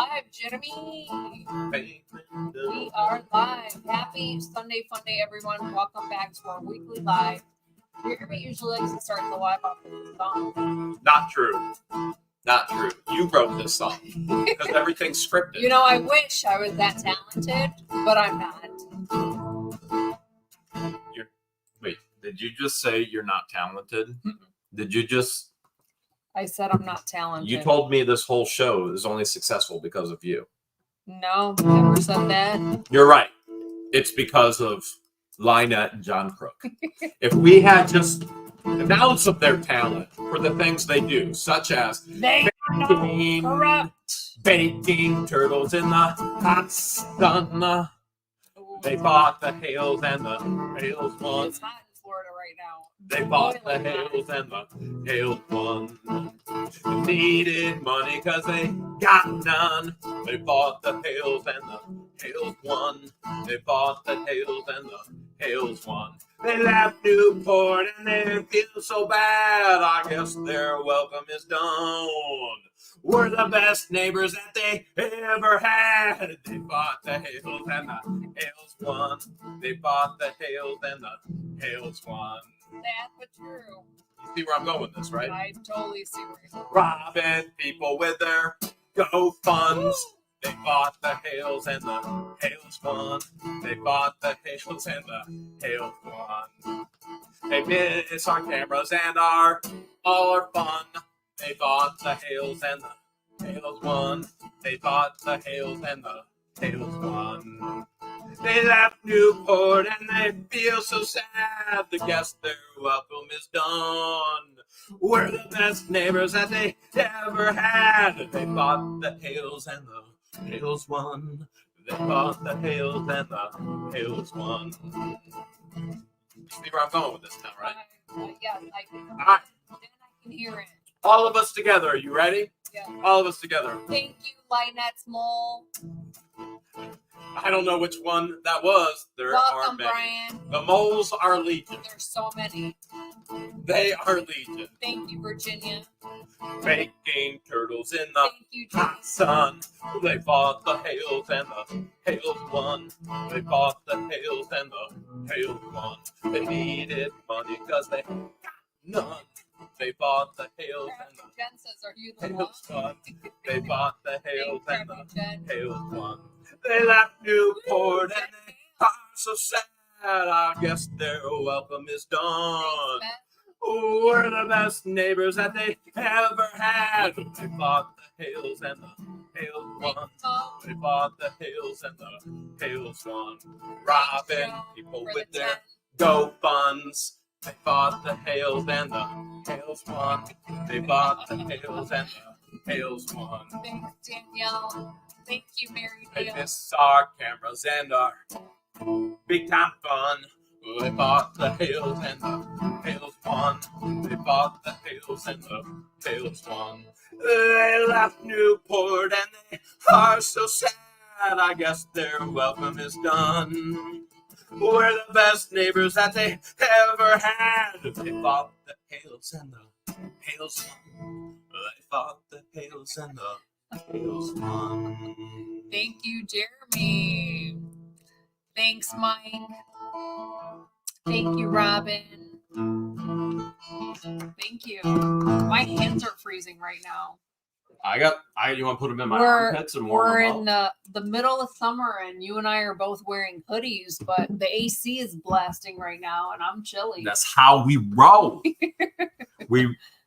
live, Jeremy. We are live. Happy Sunday fun day, everyone. Welcome back to our weekly live. Jeremy usually likes to start the live off with a song. Not true. Not true. You wrote this song because everything's scripted. You know, I wish I was that talented, but I'm not. Wait, did you just say you're not talented? Mm-mm. Did you just... I said I'm not talented. You told me this whole show is only successful because of you. No, never said that. You're right. It's because of Lynette and John Crook. If we had just an ounce of their talent for the things they do, such as baking turtles in the hot sun. They fought the Hales and the Hales won. It's hot in Florida right now. They fought the Hales and the Hales won. They needed money because they got none. They fought the Hales and the Hales won. They fought the Hales and the Hales won. They left Newport and they feel so bad. I guess their welcome is done. We're the best neighbors that they ever had. They fought the Hales and the Hales won. They fought the Hales and the Hales won. That's but true. You see where I'm going with this, right? I totally see where you're going. Robbing people with their GoFunds. They fought the Hales and the Hales won. They fought the Hales and the Hales won. They miss our cameras and all our fun. They fought the Hales and the Hales won. They fought the Hales and the Hales won. They left Newport and they feel so sad. The guess their welcome is done. We're the best neighbors that they ever had. They fought the Hales and the Hales won. They fought the Hales and the Hales won. You see where I'm going with this now, right? Yes, I can. All right. Then I can hear it. All of us together. Are you ready? Yeah. All of us together. Thank you, Lynette's Mole. I don't know which one that was. There Welcome, are many. Brian. The moles are legion. There's so many. They are legion. Thank you, Virginia. Baking turtles in the Thank you, hot sun. They fought the Hales and the Hales won. They fought the Hales and the Hales won. They needed money because they got none. They fought the Hales and the Jen says, are you the Hales won. They fought the Hales and the Jen. Hales won. They left Newport and they are so sad. I guess their welcome is done. We're the best neighbors that they ever had. They fought the Hales and the Hales won. They fought the Hales and the Hales won. Robbing people with their GoFunds. They fought the Hales and the Hales won. They fought the Hales and the Hales won. Thanks, Danielle. Thank you, Mary They Dale. miss our cameras and our big time fun. They fought the Hales and the Hales won. They fought the Hales and the Hales won. They left Newport and they are so sad. I guess their welcome is done. We're the best neighbors that they ever had. They fought the Hales and the Hales won. They fought the Hales and the Hales won. Thank you, Jeremy. Thanks, Mike. Thank you, Robin. Thank you. My hands are freezing right now. You want to put them in my armpits and warm We're them up? in the middle of summer, and you and I are both wearing hoodies, but the AC is blasting right now, and I'm chilly. That's how we roll.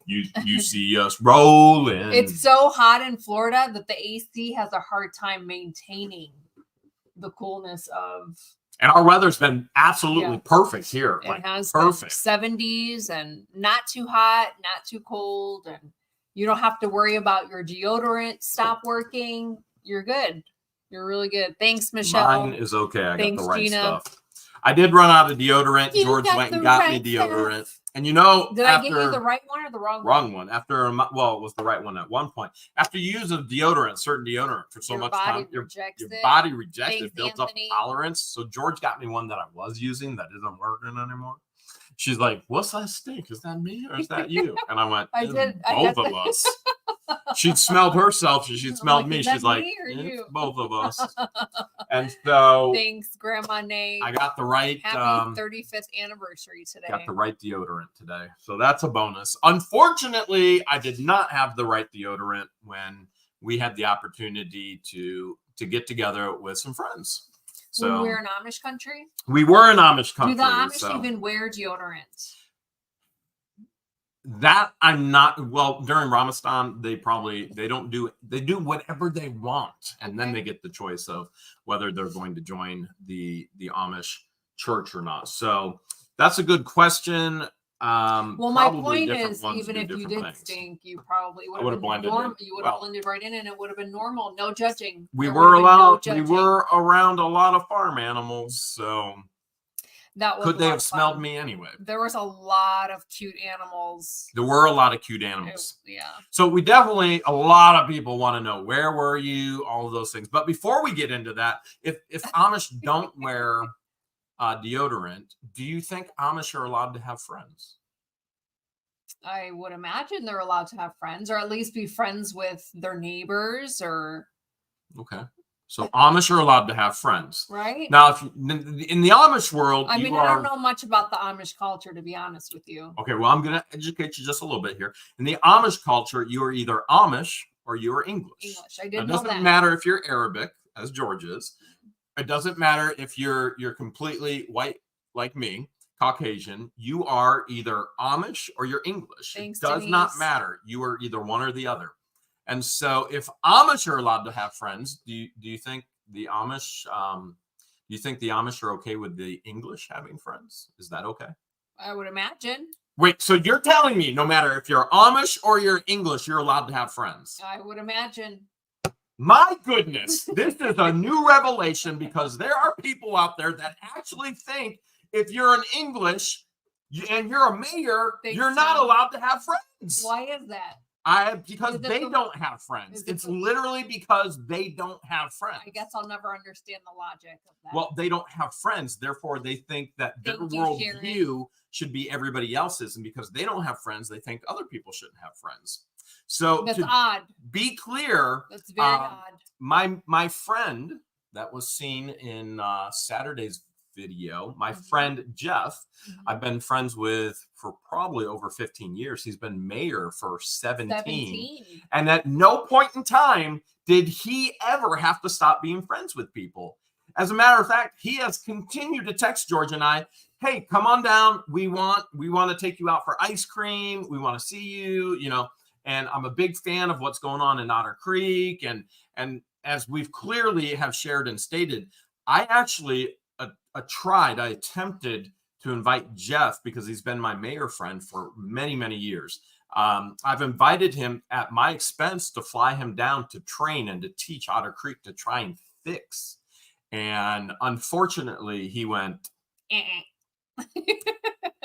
You see us rolling. It's so hot in Florida that the AC has a hard time maintaining the coolness of. And our weather's been absolutely perfect here. It Like, has perfect. 70s and not too hot, not too cold, and you don't have to worry about your deodorant stop working. You're good. You're really good. Thanks, Michelle. Mine is okay. I Thanks, got the right Gina. stuff. I did run out of deodorant. You George got went and the got right me deodorant. stuff. And you know, Did I give you the right one or the wrong one? Wrong one. It was the right one at one point. After you use a deodorant, certain deodorant for so Your much body time, your rejects it. body rejects Thanks, it, built Anthony. up tolerance. So George got me one that I was using that isn't working anymore. She's like, what's that stink? Is that me or is that you? And I went, both of us. She'd smelled herself. She'd smelled me. She's like, it's both of us. And so thanks, Grandma Nate. I got the right happy 35th anniversary today. Got the right deodorant today. So that's a bonus. Unfortunately, I did not have the right deodorant when we had the opportunity to get together with some friends. So when we're in Amish country? We were in Amish country. Do the Amish even wear deodorant? That I'm not. Well, during Ramadan, they do whatever they want, and then they get the choice of whether they're going to join the Amish church or not. So that's a good question. Well, my point is, even if you did stink, you probably would have blended. You would have blended right in, and it would have been normal. No judging. We were allowed. We were around a lot of farm animals, so. That was could they have smelled me anyway? There was a lot of cute animals. There were a lot of cute animals. Yeah. So we definitely, a lot of people want to know, where were you? All of those things. But before we get into that, if Amish don't wear deodorant, do you think Amish are allowed to have friends? I would imagine they're allowed to have friends, or at least be friends with their neighbors, or. Okay. So Amish are allowed to have friends, right? Now, if in the Amish world, I don't know much about the Amish culture, to be honest with you. Okay, well, I'm going to educate you just a little bit here. In the Amish culture, you are either Amish or you are English. I didn't know that. It doesn't matter if you're Arabic, as George is. It doesn't matter if you're completely white like me, Caucasian. You are either Amish or you're English. Thanks, it does not matter. You are either one or the other. And so, if Amish are allowed to have friends, do you think the Amish are okay with the English having friends? Is that okay? I would imagine. Wait, so you're telling me no matter if you're Amish or you're English, you're allowed to have friends? I would imagine. My goodness, this is a new revelation, because there are people out there that actually think if you're an English and you're a mayor, you're not allowed to have friends. Why is that? Because they don't have friends. It's literally because they don't have friends. I guess I'll never understand the logic of that. Well, they don't have friends. Therefore, they think that their worldview should be everybody else's. And because they don't have friends, they think other people shouldn't have friends. So that's odd. Be clear. That's very odd. My friend that was seen in Saturday's video, my friend Jeff, I've been friends with for probably over 15 years. He's been mayor for 17. And at no point in time did he ever have to stop being friends with people. As a matter of fact, he has continued to text George and I, hey, come on down. We want to take you out for ice cream. We want to see you, and I'm a big fan of what's going on in Otter Creek. And as we've clearly have shared and stated, I actually I attempted to invite Jeff, because he's been my mayor friend for many, many years. I've invited him at my expense to fly him down to train and to teach Otter Creek to try and fix. And unfortunately, he went,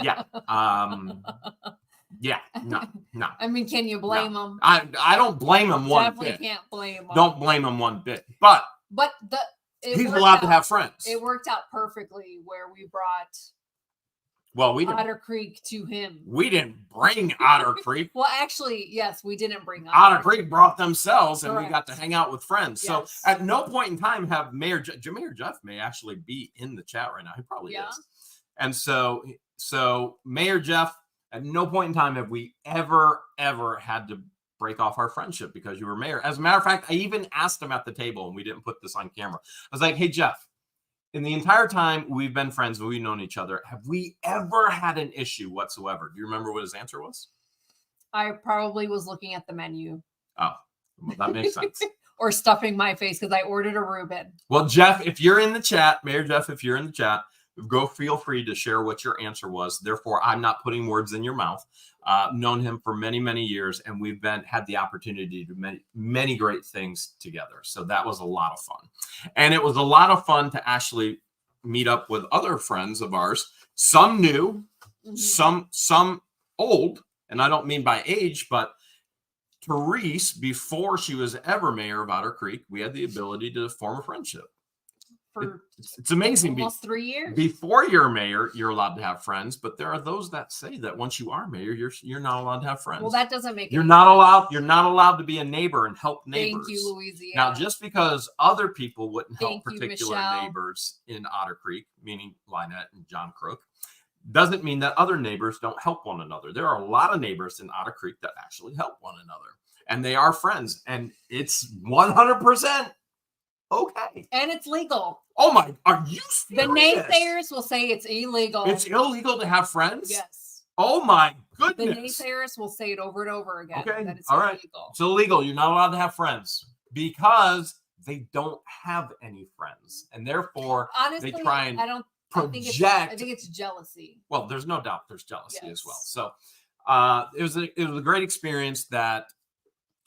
yeah. Yeah, no. I mean, can you blame him? I don't blame him one bit. Definitely can't blame him. Don't blame him one bit. But he's allowed to have friends. It worked out perfectly where we brought Otter Creek to him. We didn't bring Otter Creek. Well, actually, yes, we didn't bring Otter Creek brought themselves, and we got to hang out with friends. Yes. So at no point in time have Mayor Jeff may actually be in the chat right now. He probably is. And so Mayor Jeff, at no point in time have we ever had to break off our friendship because you were mayor. As a matter of fact, I even asked him at the table, and we didn't put this on camera. I was like, hey, Jeff, in the entire time we've been friends and we've known each other, have we ever had an issue whatsoever? Do you remember what his answer was? I probably was looking at the menu. Oh, well, that makes sense. Or stuffing my face because I ordered a Reuben. Well, Jeff, if you're in the chat, Mayor Jeff, if you're in the chat, feel free to share what your answer was. Therefore, I'm not putting words in your mouth. Known him for many, many years, and we've had the opportunity to do many great things together. So that was a lot of fun. And it was a lot of fun to actually meet up with other friends of ours, some new, some old, and I don't mean by age, but Therese, before she was ever mayor of Otter Creek, we had the ability to form a friendship. for it's amazing. almost 3 years. Before you're mayor, you're allowed to have friends, but there are those that say that once you are mayor, you're not allowed to have friends. Well, that doesn't make You're any not sense. allowed. You're not allowed to be a neighbor and help neighbors. Thank you, Louisiana. Now, just because other people wouldn't help Thank you, particular Michelle. neighbors in Otter Creek, meaning Lynette and John Crook, doesn't mean that other neighbors don't help one another. There are a lot of neighbors in Otter Creek that actually help one another, and they are friends, and it's 100% okay. And it's legal. Oh my, are you serious? The naysayers will say it's illegal. It's illegal to have friends? Yes. Oh my The goodness. naysayers will say it over and over again. Okay, That it's all right. illegal. It's illegal. You're not allowed to have friends because they don't have any friends. And therefore, Honestly, they try and I think project. it's jealousy. Well, there's no doubt there's jealousy as well. Yes. So it was a great experience that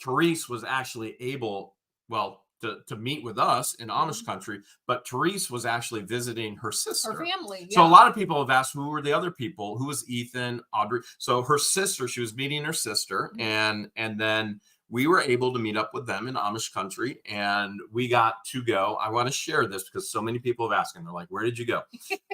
Therese was actually able, to meet with us in Amish country, but Therese was actually visiting her sister. Her family. So yeah. a lot of people have asked who were the other people, who was Ethan, Audrey. So her sister, she was meeting her sister, and then we were able to meet up with them in Amish country, and we got to go. I want to share this because so many people have asked, and they're like, where did you go?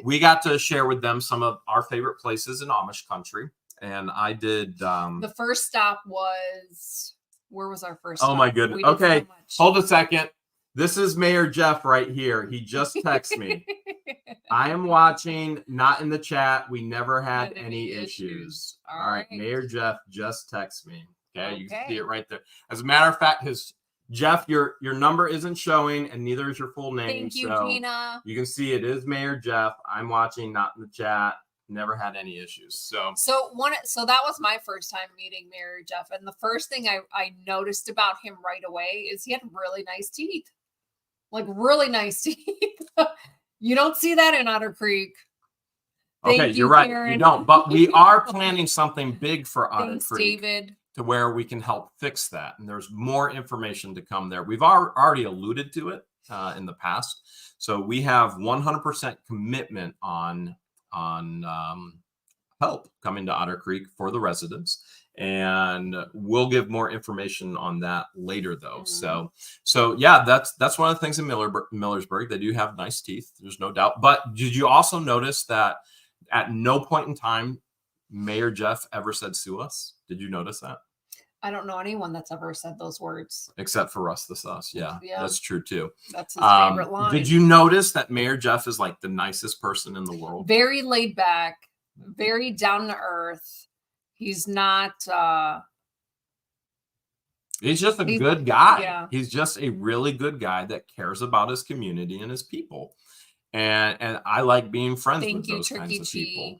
We got to share with them some of our favorite places in Amish country, and I did. The first stop was, where was our first stop? Oh my goodness. We did so Okay, much. hold a second. This is Mayor Jeff right here. He just texted me. I am watching, not in the chat. We never had any issues. All right. Mayor Jeff just texted me. Okay. You can see it right there. As a matter of fact, Jeff, your number isn't showing, and neither is your full name. Thank you, so Gina. you can see it is Mayor Jeff. I'm watching, not in the chat. Never had any issues. So that was my first time meeting Mayor Jeff, and the first thing I noticed about him right away is he had really nice teeth, like really nice teeth. You don't see that in Otter Creek. Okay, you're right. Karen. You don't, but we are planning something big for Otter Thanks, Creek. David. To where we can help fix that. And there's more information to come there. We've already alluded to it in the past. So we have 100% commitment on help coming to Otter Creek for the residents. And we'll give more information on that later though. So yeah, that's one of the things in Millersburg. They do have nice teeth. There's no doubt. But did you also notice that at no point in time Mayor Jeff ever said sue us? Did you notice that? I don't know anyone that's ever said those words. Except for Russ the Sus. Yeah, that's true too. That's his favorite line. Did you notice that Mayor Jeff is like the nicest person in the world? Very laid back, very down to earth. He's not... He's just a good guy. Yeah. He's just a really good guy that cares about his community and his people. And I like being friends with those kinds of people.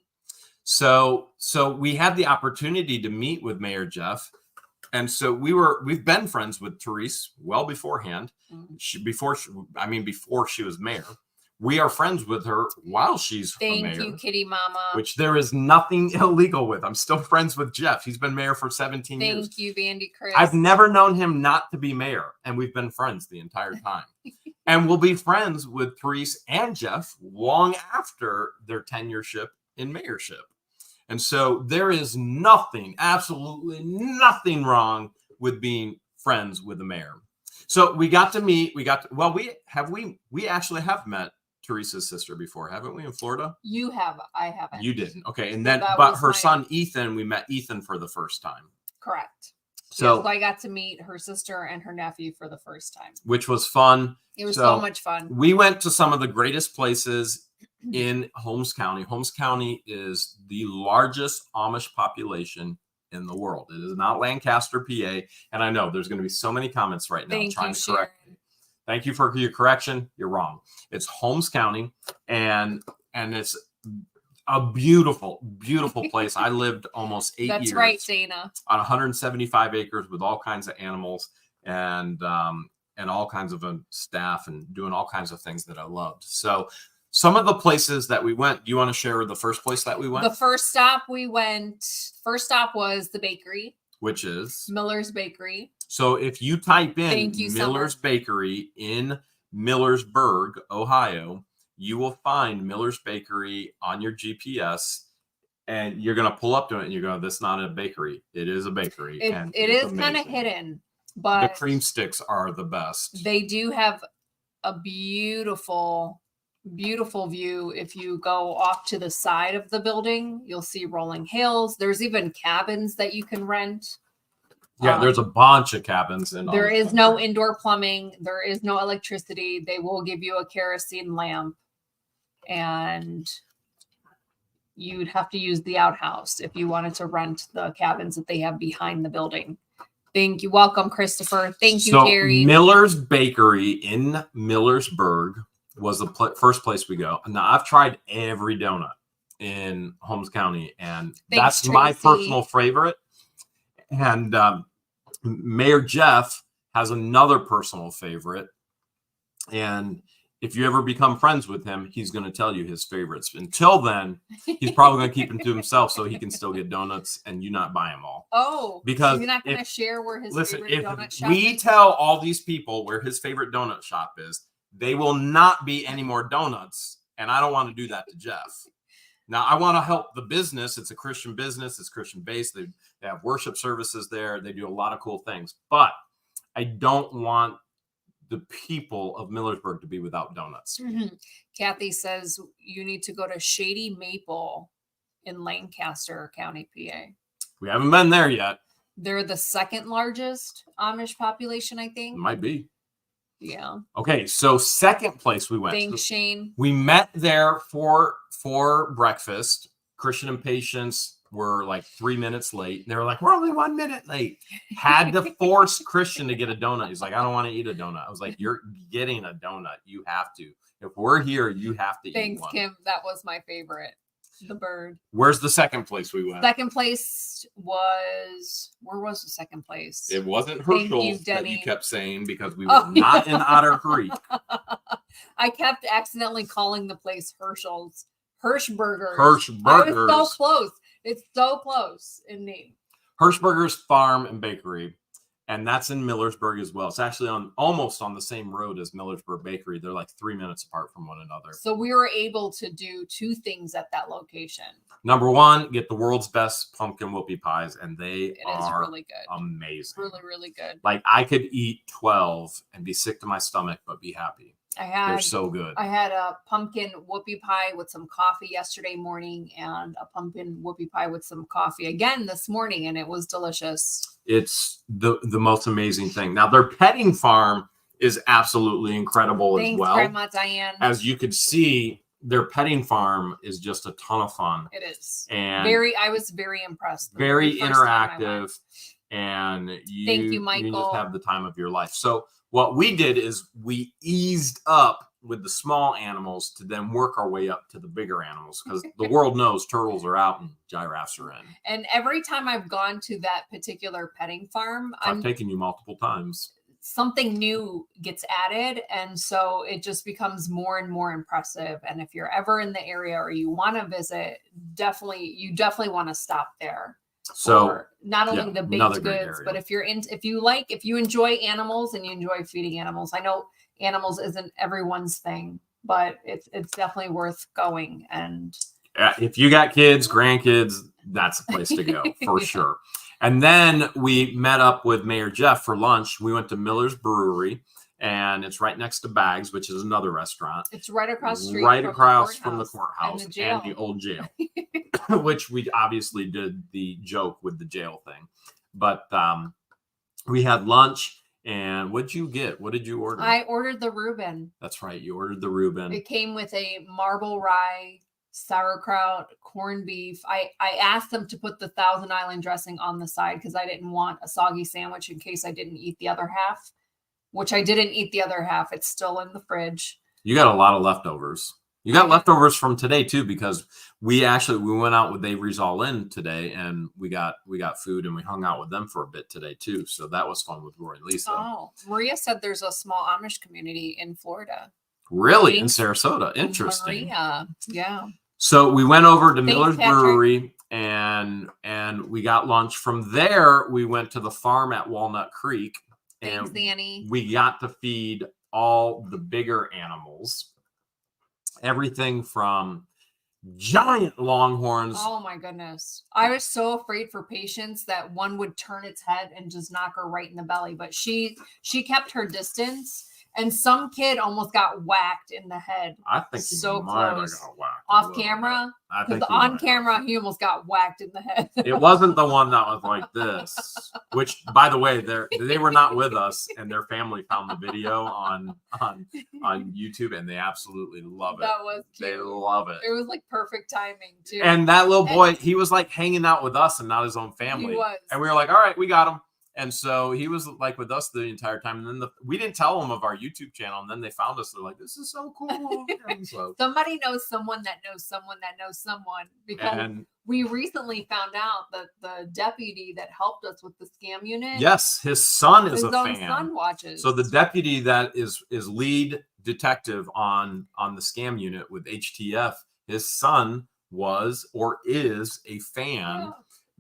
So we had the opportunity to meet with Mayor Jeff. And so we've been friends with Therese well beforehand. Before she was mayor. We are friends with her while she's a mayor. Thank you, Kitty Mama. Which there is nothing illegal with. I'm still friends with Jeff. He's been mayor for 17 years. Thank you, Vandy Chris. I've never known him not to be mayor, and we've been friends the entire time. And we'll be friends with Therese and Jeff long after their tenureship in mayorship. And so there is nothing, absolutely nothing wrong with being friends with the mayor. So we got to meet. We actually have met Teresa's sister before, haven't we, in Florida? You have. I haven't. You didn't. Okay. And then, but her son, Ethan, we met Ethan for the first time. Correct. So I got to meet her sister and her nephew for the first time. Which was fun. It was so much fun. We went to some of the greatest places in Holmes County. Holmes County is the largest Amish population in the world. It is not Lancaster, PA. And I know there's going to be so many comments right now trying to correct me. Thank you for your correction. You're wrong. It's Holmes County, and it's a beautiful, beautiful place. I lived almost 8 years. That's right, Dana. On 175 acres with all kinds of animals and all kinds of staff and doing all kinds of things that I loved. So some of the places that we went, do you want to share the first place that we went? The first stop was the bakery. Which is? Miller's Bakery. So if you type in Miller's Bakery in Millersburg, Ohio, you will find Miller's Bakery on your GPS, and you're going to pull up to it and you're going, that's not a bakery. It is a bakery. It is kind of hidden, but the cream sticks are the best. They do have a beautiful, beautiful view. If you go off to the side of the building, you'll see rolling hills. There's even cabins that you can rent. Yeah, there's a bunch of cabins. There is no indoor plumbing. There is no electricity. They will give you a kerosene lamp, and you'd have to use the outhouse if you wanted to rent the cabins that they have behind the building. Thank you. Welcome, Christopher. Thank you, Terry. Miller's Bakery in Millersburg was the first place we go. Now, I've tried every donut in Holmes County, and that's my personal favorite. And Mayor Jeff has another personal favorite. And if you ever become friends with him, he's going to tell you his favorites. Until then, he's probably going to keep them to himself so he can still get donuts and you not buy them all. Oh, because you're not going to share where his favorite donut shop is? If we tell all these people where his favorite donut shop is, they will not be any more donuts. And I don't want to do that to Jeff. Now, I want to help the business. It's a Christian business. It's Christian based. They have worship services there. They do a lot of cool things. But I don't want the people of Millersburg to be without donuts. Mm-hmm. Kathy says you need to go to Shady Maple in Lancaster County, PA. We haven't been there yet. They're the second largest Amish population, I think. Might be. Yeah. Okay, so second place we went. Thanks, Shane. We met there for breakfast. Christian and Patience were like 3 minutes late. They were like, we're only 1 minute late. Had to force Christian to get a donut. He's like, I don't want to eat a donut. I was like, you're getting a donut. You have to. If we're here, you have to eat one. Thanks, Kim. That was my favorite. The bird. Where's the second place we went? Second place was, where was the second place? It wasn't Herschel's that you kept saying because we were not in Otter Creek. I kept accidentally calling the place Herschel's. Hirschberger's. Hirschberger's. I was so close. It's so close in name. Hirschberger's Farm and Bakery, and that's in Millersburg as well. It's actually almost on the same road as Millersburg Bakery. They're like 3 minutes apart from one another. So we were able to do two things at that location. Number one, get the world's best pumpkin whoopie pies, and they are really good. Amazing. Really, really good. Like I could eat 12 and be sick to my stomach, but be happy. They're so good. I had a pumpkin whoopie pie with some coffee yesterday morning and a pumpkin whoopie pie with some coffee again this morning, and it was delicious. It's the most amazing thing. Now, their petting farm is absolutely incredible as well. Thanks, Grandma Diane. As you could see, their petting farm is just a ton of fun. It is. And I was very impressed. Very interactive. And thank you, Michael. You just have the time of your life. So what we did is we eased up with the small animals to then work our way up to the bigger animals because the world knows turtles are out and giraffes are in. And every time I've gone to that particular petting farm, I've taken you multiple times. Something new gets added, and so it just becomes more and more impressive. And if you're ever in the area or you want to visit, you definitely want to stop there. So not only the baked goods, but if you enjoy animals and you enjoy feeding animals, I know animals isn't everyone's thing, but it's definitely worth going. And if you got kids, grandkids, that's a place to go for sure. And then we met up with Mayor Jeff for lunch. We went to Miller's Brewery, and it's right next to Bags, which is another restaurant. It's right across the street. Right across from the courthouse and the old jail, which we obviously did the joke with the jail thing. But we had lunch, and what'd you get? What did you order? I ordered the Reuben. That's right. You ordered the Reuben. It came with a marble rye, sauerkraut, corned beef. I asked them to put the Thousand Island dressing on the side because I didn't want a soggy sandwich in case I didn't eat the other half, which I didn't eat the other half. It's still in the fridge. You got a lot of leftovers. You got leftovers from today too, because we went out with Avery's All In today, and we got food, and we hung out with them for a bit today too. So that was fun with Roy and Lisa. Oh, Maria said there's a small Amish community in Florida. Really? In Sarasota. Interesting. Maria. Yeah. So we went over to Miller's Brewery and we got lunch. From there, we went to the farm at Walnut Creek. Thanks, and Danny. We got to feed all the bigger animals. Everything from giant longhorns. Oh my goodness. I was so afraid for Patience that one would turn its head and just knock her right in the belly. But she kept her distance. And some kid almost got whacked in the head. I think he So might have close. got whacked a Off little camera. bit. I Because think he on might camera, have. he almost got whacked in the head. It wasn't the one that was like this, which, by the way, they were not with us, and their family found the video on YouTube, and they absolutely love it. That was cute. They love it. It was like perfect timing too. And that little boy, he was like hanging out with us and not his own family. He was. And we were like, all right, we got him. And so he was like with us the entire time. And then we didn't tell them of our YouTube channel. And then they found us. They're like, this is so cool. And so, somebody knows someone that knows someone that knows someone, because we recently found out that the deputy that helped us with the scam unit. Yes, his son is his a own fan. son watches. So the deputy that is lead detective on the scam unit with HTF, his son was or is a fan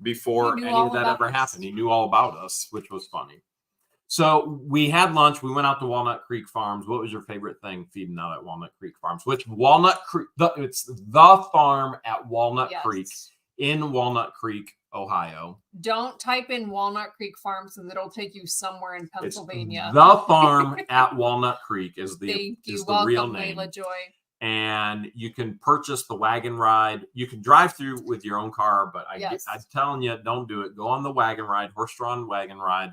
before any of that ever happened. He knew all about us, which was funny. So we had lunch. We went out to Walnut Creek Farms. What was your favorite thing feeding out at Walnut Creek Farms? Which Walnut Creek? It's the farm at Walnut Creek in Walnut Creek, Ohio. Don't type in Walnut Creek Farms, and it'll take you somewhere in Pennsylvania. It's the farm at Walnut Creek is the Welcome, real name. Layla Joy. And you can purchase the wagon ride. You can drive through with your own car, but I'm telling you, don't do it. Go on the wagon ride, horse-drawn wagon ride.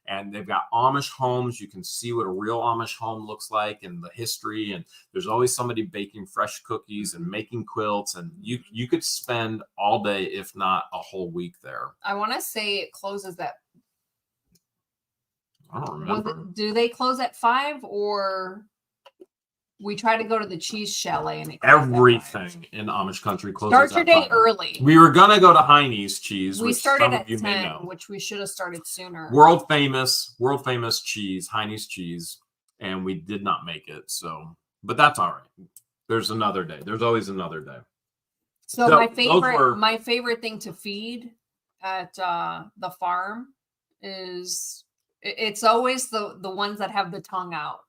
And they've got Amish homes. You can see what a real Amish home looks like and the history. And there's always somebody baking fresh cookies and making quilts. And you could spend all day, if not a whole week there. I want to say it closes at. I don't remember. Do they close at 5 or? We try to go to the cheese chalet and everything in Amish country closes. Start your day early. We were gonna go to Heine's Cheese. We started at 10, which we should have started sooner. World famous cheese, Heine's Cheese, and we did not make it. So, but that's all right. There's another day. There's always another day. So my favorite thing to feed at the farm is it's always the ones that have the tongue out.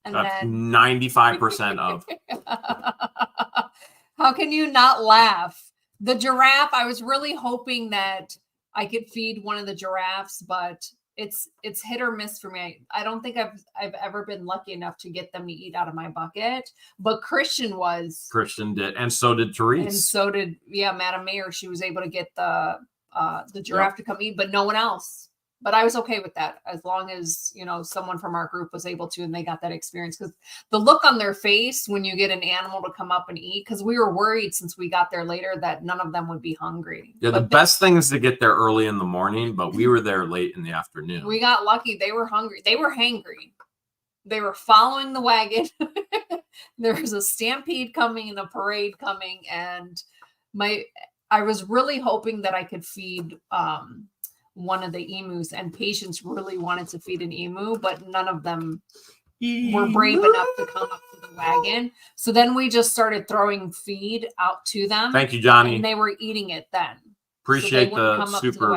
And that's 95% of. How can you not laugh? The giraffe, I was really hoping that I could feed one of the giraffes, but it's hit or miss for me. I don't think I've ever been lucky enough to get them to eat out of my bucket, but Christian did, and so did Therese. And so did Madam Mayor. She was able to get the giraffe to come eat, but no one else. But I was okay with that as long as, someone from our group was able to, and they got that experience, because the look on their face when you get an animal to come up and eat, because we were worried since we got there later that none of them would be hungry. Yeah, the best thing is to get there early in the morning, but we were there late in the afternoon. We got lucky. They were hungry. They were hangry. They were following the wagon. There was a stampede coming and a parade coming. And I was really hoping that I could feed one of the emus, and Patience really wanted to feed an emu, but none of them were brave enough to come up to the wagon. So then we just started throwing feed out to them. Thank you, Johnny. And they were eating it then. Appreciate the super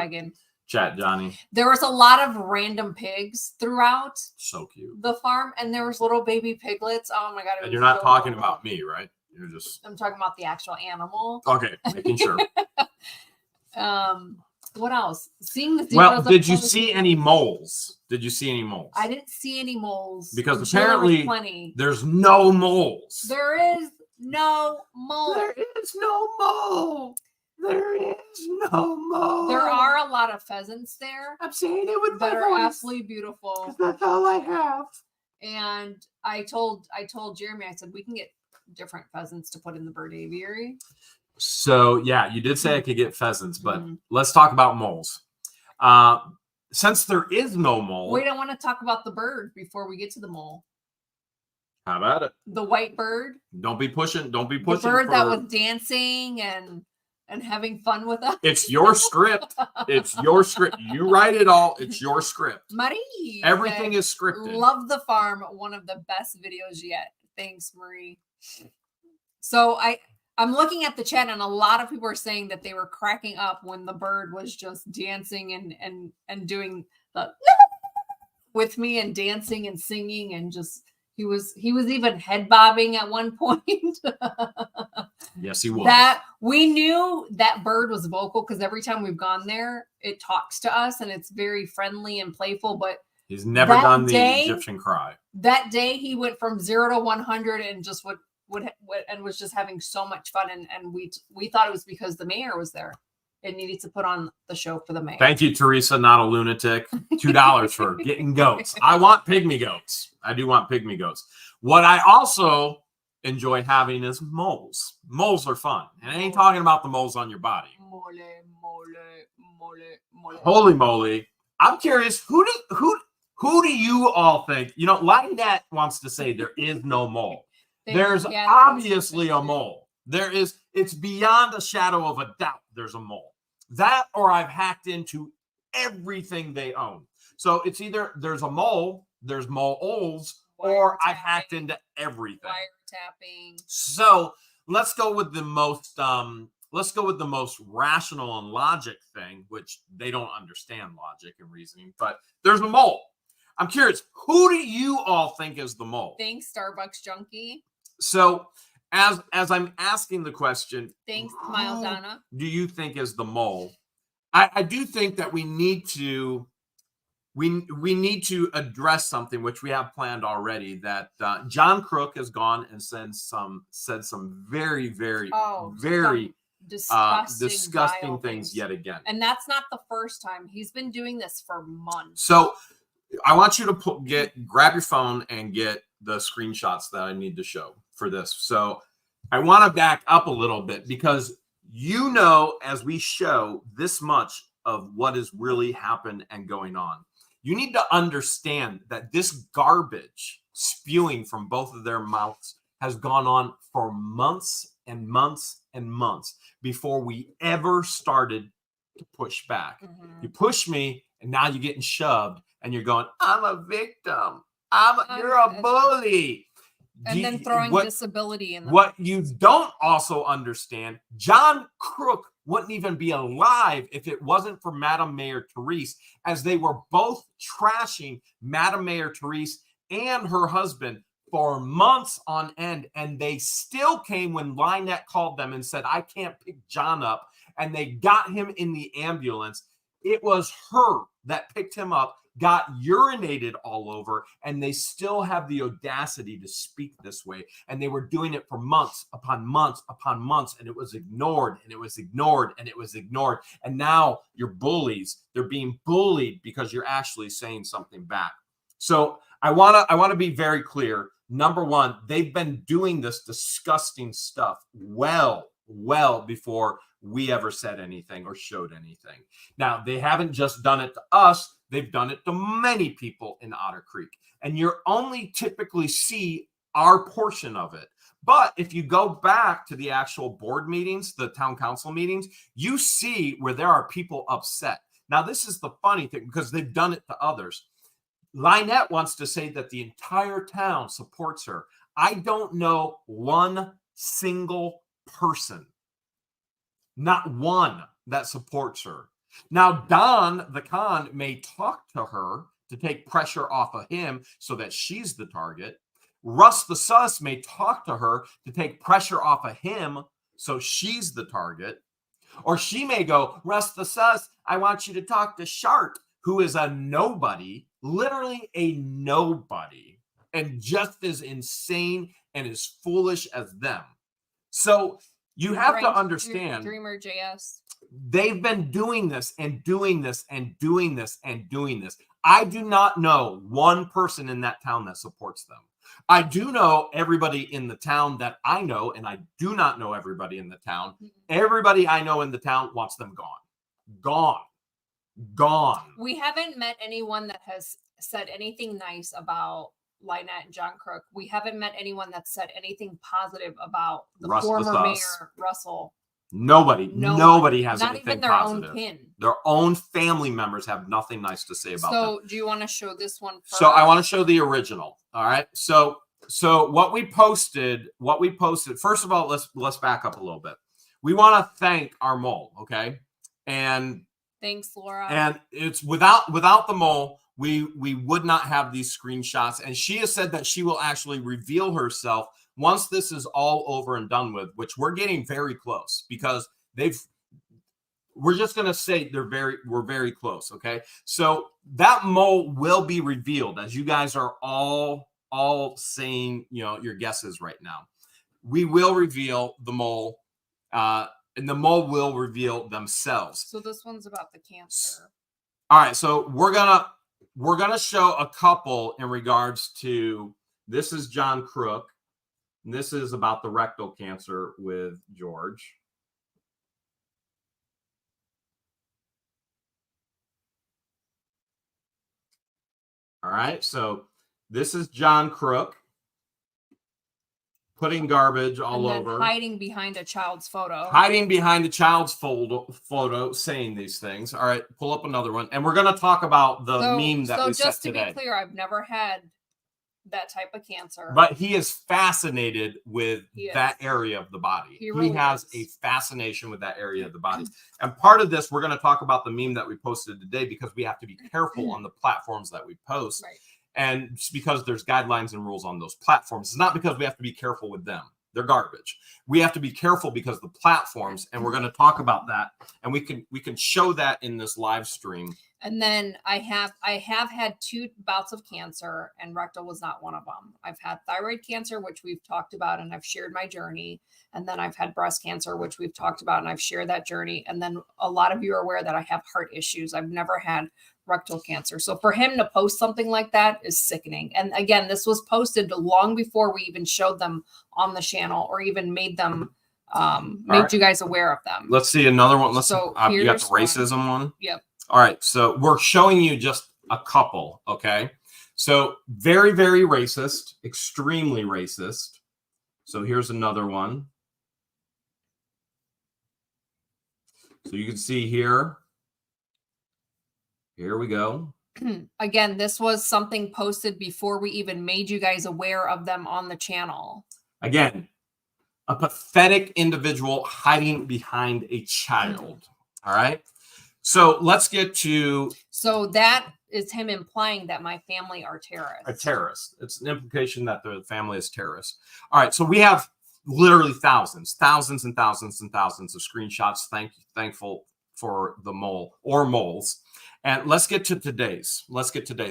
chat, Johnny. There was a lot of random pigs throughout. So cute. The farm, and there was little baby piglets. Oh my God. And you're not talking about me, right? I'm talking about the actual animal. Okay, making sure. What else? Seeing the zebras. Well, did you see any moles? I didn't see any moles. Because apparently there's no moles. There is no mole. There is no mole. There are a lot of pheasants there. I'm saying it with that are absolutely beautiful. Because that's all I have. And I told Jeremy, I said, we can get different pheasants to put in the bird aviary. So, yeah, you did say I could get pheasants, but let's talk about moles. Since there is no mole. Wait, I want to talk about the bird before we get to the mole. How about it? The white bird. Don't be pushing. The bird that was dancing and having fun with us. It's your script. You write it all. It's your script. Marie. Everything is scripted. Love the farm. One of the best videos yet. Thanks, Marie. So I'm looking at the chat, and a lot of people are saying that they were cracking up when the bird was just dancing and doing the with me and dancing and singing, and just he was even head bobbing at one point. Yes, he was. That we knew that bird was vocal because every time we've gone there, it talks to us and it's very friendly and playful. But He's never That done the day- Egyptian cry. That day he went from 0 to 100 and just would and was just having so much fun. And we thought it was because the mayor was there. It needed to put on the show for the mayor. Thank you, Teresa, not a lunatic. $2 for getting goats. I want pygmy goats. I do want pygmy goats. What I also enjoy having is moles. Moles are fun. And I ain't talking about the moles on your body. Mole, mole, mole, mole. Holy moly. I'm curious, who do you all think? You know, Lynette wants to say there is no mole. There's obviously a mole. It's beyond a shadow of a doubt there's a mole. That or I've hacked into everything they own. So it's either there's a mole, there's moles, or I've hacked into everything. Wiretapping. So let's go with the most rational and logic thing, which they don't understand logic and reasoning, but there's a mole. I'm curious, who do you all think is the mole? Thanks, Starbucks Junkie. So as I'm asking the question, thanks, Smile Donna. Do you think is the mole? I do think that we need to address something which we have planned already. That John Crook has gone and said some very, very, very disgusting things yet again. And that's not the first time. He's been doing this for months. So I want you to grab your phone and get the screenshots that I need to show for this. So I want to back up a little bit because you know, as we show this much of what has really happened and going on, you need to understand that this garbage spewing from both of their mouths has gone on for months and months and months before we ever started to push back. Mm-hmm. You push me and now you're getting shoved and you're going, I'm a victim. You're a bully. And then throwing disability in them. What you don't also understand, John Crook wouldn't even be alive if it wasn't for Madam Mayor Therese, as they were both trashing Madam Mayor Therese and her husband for months on end. And they still came when Lynette called them and said, I can't pick John up. And they got him in the ambulance. It was her that picked him up, got urinated all over, and they still have the audacity to speak this way. And they were doing it for months upon months upon months, and it was ignored, and it was ignored, and it was ignored. And now you're bullies. They're being bullied because you're actually saying something back. So I want to be very clear. Number one, they've been doing this disgusting stuff well before we ever said anything or showed anything. Now, they haven't just done it to us. They've done it to many people in Otter Creek. And you only typically see our portion of it. But if you go back to the actual board meetings, the town council meetings, you see where there are people upset. Now, this is the funny thing because they've done it to others. Lynette wants to say that the entire town supports her. I don't know one single person, not one, that supports her. Now, Don the Con may talk to her to take pressure off of him so that she's the target. Russ the Sus may talk to her to take pressure off of him so she's the target. Or she may go, Russ the Sus, I want you to talk to Shark, who is a nobody, literally a nobody, and just as insane and as foolish as them. So you have to understand, Dreamer JS. They've been doing this and doing this and doing this and doing this. I do not know one person in that town that supports them. I do know everybody in the town that I know, and I do not know everybody in the town. Everybody I know in the town wants them gone. Gone. We haven't met anyone that has said anything nice about Lynette and John Crook. We haven't met anyone that said anything positive about the former mayor, Russell. Nobody has not anything even their positive. Own kin. Their own family members have nothing nice to say about them. So do you want to show this one first? So I want to show the original. All right. So what we posted, first of all, let's back up a little bit. We want to thank our mole, okay? And thanks, Laura. And it's without the mole, we would not have these screenshots. And she has said that she will actually reveal herself once this is all over and done with, which we're getting very close because we're just going to say we're very close. Okay. So that mole will be revealed as you guys are all saying, your guesses right now. We will reveal the mole, and the mole will reveal themselves. So this one's about the cancer. All right. So we're going to show a couple in regards to, this is John Crook. And this is about the rectal cancer with George. All right, so this is John Crook putting garbage all over. Hiding behind a child's photo. Hiding behind a child's photo saying these things. All right, pull up another one. And we're going to talk about the meme that we set today. So just to be clear, I've never had that type of cancer. But he is fascinated with that area of the body. He really has a fascination with that area of the body. And part of this, we're going to talk about the meme that we posted today because we have to be careful on the platforms that we post. Right. And it's because there's guidelines and rules on those platforms. It's not because we have to be careful with them. They're garbage. We have to be careful because the platforms, and we're going to talk about that. And we can show that in this live stream. And then I have had 2 bouts of cancer, and rectal was not one of them. I've had thyroid cancer, which we've talked about, and I've shared my journey. And then I've had breast cancer, which we've talked about, and I've shared that journey. And then a lot of you are aware that I have heart issues. I've never had rectal cancer. So for him to post something like that is sickening. And again, this was posted long before we even showed them on the channel or even made them you guys aware of them. Let's see another one. You got the racism one. Yep. All right, so we're showing you just a couple, okay? So very, very racist, extremely racist. So here's another one. So you can see here. Here we go. Again, this was something posted before we even made you guys aware of them on the channel. Again, a pathetic individual hiding behind a child, all right? So let's get to... So that is him implying that my family are terrorists. A terrorist. It's an implication that the family is terrorists. All right, so we have literally thousands and thousands and thousands of screenshots. Thankful for the mole or moles. And let's get to today's.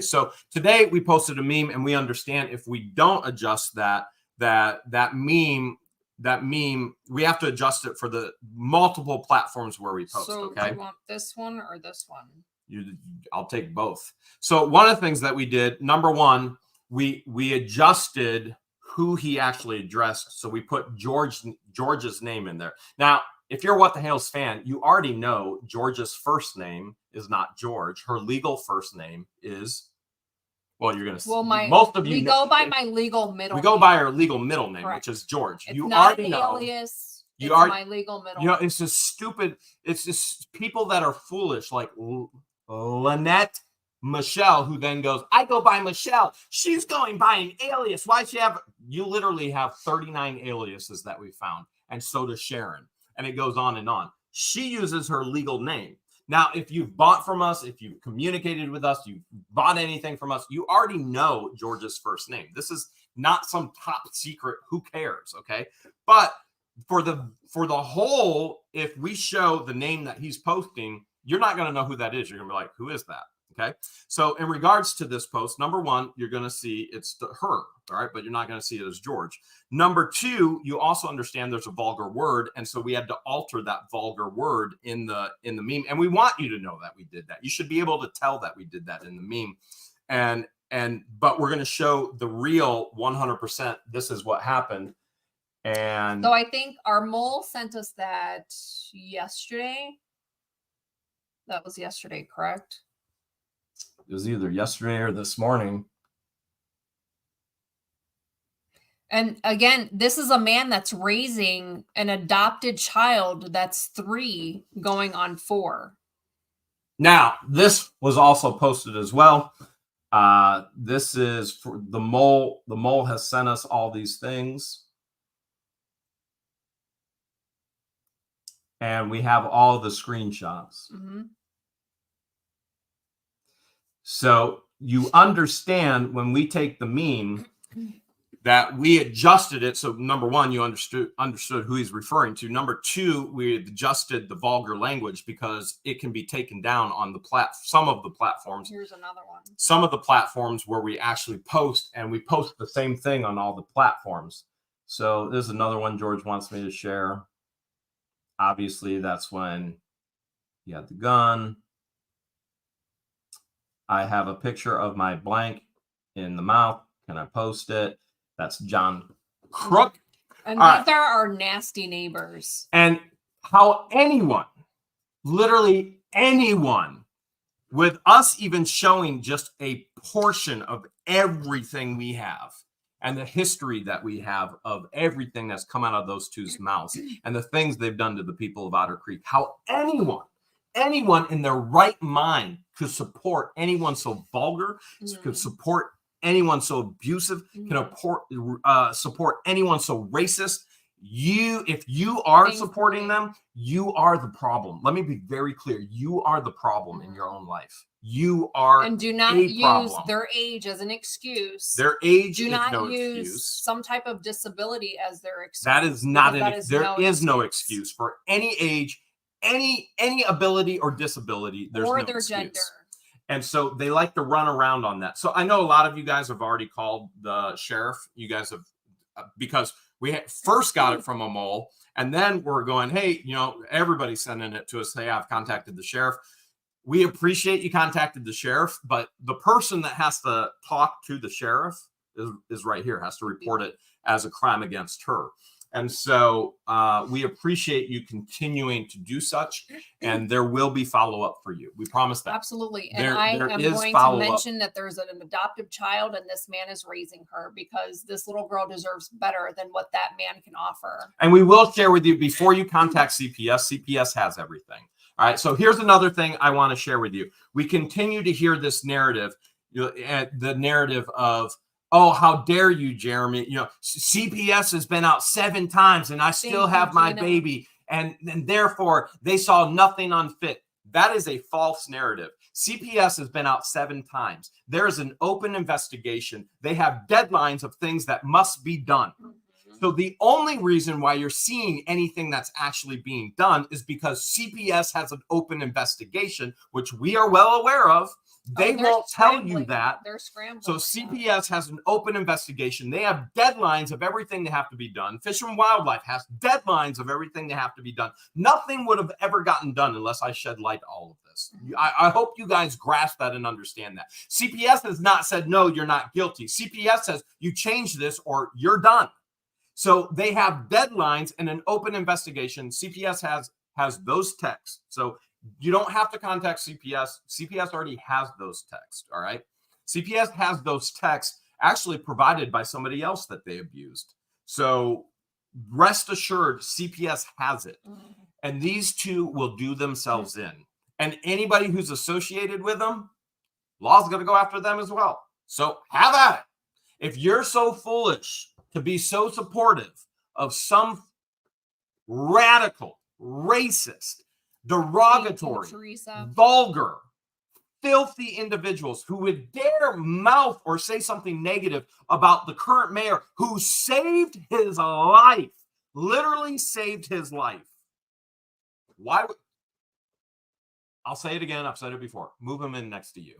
So today we posted a meme, and we understand if we don't adjust that meme, we have to adjust it for the multiple platforms where we post. So okay, do you want this one or this one? I'll take both. So one of the things that we did, number one, we adjusted who he actually addressed. So we put George's name in there. Now, if you're What the Hale's fan, you already know George's first name is not George. Her legal first name is, well, you're going to see. Well, most of you we go by my legal middle name. We go by her legal middle name, Correct. Which is George. It's you not already an know. alias. It's my legal middle name. It's just stupid. It's just people that are foolish, like Lynette Michelle, who then goes, I go by Michelle. She's going by an alias. Why she have? You literally have 39 aliases that we found, and so does Sharon. And it goes on and on. She uses her legal name. Now, if you've bought from us, if you've communicated with us, you've bought anything from us, you already know George's first name. This is not some top secret. Who cares? Okay. But for the whole, if we show the name that he's posting, you're not going to know who that is. You're going to be like, who is that? Okay. So in regards to this post, number one, you're going to see it's her. All right. But you're not going to see it as George. Number two, you also understand there's a vulgar word. And so we had to alter that vulgar word in the meme. And we want you to know that we did that. You should be able to tell that we did that in the meme. But we're going to show the real 100%. This is what happened. And so I think our mole sent us that yesterday. That was yesterday, correct? It was either yesterday or this morning. And again, this is a man that's raising an adopted child that's 3 going on 4. Now, this was also posted as well. This is for the mole. The mole has sent us all these things. And we have all the screenshots. Mm-hmm. So you understand when we take the meme, that we adjusted it. So number one, you understood who he's referring to. Number two, we adjusted the vulgar language because it can be taken down on the some of the platforms. Here's another one. Some of the platforms where we actually post, and we post the same thing on all the platforms. So this is another one George wants me to share. Obviously, that's when he had the gun. I have a picture of my blank in the mouth. Can I post it? That's John Crook. And these are our nasty neighbors. And how anyone, literally anyone, with us even showing just a portion of everything we have and the history that we have of everything that's come out of those two's mouths and the things they've done to the people of Otter Creek, how anyone in their right mind could support anyone so vulgar, could support anyone so abusive, can support anyone so racist. If you are supporting them, you are the problem. Let me be very clear. You are the problem in your own life. You are, and do not use their age as an excuse. Their age do is not no use excuse. Some type of disability as their excuse. That is not there is no excuse for any age, any ability or disability. There's or no their excuse. Gender. And so they like to run around on that. So I know a lot of you guys have already called the sheriff. You guys have, because we first got it from a mole, and then we're going, hey, everybody's sending it to us. Hey, I've contacted the sheriff. We appreciate you contacted the sheriff, but the person that has to talk to the sheriff is right here, has to report it as a crime against her. And so we appreciate you continuing to do such, and there will be follow-up for you. We promise that. Absolutely. And I am going to mention that there's an adoptive child, and this man is raising her, because this little girl deserves better than what that man can offer. And we will share with you before you contact CPS. CPS has everything. All right. So here's another thing I want to share with you. We continue to hear this narrative, the narrative of, oh, how dare you, Jeremy? CPS has been out 7 times and I still have my baby. And therefore, they saw nothing unfit. That is a false narrative. CPS has been out 7 times. There is an open investigation. They have deadlines of things that must be done. So the only reason why you're seeing anything that's actually being done is because CPS has an open investigation, which we are well aware of. They won't tell you that. They're scrambling. So CPS has an open investigation. They have deadlines of everything that have to be done. Fish and Wildlife has deadlines of everything that have to be done. Nothing would have ever gotten done unless I shed light to all of this. I hope you guys grasp that and understand that. CPS has not said, no, you're not guilty. CPS says, you change this or you're done. So they have deadlines and an open investigation. CPS has those texts. So you don't have to contact CPS. CPS already has those texts, all right? CPS has those texts actually provided by somebody else that they abused. So rest assured, CPS has it. And these two will do themselves in. And anybody who's associated with them, law's going to go after them as well. So have at it. If you're so foolish to be so supportive of some radical, racist, derogatory, vulgar, filthy individuals who would dare mouth or say something negative about the current mayor who saved his life, literally saved his life. Why would, I'll say it again, I've said it before, move him in next to you.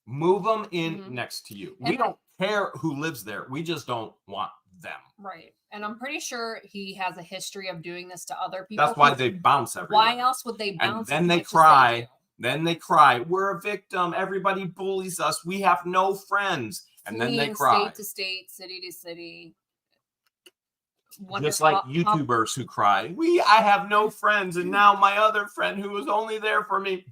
Move them in next to you. We don't care who lives there. We just don't want them. Right. And I'm pretty sure he has a history of doing this to other people. That's why they bounce everywhere. Why else would they bounce? And then they cry. Then they cry. We're a victim. Everybody bullies us. We have no friends. And then they cry. State to state, city to city. Just like YouTubers who cry. I have no friends. And now my other friend who was only there for me.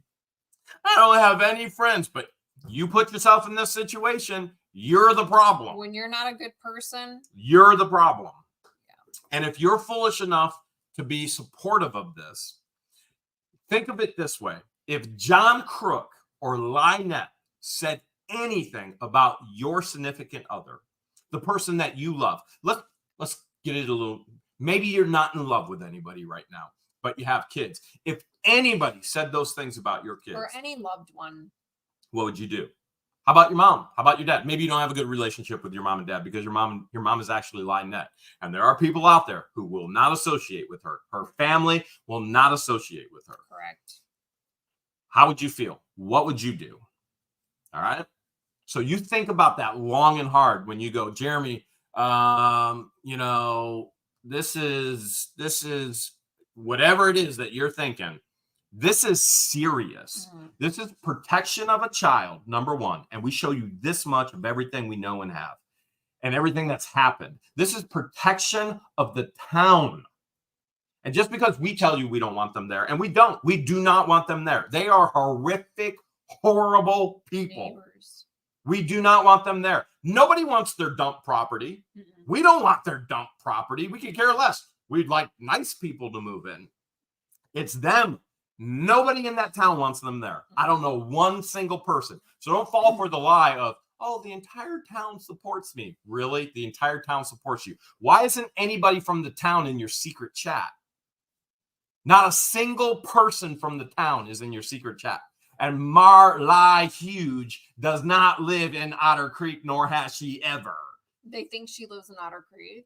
I don't have any friends. But you put yourself in this situation, you're the problem. When you're not a good person, you're the problem. Yeah. And if you're foolish enough to be supportive of this, think of it this way. If John Crook or Lynette said anything about your significant other, the person that you love, let's get it a little, maybe you're not in love with anybody right now, but you have kids. If anybody said those things about your kids. Or any loved one. What would you do? How about your mom? How about your dad? Maybe you don't have a good relationship with your mom and dad because your mom is actually lying net. And there are people out there who will not associate with her. Her family will not associate with her. Correct. How would you feel? What would you do? All right. So you think about that long and hard when you go, Jeremy, this is whatever it is that you're thinking. This is serious. Mm-hmm. This is protection of a child, number one. And we show you this much of everything we know and have and everything that's happened. This is protection of the town. And just because we tell you we don't want them there, and we do not want them there. They are horrific, horrible people. Neighbors. We do not want them there. Nobody wants their dump property. Mm-mm. We don't want their dump property. We could care less. We'd like nice people to move in. It's them. Nobody in that town wants them there. I don't know one single person. So don't fall for the lie of, oh, the entire town supports me. Really? The entire town supports you. Why isn't anybody from the town in your secret chat? Not a single person from the town is in your secret chat. And Marli Huge does not live in Otter Creek, nor has she ever. They think she lives in Otter Creek.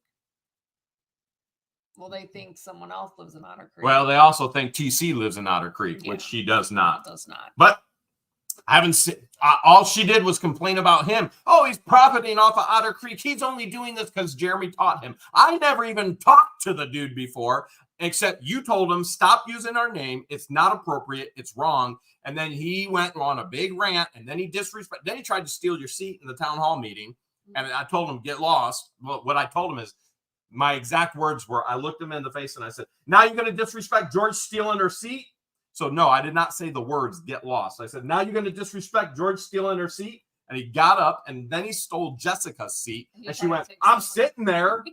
Well, they think someone else lives in Otter Creek. Well, they also think TC lives in Otter Creek, Yeah. which she does not. Does not. But I haven't seen. All she did was complain about him. Oh, he's profiting off of Otter Creek. He's only doing this because Jeremy taught him. I never even talked to the dude before, except you told him, stop using our name. It's not appropriate. It's wrong. And then he went on a big rant, and then he disrespected. Then he tried to steal your seat in the town hall meeting. And I told him, get lost. Well, what I told him is, my exact words were, I looked him in the face and I said, now you're going to disrespect George stealing her seat? So no, I did not say the words, get lost. I said, now you're going to disrespect George stealing her seat? And he got up, and then he stole Jessica's seat. And she went, I'm sitting there.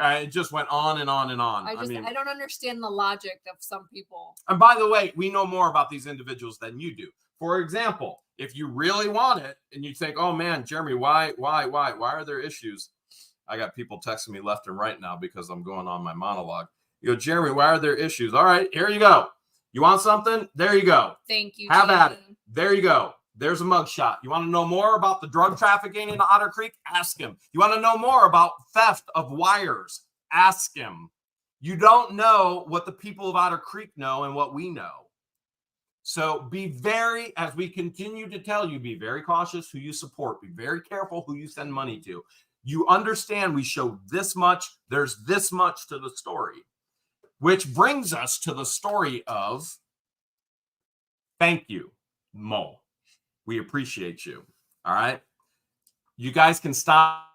It just went on and on and on. I don't understand the logic of some people. And by the way, we know more about these individuals than you do. For example, if you really want it and you think, oh man, Jeremy, why are there issues? I got people texting me left and right now because I'm going on my monologue. You go, Jeremy, why are there issues? All right, here you go. You want something? There you go. Thank you. Have Jamie. at it. There you go. There's a mugshot. You want to know more about the drug trafficking in Otter Creek? Ask him. You want to know more about theft of wires? Ask him. You don't know what the people of Otter Creek know and what we know. So as we continue to tell you, be very cautious who you support. Be very careful who you send money to. You understand we show this much. There's this much to the story, which brings us to the story of thank you, Mo. We appreciate you. All right. You guys can stop.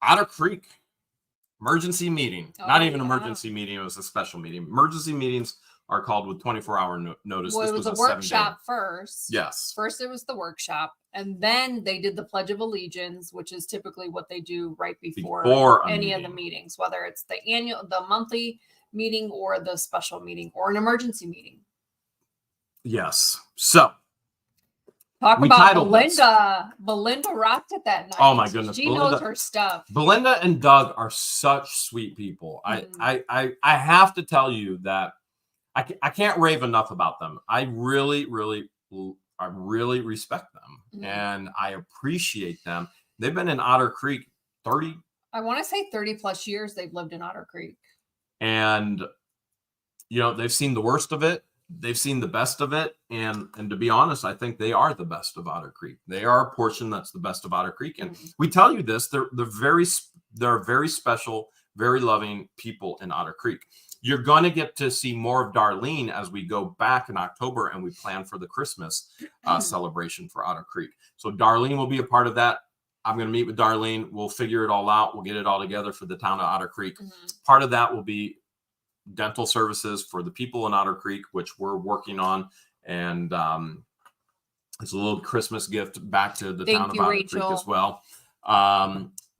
Otter Creek emergency meeting. Not even emergency meeting. It was a special meeting. Emergency meetings are called with 24-hour notice. Well, this it was a 7-day. workshop first. Yes. First, it was the workshop, and then they did the Pledge of Allegiance, which is typically what they do right before any of the meetings, whether it's the monthly meeting or the special meeting or an emergency meeting. Yes. So talk about Belinda. Belinda rocked it that night. Oh my goodness. She knows her stuff. Belinda and Doug are such sweet people. I have to tell you that I can't rave enough about them. I really respect them and I appreciate them. They've been in Otter Creek 30 plus years they've lived in Otter Creek. And they've seen the worst of it. They've seen the best of it. And to be honest, I think they are the best of Otter Creek. They are a portion that's the best of Otter Creek. And we tell you this, they're very special, very loving people in Otter Creek. You're going to get to see more of Darlene as we go back in October and we plan for the Christmas celebration for Otter Creek. So Darlene will be a part of that. I'm going to meet with Darlene. We'll figure it all out. We'll get it all together for the town of Otter Creek. Part of that will be dental services for the people in Otter Creek, which we're working on. And it's a little Christmas gift back to the town of Otter Creek as well.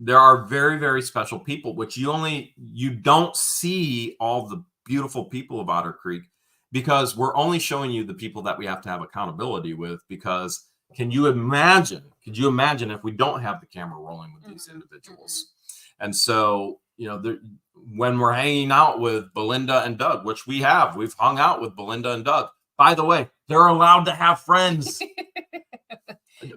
There are very, very special people, which you don't see all the beautiful people of Otter Creek because we're only showing you the people that we have to have accountability with because Can you imagine? Could you imagine if we don't have the camera rolling with these individuals? And so, you know, when we're hanging out with Belinda and Doug, which we've hung out with Belinda and Doug. By the way, they're allowed to have friends.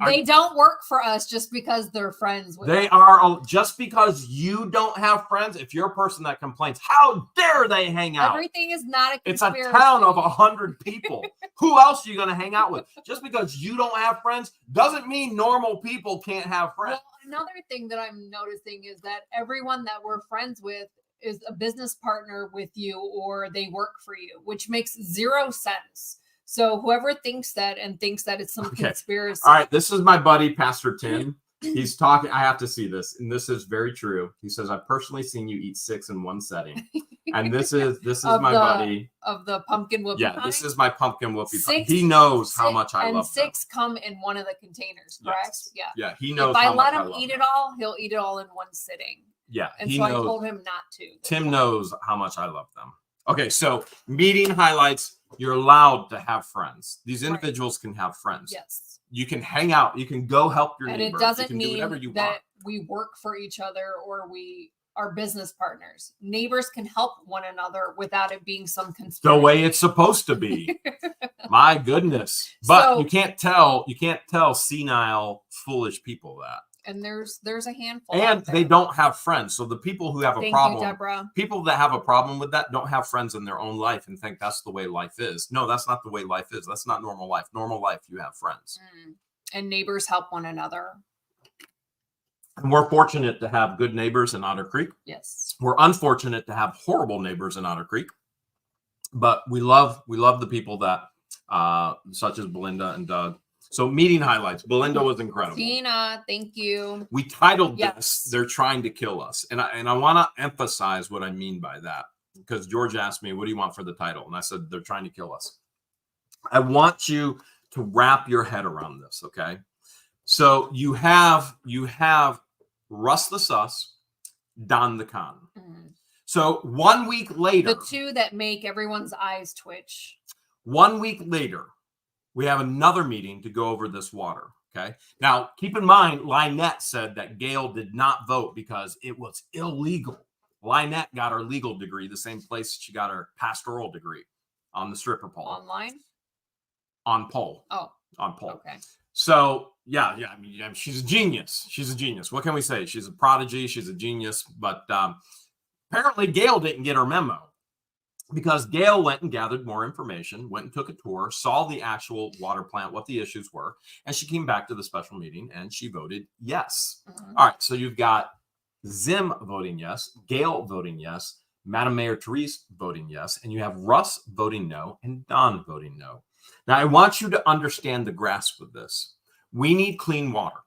They don't work for us just because they're friends with They us. are, just because you don't have friends. If you're a person that complains, how dare they hang out? Everything is not a It's a conspiracy. town of 100 people. Who else are you going to hang out with? Just because you don't have friends doesn't mean normal people can't have friends. Well, another thing that I'm noticing is that everyone that we're friends with is a business partner with you, or they work for you, which makes zero sense. So whoever thinks that and thinks that it's some conspiracy. All right, this is my buddy, Pastor Tim. He's talking. I have to see this, and this is very true. He says, "I've personally seen you eat 6 in one setting," and this is my buddy of the pumpkin whoopie. Yeah, pie? This is my pumpkin whoopie pie. 6, He knows how much I and love 6 come in one of the containers, correct? Yes. Yeah. Yeah, he knows. If I how let much him I love eat them. it all, he'll eat it all in one sitting. Yeah, And he so knows. I told him not to. Tim knows how much I love them. Okay, so meeting highlights. You're allowed to have friends. These individuals can have friends. Yes. You can hang out. You can go help your And neighbor. it doesn't you can mean do whatever you that want. we work for each other or we are business partners. Neighbors can help one another without it being some conspiracy. The way it's supposed to be. My goodness. But So- you can't tell senile, foolish people that. And there's a handful. And out there. they don't have friends. So the people who have a Thank problem, you, Deborah. people that have a problem with that don't have friends in their own life and think that's the way life is. No, that's not the way life is. That's not normal life. Normal life, you have friends. And neighbors help one another. And we're fortunate to have good neighbors in Otter Creek. Yes. We're unfortunate to have horrible neighbors in Otter Creek. But we love the people that such as Belinda and Doug. So meeting highlights. Belinda was incredible. Tina, thank you. We titled Yes. this, They're Trying to Kill Us. And I want to emphasize what I mean by that. Because George asked me, what do you want for the title? And I said, they're trying to kill us. I want you to wrap your head around this, okay? So you have Russ the Sus, Don the Con. So 1 week later. The two that make everyone's eyes twitch. 1 week later, we have another meeting to go over this water. Okay. Now, keep in mind, Lynette said that Gail did not vote because it was illegal. Lynette got her legal degree the same place she got her pastoral degree, on the stripper pole. Online? On pole. Oh. On pole. Okay. So, yeah. I mean, she's a genius. She's a genius. What can we say? She's a prodigy. She's a genius. But apparently, Gail didn't get her memo. Because Gail went and gathered more information, went and took a tour, saw the actual water plant, what the issues were, and she came back to the special meeting and she voted yes. All right, so you've got Zim voting yes, Gail voting yes, Madam Mayor Therese voting yes, and you have Russ voting no and Don voting no. Now, I want you to understand the grasp of this. We need clean water.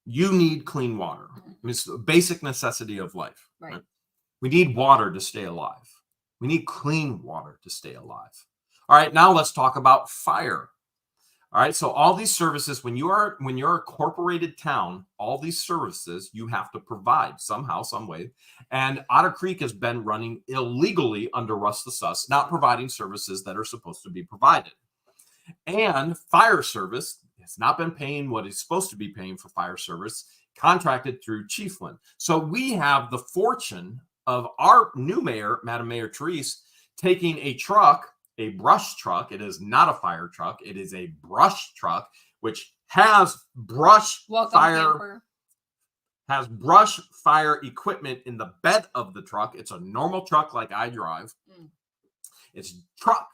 You need clean water. It's a basic necessity of life. Right. We need water to stay alive. We need clean water to stay alive. All right, now let's talk about fire. All right, so all these services, when you're a corporated town, all these services you have to provide somehow, some way. And Otter Creek has been running illegally under Russ the Sus, not providing services that are supposed to be provided. And fire service has not been paying what it's supposed to be paying for fire service, contracted through Chiefland. So we have the fortune of our new mayor, Madam Mayor Therese, taking a truck, a brush truck. It is not a fire truck. It is a brush truck, which has brush fire equipment in the bed of the truck. It's a normal truck like I drive. It's a truck.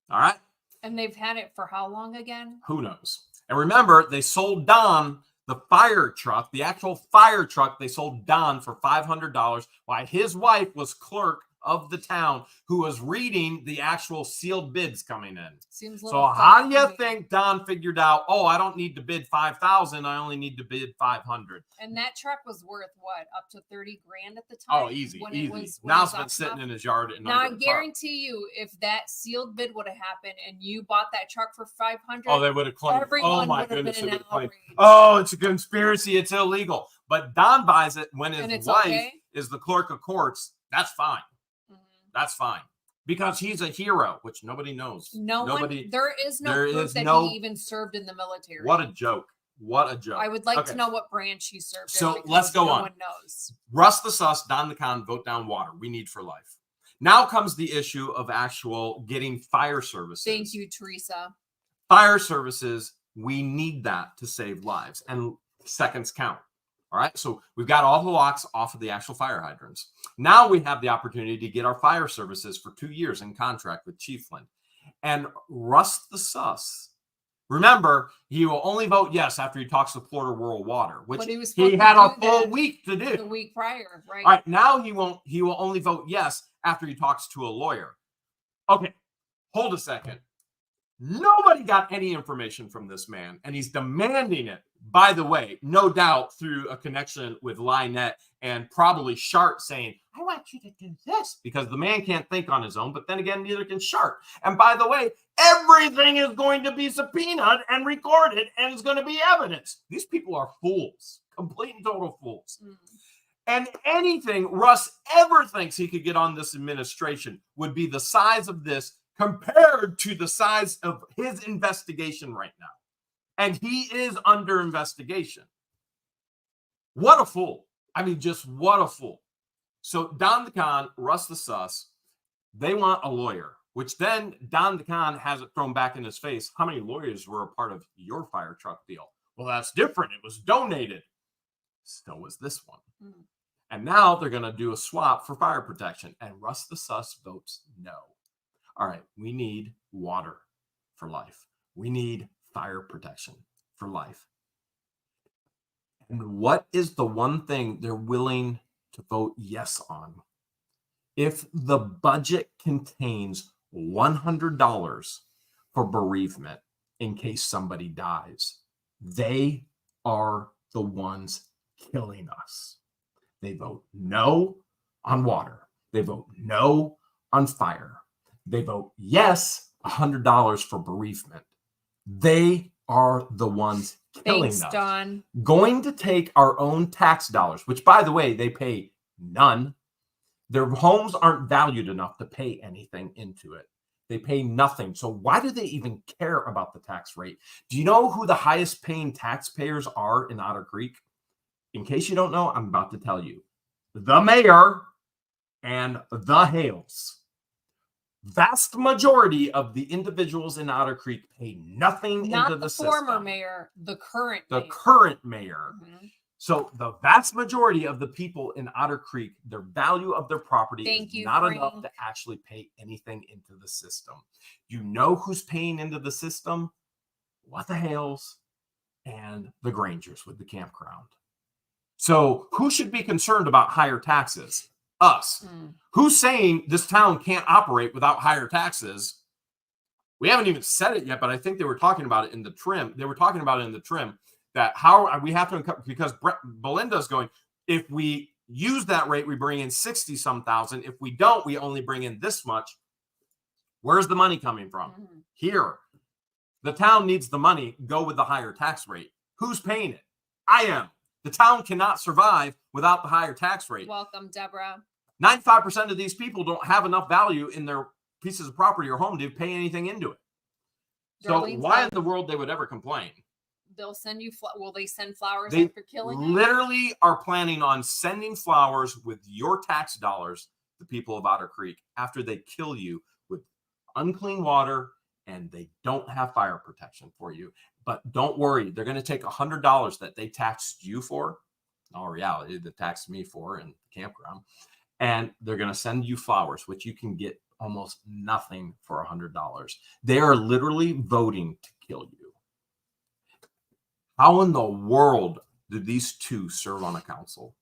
All right. And they've had it for how long again? Who knows? And remember, they sold Don the fire truck, the actual fire truck. They sold Don for $500 while his wife was clerk of the town who was reading the actual sealed bids coming in. Seems so how do you think Don figured out, oh, I don't need to bid 5,000, I only need to bid 500? And that truck was worth what, up to 30 grand at the time? Oh, easy. When Now it's been sitting in his yard. Now I guarantee you, if that sealed bid would have happened and you bought that truck for 500, oh, they would have claimed. Everyone Oh my would have goodness, been they would have claimed. outraged. Oh, it's a conspiracy. It's illegal. But Don buys it when his wife is the clerk of courts. That's fine. That's fine. because he's a hero, which nobody knows. Nobody. There is no there proof is that no- he even served in the military. What a joke. What a joke. I would like Okay. to know what branch he served in. So, because let's go no on. one knows. Russ the Sus, Don the Con, vote down water. We need for life. Now comes the issue of actual getting fire services. Thank you, Teresa. Fire services, we need that to save lives, and seconds count. All right, so we've got all the locks off of the actual fire hydrants. Now we have the opportunity to get our fire services for 2 years in contract with Chiefland. And Russ the Sus, remember, he will only vote yes after he talks to Florida Rural Water, which But he was supposed he to had a do full that week to do. the week prior, right? All right, now he will only vote yes after he talks to a lawyer. Okay, hold a second. Nobody got any information from this man, and he's demanding it. By the way, no doubt through a connection with Lynette and probably Shart saying, I want you to do this, because the man can't think on his own, but then again, neither can Shart. And by the way, everything is going to be subpoenaed and recorded, and it's going to be evidence. These people are fools, complete and total fools. And anything Russ ever thinks he could get on this administration would be the size of this compared to the size of his investigation right now. And he is under investigation. What a fool. I mean, just what a fool. So Don the Con, Russ the Sus, they want a lawyer, which then Don the Con has it thrown back in his face. How many lawyers were a part of your fire truck deal? Well, that's different. It was donated. So was this one. And now they're going to do a swap for fire protection. And Russ the Sus votes no. All right, we need water for life. We need fire protection for life. And what is the one thing they're willing to vote yes on? If the budget contains $100 for bereavement in case somebody dies, they are the ones killing us. They vote no on water. They vote no on fire. They vote yes, $100 for bereavement. They are the ones killing Thanks, us. Don. Going to take our own tax dollars, which, by the way, they pay none. Their homes aren't valued enough to pay anything into it. They pay nothing. So why do they even care about the tax rate? Do you know who the highest paying taxpayers are in Otter Creek? In case you don't know, I'm about to tell you. The mayor and the Hales. Vast majority of the individuals in Otter Creek pay nothing Not into the former system. mayor, the current The mayor. current mayor. Mhm. So the vast majority of the people in Otter Creek, their value of their property Thank is you, not Frank. enough to actually pay anything into the system. You know who's paying into the system? What the Hales and the Grangers with the campground. So who should be concerned about higher taxes? Us. Who's saying this town can't operate without higher taxes? We haven't even said it yet, but I think they were talking about it in the trim. They were talking about it in the trim that how we have to, because Belinda's going, if we use that rate, we bring in 60 some thousand. If we don't, we only bring in this much. Where's the money coming from? Here. The town needs the money. Go with the higher tax rate. Who's paying it? I am. The town cannot survive without the higher tax rate. Welcome, Deborah. 95% of these people don't have enough value in their pieces of property or home to pay anything into it. So why in the world they would ever complain? They'll send you, will they send flowers They after killing you? literally are planning on sending flowers with your tax dollars to people of Otter Creek after they kill you with unclean water and they don't have fire protection for you. But don't worry, they're going to take $100 that they taxed you for. In all reality, they taxed me for in the campground. And they're going to send you flowers, which you can get almost nothing for $100. They are literally voting to kill you. How in the world do these two serve on a council?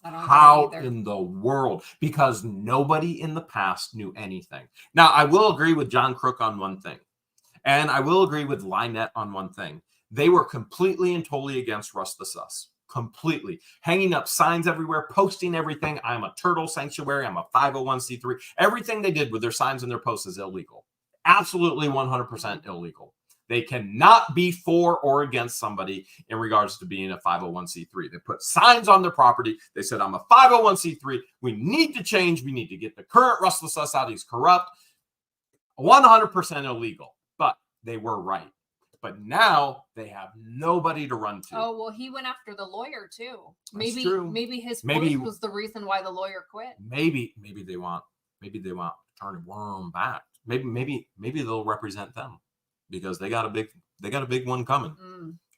I don't How get it either. in the world? Because nobody in the past knew anything. Now, I will agree with John Crook on one thing. And I will agree with Lynette on one thing. They were completely and totally against Russ the Sus. Completely. Hanging up signs everywhere, posting everything. I'm a turtle sanctuary. I'm a 501c3. Everything they did with their signs and their posts is illegal. Absolutely 100% illegal. They cannot be for or against somebody in regards to being a 501c3. They put signs on their property. They said, I'm a 501c3. We need to change. We need to get the current Russ the Sus out. He's corrupt. 100% illegal, but they were right. But now they have nobody to run to. Oh, well, he went after the lawyer too. That's true. Maybe his Maybe- voice was the reason why the lawyer quit. Maybe they want Turner Worm back. Maybe they'll represent them because they got a big one coming.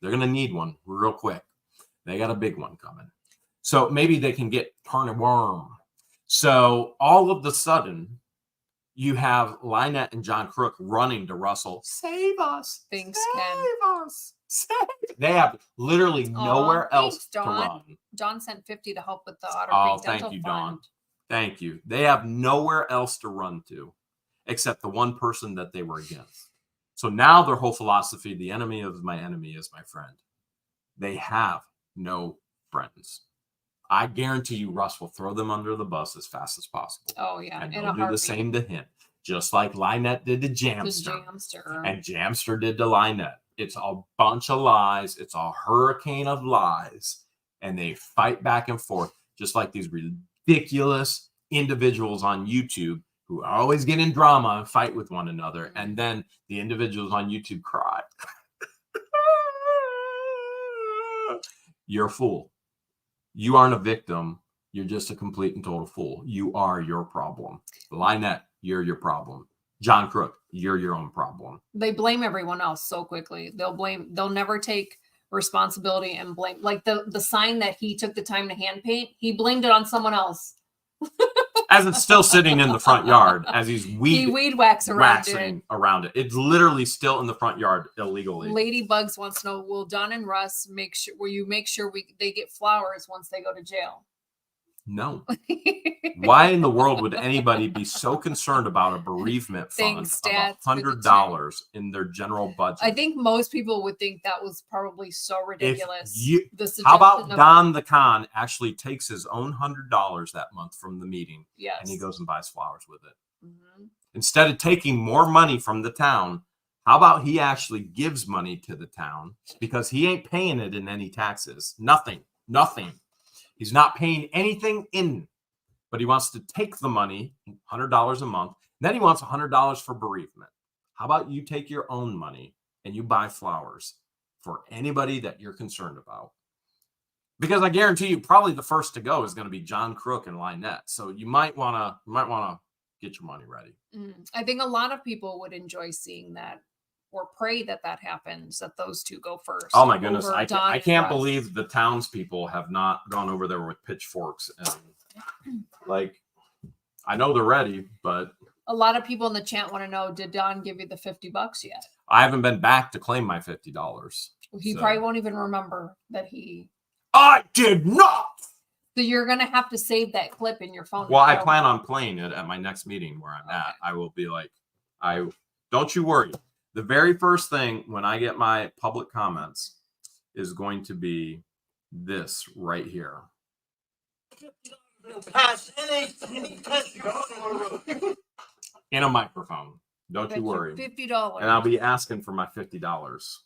They're gonna need one real quick. They got a big one coming. So maybe they can get Turner Worm. So all of the sudden, you have Lynette and John Crook running to Russell. Save us. Thanks, Save Ken. us. They have literally nowhere else thanks, to Dawn. run. John sent 50 to help with the Otter Oh, Creek thank Dental you, Fund. Dawn. Thank you. They have nowhere else to run to except the one person that they were against. So now their whole philosophy, the enemy of my enemy is my friend. They have no friends. I guarantee you Russ will throw them under the bus as fast as possible. Oh, yeah. And in they'll a do the heartbeat. same to him. Just like Lynette did to The Jamster. Jamster. And Jamster did to Lynette. It's a bunch of lies. It's a hurricane of lies. And they fight back and forth, just like these ridiculous individuals on YouTube who always get in drama and fight with one another. And then the individuals on YouTube cry. You're a fool. You aren't a victim. You're just a complete and total fool. You are your problem. Lynette, you're your problem. John Crook, you're your own problem. They blame everyone else so quickly. They'll never take responsibility and blame. Like the sign that he took the time to hand paint, he blamed it on someone else. As it's still sitting in the front yard, as he's He weed waxing around it. It's literally still in the front yard illegally. Ladybugs wants to know, will Don and Russ will you make sure they get flowers once they go to jail? No. Why in the world would anybody be so concerned about a bereavement fund Thanks, of Stats, for the $100 in their general budget? I think most people would think that was probably so ridiculous. How about Don the Con actually takes his own $100 that month from the meeting, Yes. and he goes and buys flowers with it? Mm-hmm. Instead of taking more money from the town, how about he actually gives money to the town because he ain't paying it in any taxes? Nothing. He's not paying anything in, but he wants to take the money, $100 a month. Then he wants $100 for bereavement. How about you take your own money and you buy flowers for anybody that you're concerned about? Because I guarantee you, probably the first to go is going to be John Crook and Lynette. So you might want to get your money ready. I think a lot of people would enjoy seeing that, or pray that happens, that those two go first. Oh my goodness. over I Don can't and Russ. believe the townspeople have not gone over there with pitchforks. And like, I know they're ready, but A lot of people in the chat want to know, did Don give you the $50 yet? I haven't been back to claim my $50. He So- probably won't even remember that he. I did not. So you're going to have to save that clip in your phone. Well, I plan on playing it at my next meeting where I'm at. I will be like, don't you worry. The very first thing when I get my public comments is going to be this right here. In a microphone. Don't you worry. $50. And I'll be asking for my $50.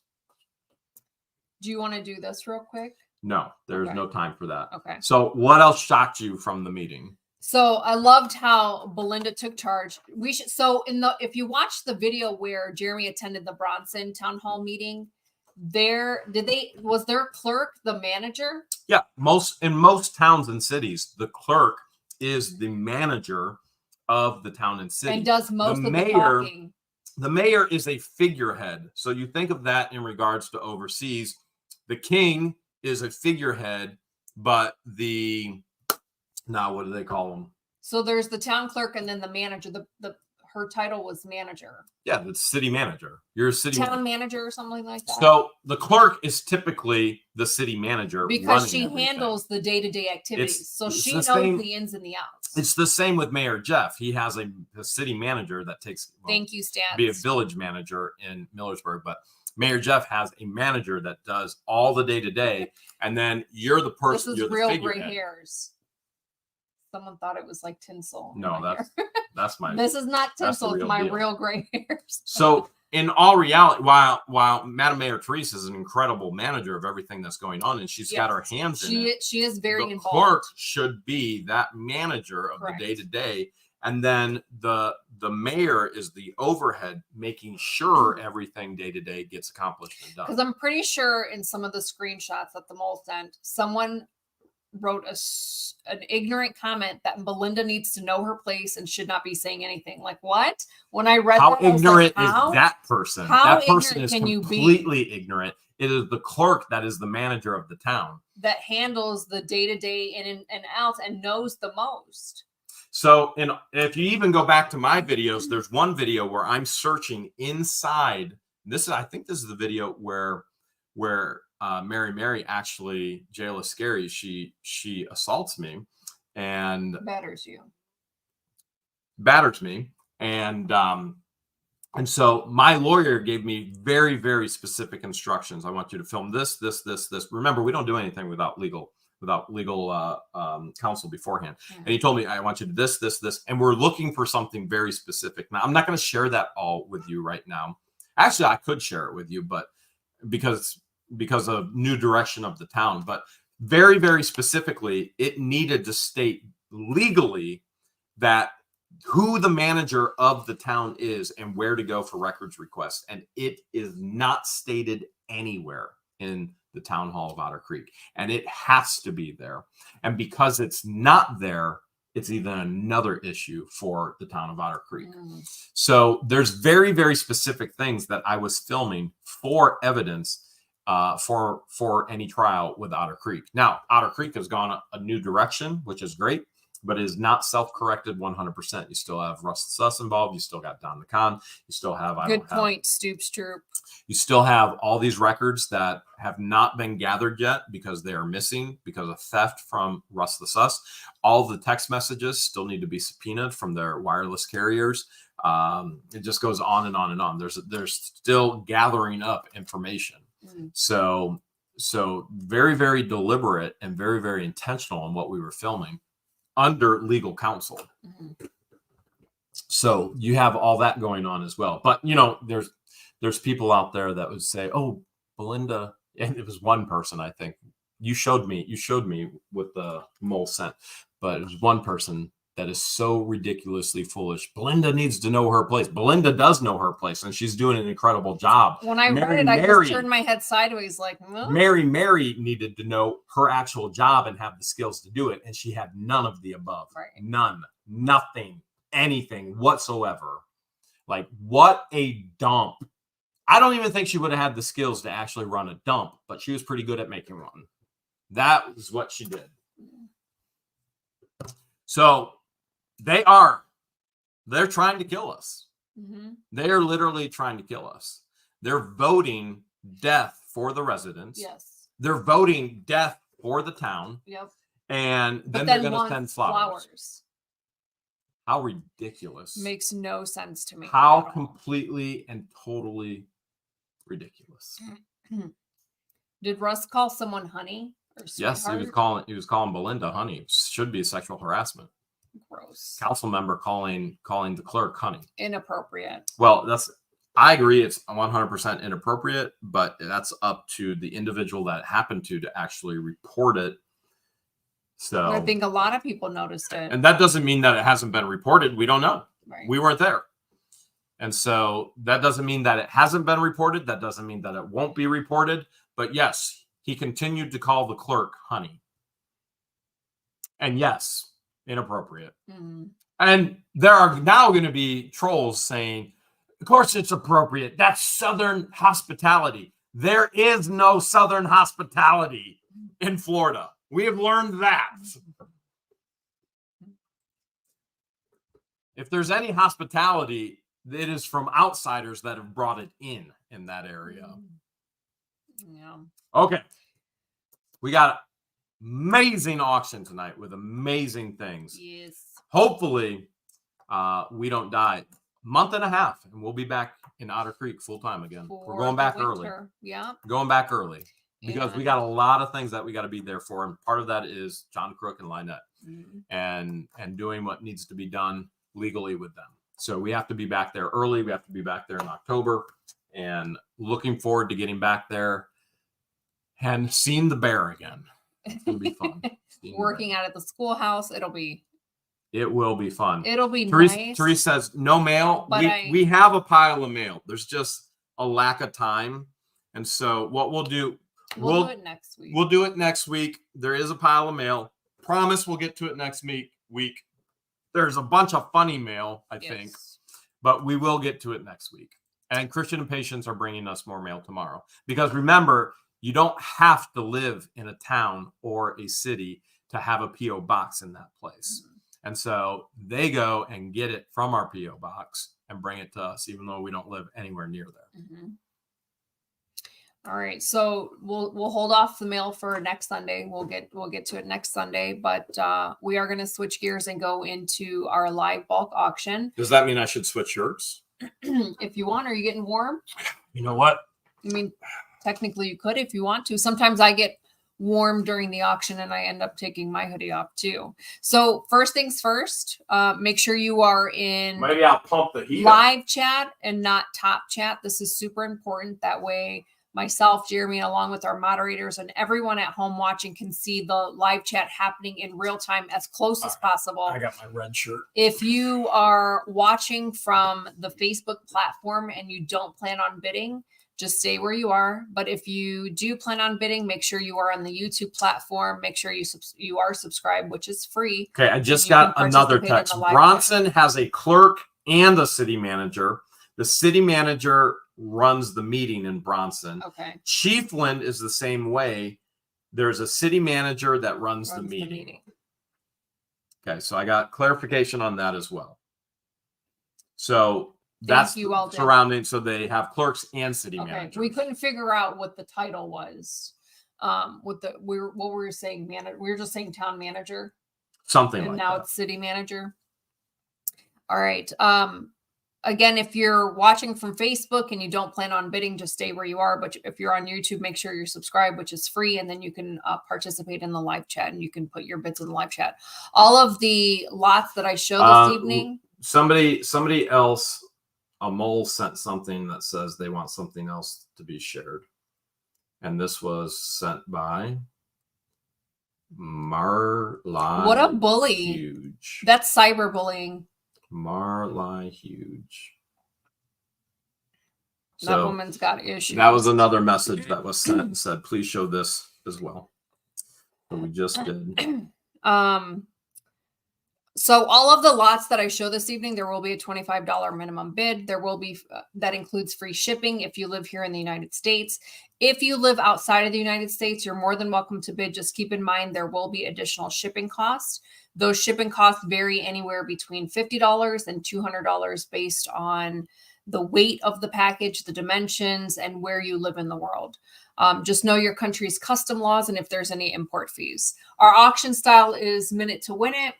Do you want to do this real quick? No, there's Okay. no time for that. Okay. So what else shocked you from the meeting? So I loved how Belinda took charge. If you watch the video where Jeremy attended the Bronson town hall meeting, was their clerk the manager? Yeah, in most towns and cities, the clerk is the manager of the town and city. And does most of the mayor- talking. The mayor is a figurehead. So you think of that in regards to overseas. The king is a figurehead, but what do they call them? So there's the town clerk and then the manager. Her title was manager. Yeah, the city manager. You're a city Town manager or something like that. So the clerk is typically the city manager because running she everything. handles the day-to-day activities. It's She the knows same- the ins and the outs. It's the same with Mayor Jeff. He has a city manager that takes Thank you, Stats. be a village manager in Millersburg, but Mayor Jeff has a manager that does all the day-to-day, and then you're the person. This is you're the real gray figurehead. hairs. Someone thought it was like tinsel. No, that's my. This is not that's the tinsel. It's real my deal. real gray hairs. So in all reality, while Madam Mayor Therese is an incredible manager of everything that's going on, and she's got her hands in it. She is very The involved. clerk should be that manager of Correct. the day-to-day, And then the mayor is the overhead, making sure everything day to day gets accomplished and done. Because I'm pretty sure in some of the screenshots that the mole sent, someone wrote an ignorant comment that Belinda needs to know her place and should not be saying anything. Like, what? When I read How that, I was ignorant like, is that person? How That person ignorant is can you be? completely ignorant. It is the clerk that is the manager of the town. That handles the day-to-day in and out and knows the most. So, if you even go back to my videos, there's one video where I'm searching inside. I think this is the video where Mary actually, Jayla Scary, she assaults me and batters me, and so my lawyer gave me very, very specific instructions. I want you to film this. Remember, we don't do anything without legal counsel beforehand. And he told me, I want you to this, and we're looking for something very specific. Now, I'm not going to share that all with you right now. Actually, I could share it with you, but because of new direction of the town, but very, very specifically, it needed to state legally that who the manager of the town is and where to go for records requests. And it is not stated anywhere in the town hall of Otter Creek, and it has to be there. And because it's not there, it's even another issue for the town of Otter Creek. So there's very, very specific things that I was filming for evidence for any trial with Otter Creek. Now, Otter Creek has gone a new direction, which is great, but it is not self-corrected 100%. You still have Russ the Sus involved. You still got Don the Con. You still have Good point, Stoops Troop. You still have all these records that have not been gathered yet because they are missing because of theft from Russ the Sus. All the text messages still need to be subpoenaed from their wireless carriers. It just goes on and on and on. There's still gathering up information. So very, very deliberate and very, very intentional in what we were filming under legal counsel. So you have all that going on as well. But there's people out there that would say, oh, Belinda, and it was one person, I think you showed me with the mole scent, but it was one person that is so ridiculously foolish. Belinda needs to know her place. Belinda does know her place, and she's doing an incredible job. When I read it, I just turned my head sideways like, Mary needed to know her actual job and have the skills to do it, and she had none of the above. Right. None, nothing, anything whatsoever. Like, what a dump. I don't even think she would have had the skills to actually run a dump, but she was pretty good at making one. That is what she did. So they're trying to kill us. They are literally trying to kill us. They're voting death for the residents. Yes. They're voting death for the town. Yep. And then they're going to send flowers. How ridiculous. Makes no sense to me. How completely and totally ridiculous. Did Russ call someone honey? Yes, he was calling Belinda honey. It should be sexual harassment. Gross. Council member calling the clerk honey. Inappropriate. Well, I agree it's 100% inappropriate, but that's up to the individual that happened to actually report it. So I think a lot of people noticed it. And that doesn't mean that it hasn't been reported. We don't know. Right. We weren't there. And so that doesn't mean that it hasn't been reported. That doesn't mean that it won't be reported. But yes, he continued to call the clerk honey. And yes, inappropriate. And there are now going to be trolls saying, of course it's appropriate. That's Southern hospitality. There is no Southern hospitality in Florida. We have learned that. If there's any hospitality, it is from outsiders that have brought it in that area. Yeah. Okay. We got amazing auction tonight with amazing things. Yes. Hopefully, we don't die. Month and a half, and we'll be back in Otter Creek full time again. We're going back early. Yeah. Going back early because we got a lot of things that we got to be there for, and part of that is John Crook and Lynette, and doing what needs to be done legally with them. So we have to be back there early. We have to be back there in October, and looking forward to getting back there and seeing the bear again. It'll be fun. Working out at the schoolhouse, it'll be It will be fun. It'll be Therese, nice. Therese says no mail. But We have a pile of mail. There's just a lack of time. And so what we'll do, we'll do it next week. We'll do it next week. There is a pile of mail. Promise we'll get to it next week. There's a bunch of funny mail, I think, but we will get to it next week. And Christian and Patience are bringing us more mail tomorrow. Because remember, you don't have to live in a town or a city to have a P.O. box in that place. And so they go and get it from our P.O. box and bring it to us, even though we don't live anywhere near there. Mm-hmm. All right, so we'll hold off the mail for next Sunday. We'll get to it next Sunday, but we are going to switch gears and go into our live bulk auction. Does that mean I should switch shirts? If you want, are you getting warm? You know what? I mean, technically you could if you want to. Sometimes I get warm during the auction and I end up taking my hoodie off too. So first things first, make sure you are in Maybe I'll pump the heat live chat and not top chat. This is super important. That way myself, Jeremy, along with our moderators and everyone at home watching can see the live chat happening in real time as close as possible. I got my red shirt. If you are watching from the Facebook platform and you don't plan on bidding, just stay where you are. But if you do plan on bidding, make sure you are on the YouTube platform. Make sure you are subscribed, which is free. Okay, I just got another text. Bronson has a clerk and a city manager. The city manager runs the meeting in Bronson. Okay. Chiefland is the same way. There's a city manager that runs the meeting. Okay, so I got clarification on that as well. So that's surrounding. So they have clerks and city managers. We couldn't figure out what the title was. What we were saying, we were just saying town manager. Something and like now that. It's city manager. All right. Again, if you're watching from Facebook and you don't plan on bidding, just stay where you are. But if you're on YouTube, make sure you're subscribed, which is free. And then you can participate in the live chat and you can put your bids in the live chat. All of the lots that I show this evening. Somebody else, a mole sent something that says they want something else to be shared. And this was sent by Marla. What a bully. Huge. That's cyberbullying. Marla Huge. That woman's got issues. That was another message that was sent and said, please show this as well. So we just did. So all of the lots that I show this evening, there will be a $25 minimum bid. There will be, that includes free shipping if you live here in the United States. If you live outside of the United States, you're more than welcome to bid. Just keep in mind, there will be additional shipping costs. Those shipping costs vary anywhere between $50 and $200 based on the weight of the package, the dimensions, and where you live in the world. Just know your country's custom laws and if there's any import fees. Our auction style is minute to win it.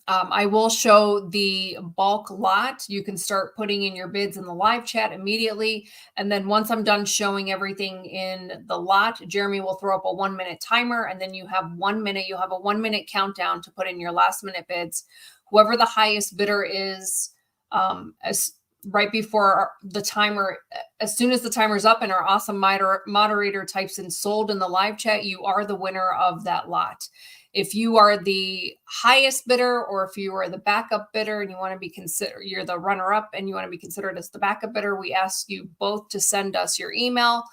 I will show the bulk lot. You can start putting in your bids in the live chat immediately. And then once I'm done showing everything in the lot, Jeremy will throw up a 1-minute timer. And then you have 1 minute. You have a 1-minute countdown to put in your last minute bids. Whoever the highest bidder is, right before the timer, as soon as the timer's up and our awesome moderator types in sold in the live chat, you are the winner of that lot. If you are the highest bidder or if you are the backup bidder and you want to be considered, you're the runner up and you want to be considered as the backup bidder, we ask you both to send us your email.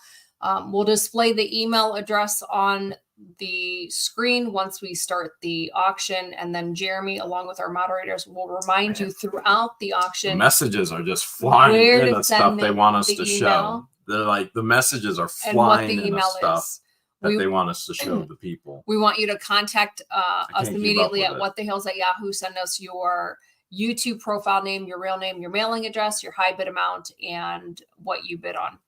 We'll display the email address on the screen once we start the auction. And then Jeremy, along with our moderators, will remind you throughout the auction. The messages are just flying in the stuff they want us to show. They're like, the messages are flying in the stuff that they want us to show the people. We want you to contact us immediately at whatthehills@yahoo. Send us your YouTube profile name, your real name, your mailing address, your high bid amount, and what you bid on.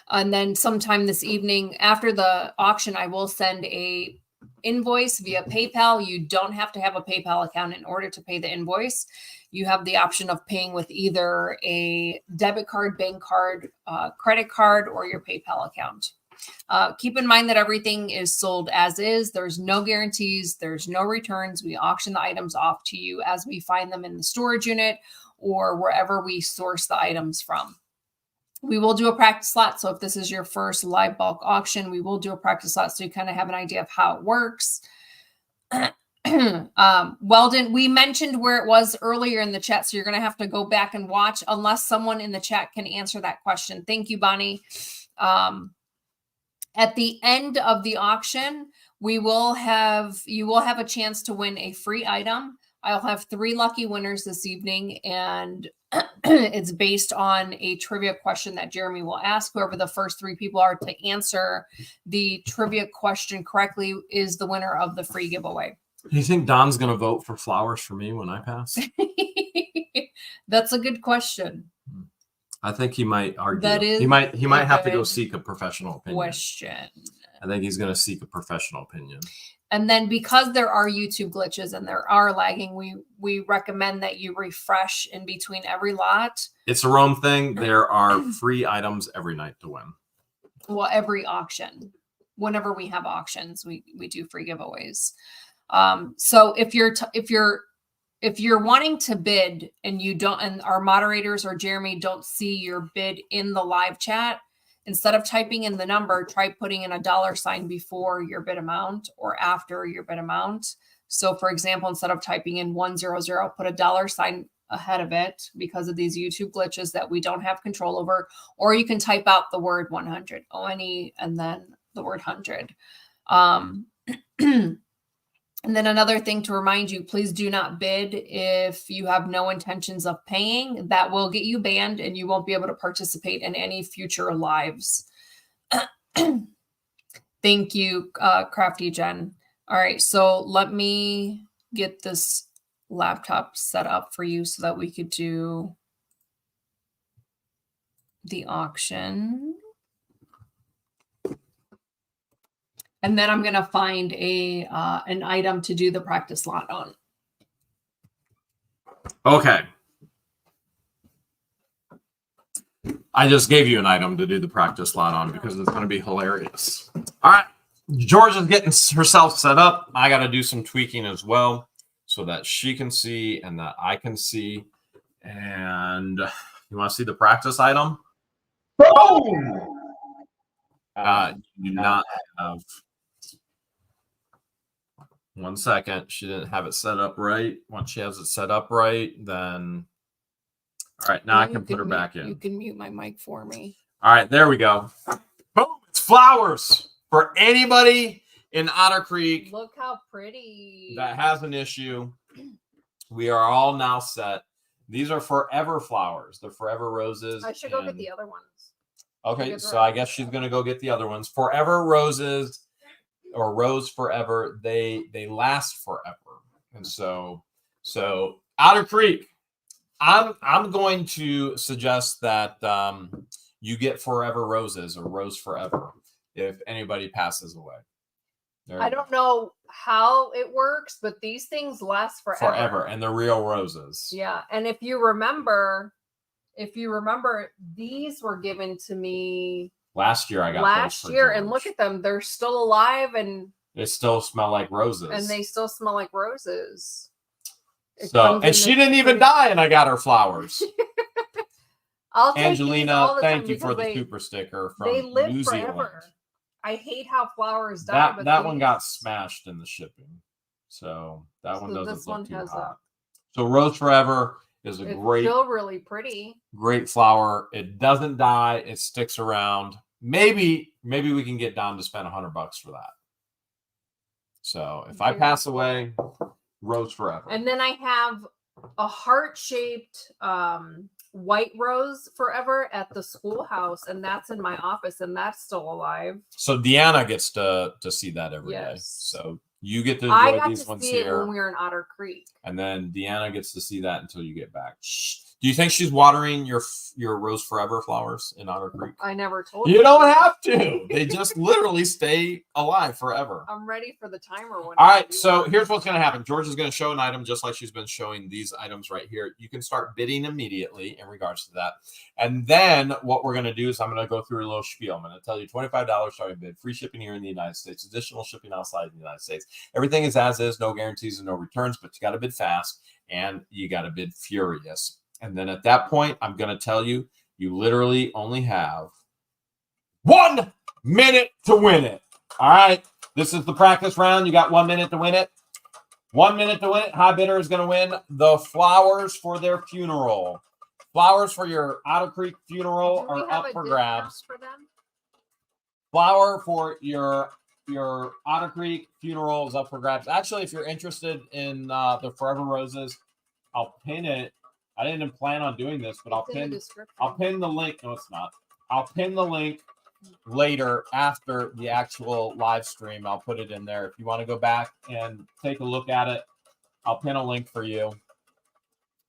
And then sometime this evening after the auction, I will send a invoice via PayPal. You don't have to have a PayPal account in order to pay the invoice. You have the option of paying with either a debit card, bank card, credit card, or your PayPal account. Keep in mind that everything is sold as is. There's no guarantees. There's no returns. We auction the items off to you as we find them in the storage unit or wherever we source the items from. We will do a practice lot. So if this is your first live bulk auction, we will do a practice lot so you kind of have an idea of how it works. Weldon, we mentioned where it was earlier in the chat, so you're going to have to go back and watch unless someone in the chat can answer that question. Thank you, Bonnie. At the end of the auction, you will have a chance to win a free item. I'll have 3 lucky winners this evening, and it's based on a trivia question that Jeremy will ask. Whoever the first 3 people are to answer the trivia question correctly is the winner of the free giveaway. Do you think Don's going to vote for flowers for me when I pass? That's a good question. I think he might argue. That is he might have to go seek a professional opinion. Question. I think he's going to seek a professional opinion. And then because there are YouTube glitches and there are lagging, we recommend that you refresh in between every lot. It's a Rome thing. There are free items every night to win. Well, every auction. Whenever we have auctions, we do free giveaways. So if you're wanting to bid and you don't, and our moderators or Jeremy don't see your bid in the live chat, instead of typing in the number, try putting in a $ before your bid amount or after your bid amount. So for example, instead of typing in 100, put a $ ahead of it because of these YouTube glitches that we don't have control over. Or you can type out the word 100, O-N-E, and then the word 100. And then another thing to remind you, please do not bid if you have no intentions of paying. That will get you banned and you won't be able to participate in any future lives. Thank you, Crafty Jen. All right, so let me get this laptop set up for you so that we could do the auction. And then I'm going to find an item to do the practice lot on. Okay. I just gave you an item to do the practice lot on because it's going to be hilarious. All right. George is getting herself set up. I got to do some tweaking as well so that she can see and that I can see. And you want to see the practice item? Boom! You do not have... 1 second. She didn't have it set up right. Once she has it set up right, then... All right, now I can put her back in. You can mute my mic for me. All right, there we go. Boom! It's flowers for anybody in Otter Creek. Look how pretty. That has an issue. We are all now set. These are forever flowers. They're forever roses. I should go get the other ones. Okay, so I guess she's going to go get the other ones. Forever roses or rose forever, they last forever. And so Otter Creek, I'm going to suggest that you get forever roses or rose forever if anybody passes away. I don't know how it works, but these things last forever. Forever, and they're real roses. Yeah, and if you remember, these were given to me last year. I got last year, and look at them; they're still alive, and they still smell like roses. And they still smell like roses. So, and she didn't even die, and I got her flowers. I'll take Angelina, thank you for the super sticker from they live New forever. Zealand. I hate how flowers die. That one got smashed in the shipping, so that one doesn't look too hot. So Rose Forever is a still really pretty, great flower. It doesn't die; it sticks around. Maybe we can get Don to spend $100 for that. So if I pass away, Rose Forever. And then I have a heart-shaped white rose forever at the schoolhouse, and that's in my office, and that's still alive. So Deanna gets to see that every day. So you get to enjoy these ones here. I got to see it when we were in Otter Creek. And then Deanna gets to see that until you get back. Do you think she's watering your Rose Forever flowers in Otter Creek? I never told you. You don't have to. They just literally stay alive forever. I'm ready for the timer. All right, so here's what's going to happen. George is going to show an item just like she's been showing these items right here. You can start bidding immediately in regards to that. And then what we're going to do is I'm going to go through a little spiel. I'm going to tell you $25 starting bid, free shipping here in the United States, additional shipping outside the United States. Everything is as is, no guarantees and no returns, but you got to bid fast and you got to bid furious. And then at that point, I'm going to tell you, you literally only have 1 minute to win it. All right. This is the practice round. You got 1 minute to win it. 1 minute to win it. High bidder is going to win the flowers for their funeral. Flowers for your Otter Creek funeral Do we are have up a for discount grabs. for them? Flower for your Otter Creek funeral is up for grabs. Actually, if you're interested in the Forever Roses, I'll pin it. I didn't plan on doing this, but It's in the description. I'll pin the link. No, it's not. I'll pin the link later after the actual live stream. I'll put it in there. If you want to go back and take a look at it, I'll pin a link for you.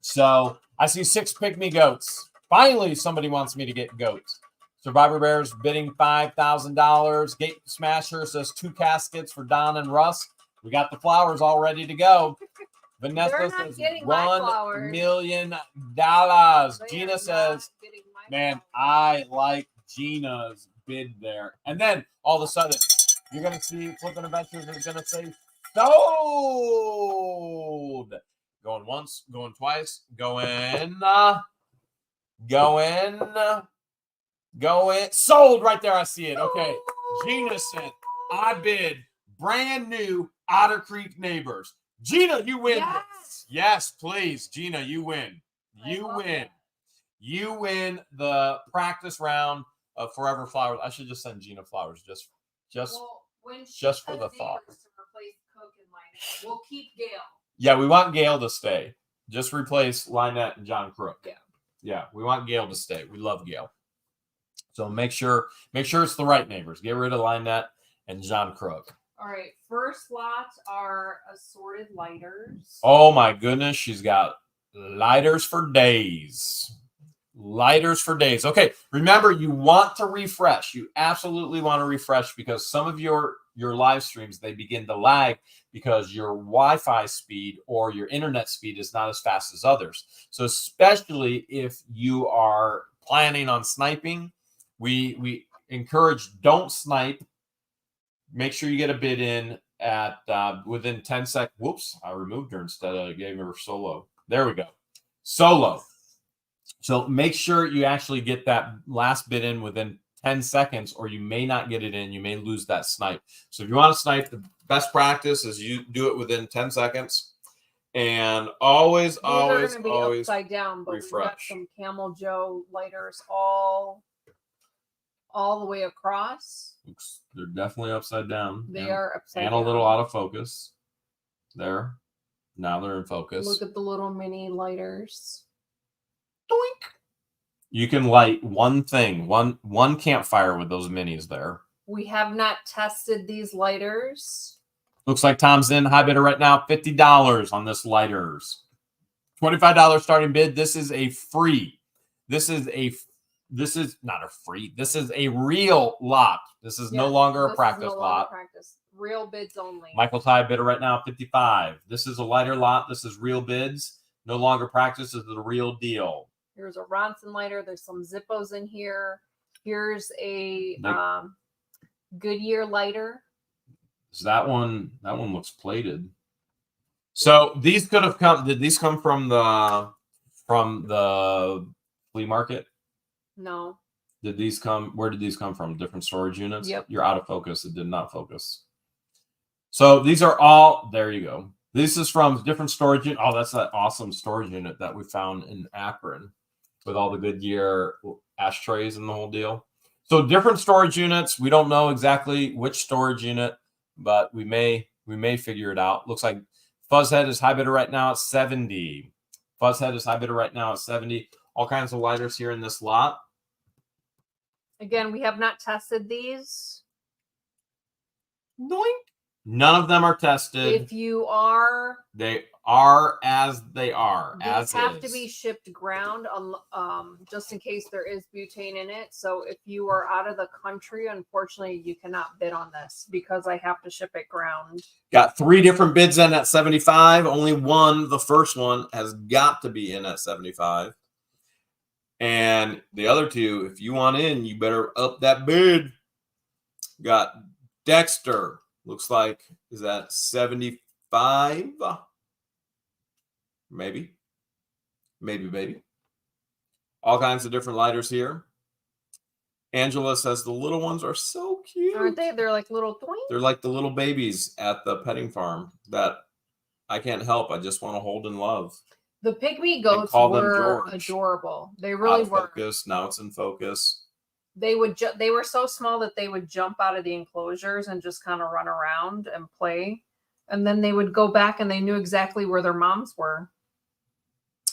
So I see 6 pygmy goats. Finally, somebody wants me to get goats. Survivor Bears bidding $5,000. Gate Smasher says 2 caskets for Don and Russ. We got the flowers all ready to go. Vanessa says $1 million. Gina says, man, I like Gina's bid there. And then all of a sudden, you're going to see Flippin' Adventures is going to say sold. Going once, going twice, going, sold right there. I see it. Okay. Gina said, I bid brand new Otter Creek neighbors. Gina, you win. Yes. Yes, please. Gina, you win. You win. That. You win the practice round of Forever Flowers. I should just send Gina flowers just for the thought. We'll keep Gail. Yeah, we want Gail to stay. Just replace Lynette and John Crook. Yeah, we want Gail to stay. We love Gail. So make sure it's the right neighbors. Get rid of Lynette and John Crook. All right, first lot are assorted lighters. Oh my goodness, she's got lighters for days. Lighters for days. Okay, remember, you want to refresh. You absolutely want to refresh because some of your live streams, they begin to lag because your Wi-Fi speed or your internet speed is not as fast as others. So especially if you are planning on sniping, we encourage don't snipe. Make sure you get a bid in at within 10 seconds. Whoops, I removed her instead of gave her solo. There we go. Solo. So make sure you actually get that last bid in within 10 seconds or you may not get it in. You may lose that snipe. So if you want to snipe, the best practice is you do it within 10 seconds. And always upside down, but refresh. We've got some Camel Joe lighters all the way across. Oops, they're definitely upside down. They are upside down. And a little out of focus. There. Now they're in focus. Look at the little mini lighters. Doink. You can light one thing, one campfire with those minis there. We have not tested these lighters. Looks like Tom's in high bidder right now, $50 on this lighters. $25 starting bid. This is a free. This is not a free. This is a real lot. This is no longer a practice lot. Real bids only. Michael's high bidder right now, $55. This is a lighter lot. This is real bids. No longer practice. This is the real deal. Here's a Ronson lighter. There's some Zippos in here. Here's a Goodyear lighter. So that one looks plated. So these could have come. Did these come from the flea market? No. Did these come? Where did these come from? Different storage units? Yep. You're out of focus. It did not focus. So these are all. There you go. This is from different storage unit. Oh, that's that awesome storage unit that we found in Akron with all the Goodyear ashtrays and the whole deal. So different storage units. We don't know exactly which storage unit, but we may figure it out. Looks like Fuzzhead is high bidder right now at 70. Fuzzhead is high bidder right now at 70. All kinds of lighters here in this lot. Again, we have not tested these. Doink. None of them are tested. If you are, they are as they are. These have to be shipped ground, just in case there is butane in it. So if you are out of the country, unfortunately, you cannot bid on this because I have to ship it ground. Got 3 different bids in at 75. Only one, the first one, has got to be in at 75. And the other 2, if you want in, you better up that bid. Got Dexter. Looks like is that 75? Maybe. All kinds of different lighters here. Angela says the little ones are so cute. Aren't they? They're like little twins. They're like the little babies at the petting farm that I can't help. I just want to hold and love. The pygmy goats call them were George. adorable. They really were. Focus. Now it's in focus. They were so small that they would jump out of the enclosures and just kind of run around and play. And then they would go back and they knew exactly where their moms were.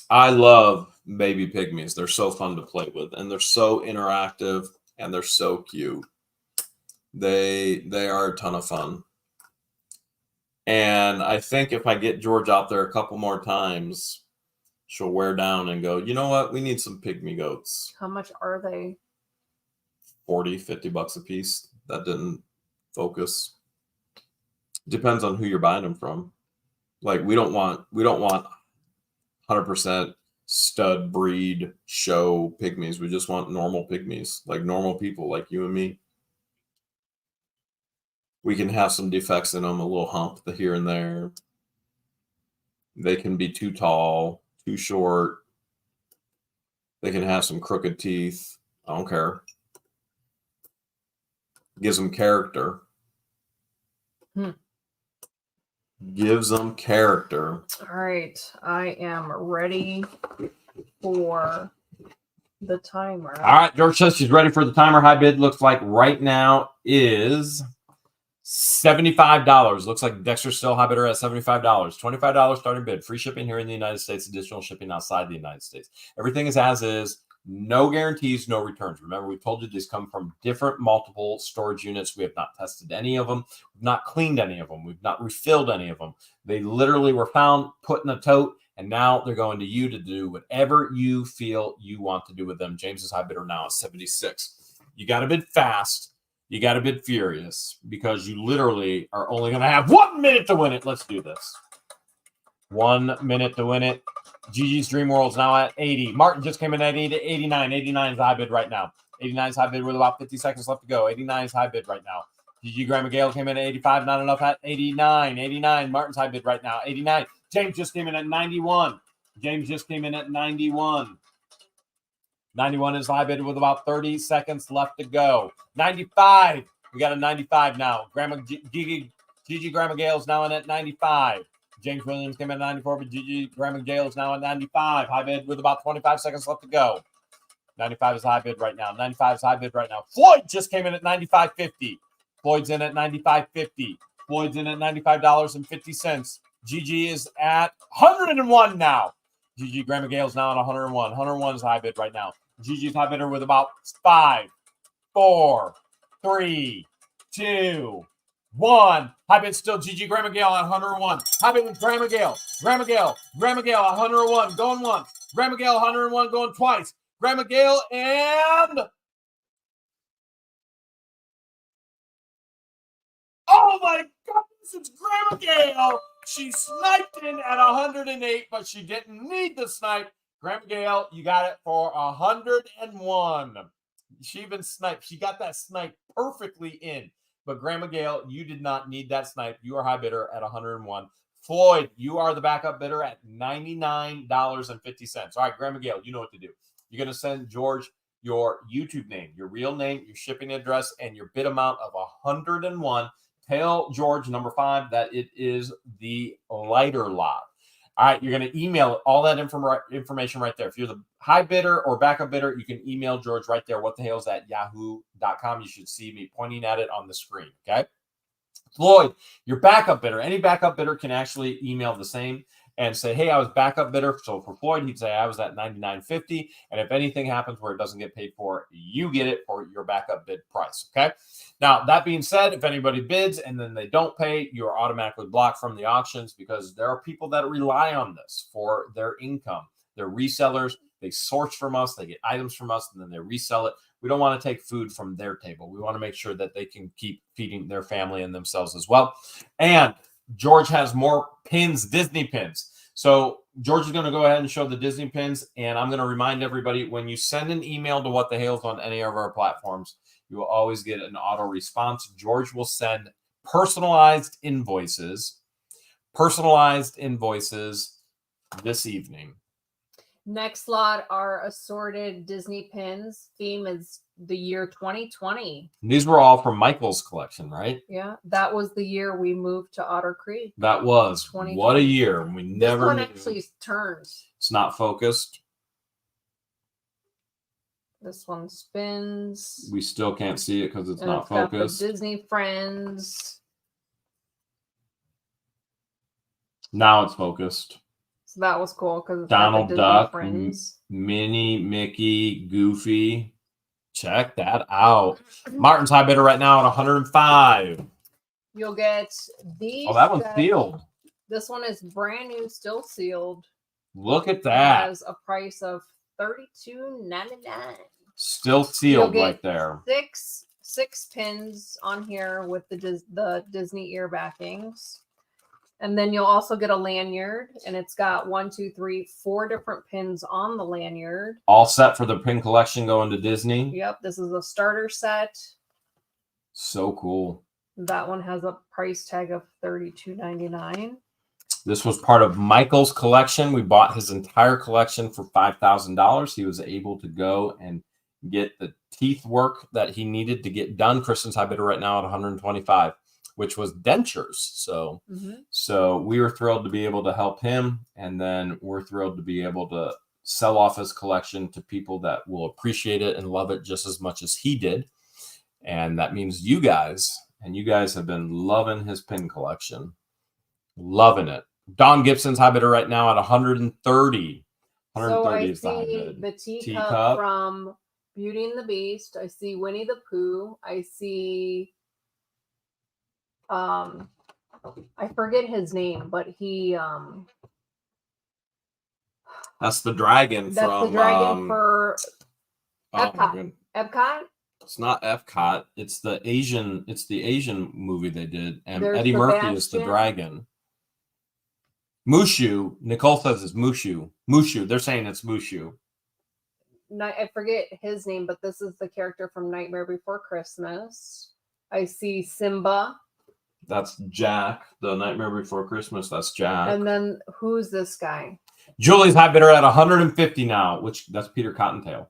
I love baby pygmies. They're so fun to play with, and they're so interactive, and they're so cute. They are a ton of fun. And I think if I get George out there a couple more times, she'll wear down and go, you know what? We need some pygmy goats. How much are they? 40, 50 bucks a piece. That didn't focus. Depends on who you're buying them from. Like we don't want 100% stud breed show pygmies. We just want normal pygmies, like normal people like you and me. We can have some defects in them, a little hump here and there. They can be too tall, too short. They can have some crooked teeth. I don't care. Gives them character. Gives them character. All right. I am ready for the timer. All right. George says she's ready for the timer. High bid looks like right now is $75. Looks like Dexter's still high bidder at $75. $25 starting bid. Free shipping here in the United States. Additional shipping outside the United States. Everything is as is. No guarantees, no returns. Remember, we told you these come from different multiple storage units. We have not tested any of them. We've not cleaned any of them. We've not refilled any of them. They literally were found, put in a tote, and now they're going to you to do whatever you feel you want to do with them. James's high bidder now is 76. You got to bid fast. You got to bid furious because you literally are only going to have 1 minute to win it. Let's do this. 1 minute to win it. Gigi's Dream World's now at 80. Martin just came in at 89. 89 is high bid right now. 89 is high bid with about 50 seconds left to go. 89 is high bid right now. Gigi Graham Gale came in at 85. Not enough at 89. 89. Martin's high bid right now. 89. James just came in at 91. James just came in at 91. 91 is high bid with about 30 seconds left to go. 95. We got a 95 now. Gigi Graham Gale is now in at 95. James Williams came in at 94, but Gigi Graham Gale is now at 95. High bid with about 25 seconds left to go. 95 is high bid right now. 95 is high bid right now. Floyd just came in at 95.50. Floyd's in at 95.50. Floyd's in at $95.50. Gigi is at 101 now. Gigi Graham Gale is now at 101. 101 is high bid right now. Gigi's high bidder with about 5, 4, 3, 2, 1. High bid still Gigi Graham Gale at 101. High bid with Graham Gale. Graham Gale at 101. Going once. Graham Gale 101 going twice. Graham Gale and oh my goodness, it's Graham Gale. She sniped in at 108, but she didn't need the snipe. Graham Gale, you got it for 101. She even sniped. She got that snipe perfectly in. But Grandma Gale, you did not need that snipe. You are high bidder at 101. Floyd, you are the backup bidder at $99.50. All right, Grandma Gale, you know what to do. You're going to send George your YouTube name, your real name, your shipping address, and your bid amount of 101. Tell George, number 5, that it is the lighter lot. All right, you're going to email all that information right there. If you're the high bidder or backup bidder, you can email George right there. Whatthehales at yahoo.com. You should see me pointing at it on the screen, okay? Floyd, your backup bidder. Any backup bidder can actually email the same and say, hey, I was backup bidder. So for Floyd, he'd say I was at $99.50. And if anything happens where it doesn't get paid for, you get it for your backup bid price, okay? Now, that being said, if anybody bids and then they don't pay, you are automatically blocked from the auctions because there are people that rely on this for their income. They're resellers. They source from us. They get items from us, and then they resell it. We don't want to take food from their table. We want to make sure that they can keep feeding their family and themselves as well. And George has more pins, Disney pins. So George is going to go ahead and show the Disney pins, and I'm going to remind everybody, when you send an email to What the Hales on any of our platforms, you will always get an auto response. George will send personalized invoices this evening. Next lot are assorted Disney pins. Theme is the year 2020. These were all from Michael's collection, right? Yeah, that was the year we moved to Otter Creek. That was 2020. what a year. We never This one knew. actually turns. It's not focused. This one spins. We still can't see it because it's And not it's got the focused. Disney Friends. Now it's focused. So that was cool because it's Donald got the Disney Duck, Friends. Minnie, Mickey, Goofy. Check that out. Martin's high bidder right now at 105. You'll get these. Oh, that one's sets. sealed. This one is brand new, still sealed. Look at It that. has a price of $32.99. Still sealed right there. Six pins on here with the Disney ear backings. And then you'll also get a lanyard, and it's got 4 different pins on the lanyard. All set for the pin collection going to Disney. Yep, this is a starter set. So cool. That one has a price tag of $32.99. This was part of Michael's collection. We bought his entire collection for $5,000. He was able to go and get the teeth work that he needed to get done. Kristen's high bidder right now at 125, which was dentures. So we were thrilled to be able to help him. And then we're thrilled to be able to sell off his collection to people that will appreciate it and love it just as much as he did. And that means you guys, and you guys have been loving his pin collection. Loving it. Don Gibson's high bidder right now at 130. 130 is the high bid. The teacup from Beauty and the Beast. I see Winnie the Pooh. I see I forget his name, but he that's the dragon for Epcot. Epcot? It's not Epcot. It's the Asian movie they did. And There's Eddie Murphy is the dragon. Mushu. Nicole says it's Mushu. Mushu. They're saying it's Mushu. I forget his name, but this is the character from Nightmare Before Christmas. I see Simba. That's Jack. The Nightmare Before Christmas. That's Jack. And then who's this guy? Julie's high bidder at 150 now, that's Peter Cottontail.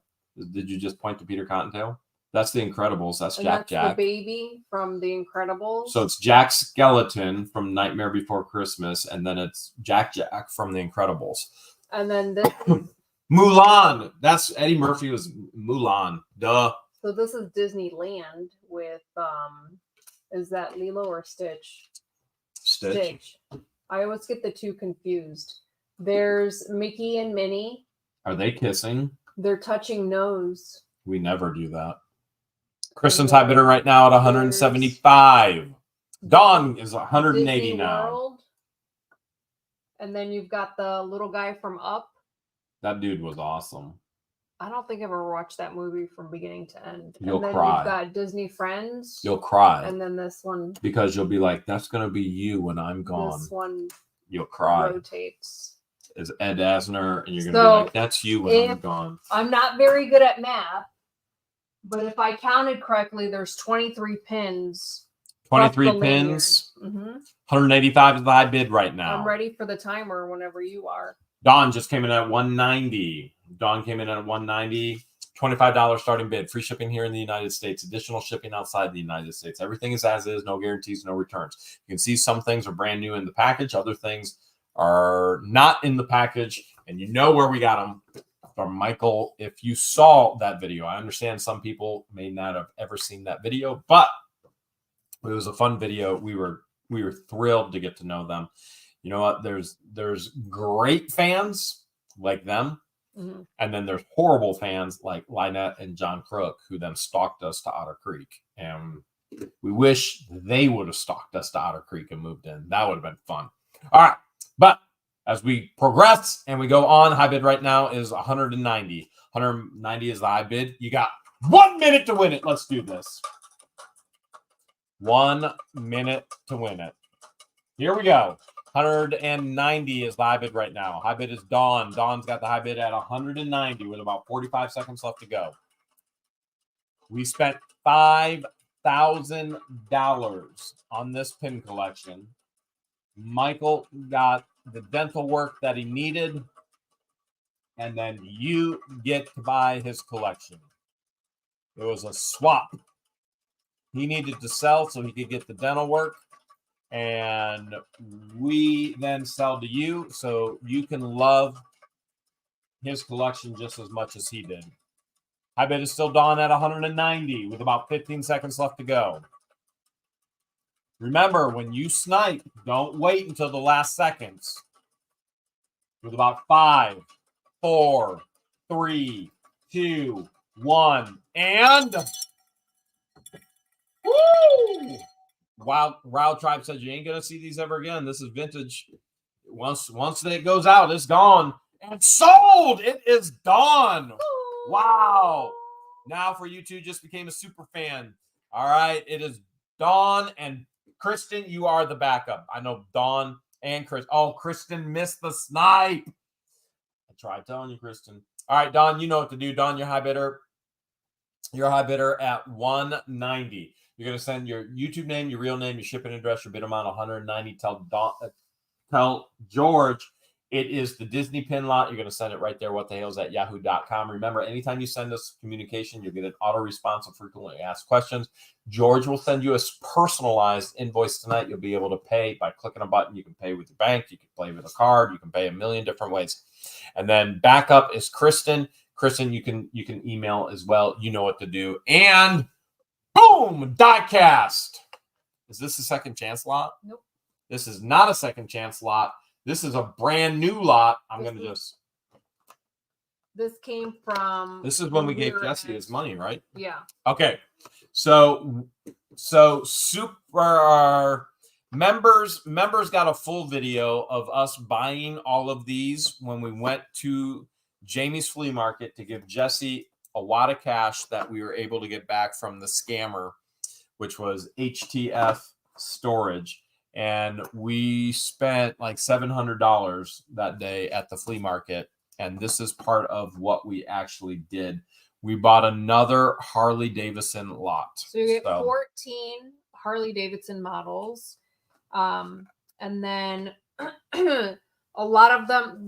Did you just point to Peter Cottontail? That's the Incredibles. That's Jack. The baby from the Incredibles. So it's Jack Skeleton from Nightmare Before Christmas, and then it's Jack from the Incredibles. And then this Mulan. That's Eddie Murphy was Mulan. Duh. So this is Disneyland with is that Lilo or Stitch? Stitch. I always get the two confused. There's Mickey and Minnie. Are they kissing? They're touching nose. We never do that. Kristen's high bidder right now at 175. Dawn is 180 Disney now. World. And then you've got the little guy from Up. That dude was awesome. I don't think I've ever watched that movie from beginning to end. You'll and then cry. You've got Disney Friends. You'll cry. And then this one. Because you'll be like, that's going to be you when I'm gone. This one You'll cry. rotates. Is Ed Asner, and you're going to be like, that's you when I'm gone. I'm not very good at math, but if I counted correctly, there's 23 pins. 23 pins. Mm-hmm. 185 is the high bid right now. I'm ready for the timer whenever you are. Dawn just came in at 190. Dawn came in at 190. $25 starting bid. Free shipping here in the United States. Additional shipping outside the United States. Everything is as is. No guarantees, no returns. You can see some things are brand new in the package. Other things are not in the package. And you know where we got them from Michael. If you saw that video, I understand some people may not have ever seen that video, but it was a fun video. We were thrilled to get to know them. You know what? There's great fans like them. Mm-hmm. And then there's horrible fans like Lynette and John Crook, who then stalked us to Otter Creek. And we wish they would have stalked us to Otter Creek and moved in. That would have been fun. All right. But as we progress and we go on, high bid right now is 190. 190 is the high bid. You got 1 minute to win it. Let's do this. 1 minute to win it. Here we go. 190 is the high bid right now. High bid is Dawn. Dawn's got the high bid at 190 with about 45 seconds left to go. We spent $5,000 on this pin collection. Michael got the dental work that he needed. and then you get to buy his collection. It was a swap. He needed to sell so he could get the dental work, and we then sell to you so you can love his collection just as much as he did. High bid is still Dawn at 190 with about 15 seconds left to go. Remember, when you snipe, don't wait until the last seconds. With about 5, 4, 3, 2, 1, and woo! Wild Tribe says you ain't gonna see these ever again. This is vintage. Once it goes out, it's gone. And sold! It is done. Wow. Now for you two just became a super fan. All right. It is Dawn and Kristen. You are the backup. I know Dawn and Chris. Oh, Kristen missed the snipe. I tried telling you, Kristen. All right, Dawn, you know what to do. Dawn, your high bidder. You're a high bidder at 190. You're going to send your YouTube name, your real name, your shipping address, your bid amount 190. Tell George it is the Disney pin lot. You're going to send it right there, whatthehales@yahoo.com. Remember, anytime you send us communication, you'll get an auto response of frequently asked questions. George will send you a personalized invoice tonight. You'll be able to pay by clicking a button. You can pay with your bank. You can pay with a card. You can pay a million different ways. And then backup is Kristen. Kristen, you can email as well. You know what to do. And boom, diecast. Is this a second chance lot? Nope. This is not a second chance lot. This is a brand new lot. This came from. This is when we gave Jesse his money, right? Yeah. Okay. So super members got a full video of us buying all of these when we went to Jamie's flea market to give Jesse a wad of cash that we were able to get back from the scammer, which was HTF Storage. And we spent like $700 that day at the flea market. And this is part of what we actually did. We bought another Harley Davidson lot. So you get 14 Harley Davidson models. And then a lot of them,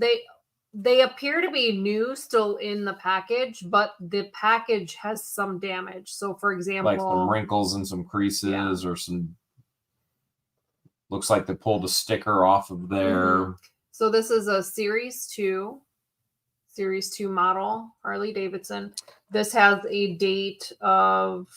they appear to be new still in the package, but the package has some damage. So for example, like some wrinkles and some creases, or some, looks like they pulled a sticker off of there. So this is a Series 2 model Harley Davidson. This has a date of.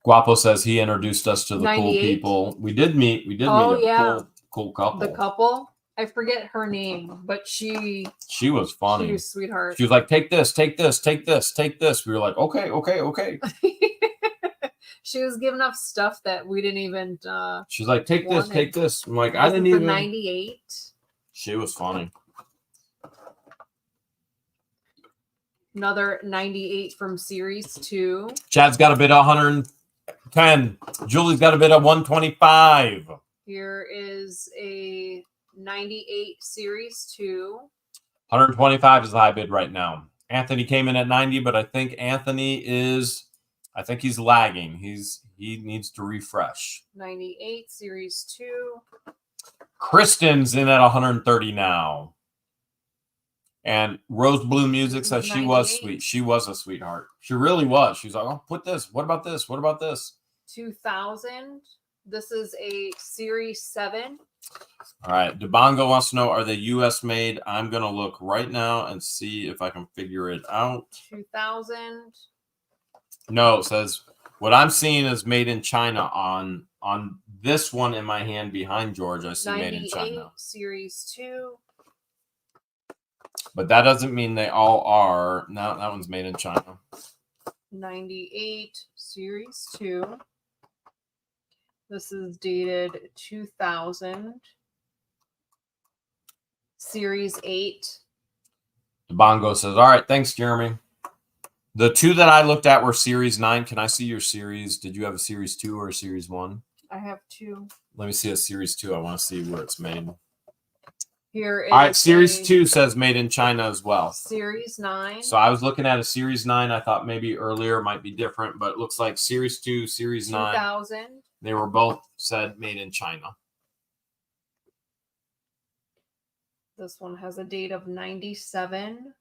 Guapo says he introduced us to the 98. cool people. We did meet a cool couple. The couple. I forget her name, but she was funny. She was a sweetheart. She was like, take this, take this, take this, take this. We were like, okay. She was giving us stuff that we didn't even. She's like, take this, take this. I'm like, I didn't even. 98. She was funny. Another 98 from Series 2. Chad's got a bid of 110. Julie's got a bid of 125. Here is a 98 Series 2. 125 is the high bid right now. Anthony came in at 90, but I think he's lagging. He needs to refresh. 98 Series 2. Kristen's in at 130 now. And Rose Blue Music says she was sweet. She was a sweetheart. She really was. She's like, oh, put this. What about this? What about this? 2000. This is a Series 7. All right. Debongo wants to know, are they U.S. made? I'm going to look right now and see if I can figure it out. 2000. No, it says what I'm seeing is made in China on this one in my hand behind George. I see made in China. Series 2. But that doesn't mean they all are. No, that one's made in China. 98 Series 2. This is dated 2000. Series 8. The Bongo says, all right, thanks, Jeremy. The two that I looked at were Series 9. Can I see your series? Did you have a Series 2 or a Series 1? I have 2. Let me see a Series 2. I want to see where it's made. Here is all right, Series 2 says made in China as well. Series 9. So I was looking at a Series 9. I thought maybe earlier might be different, but it looks like Series 2, Series 9. 2000. They were both said made in China. This one has a date of 97.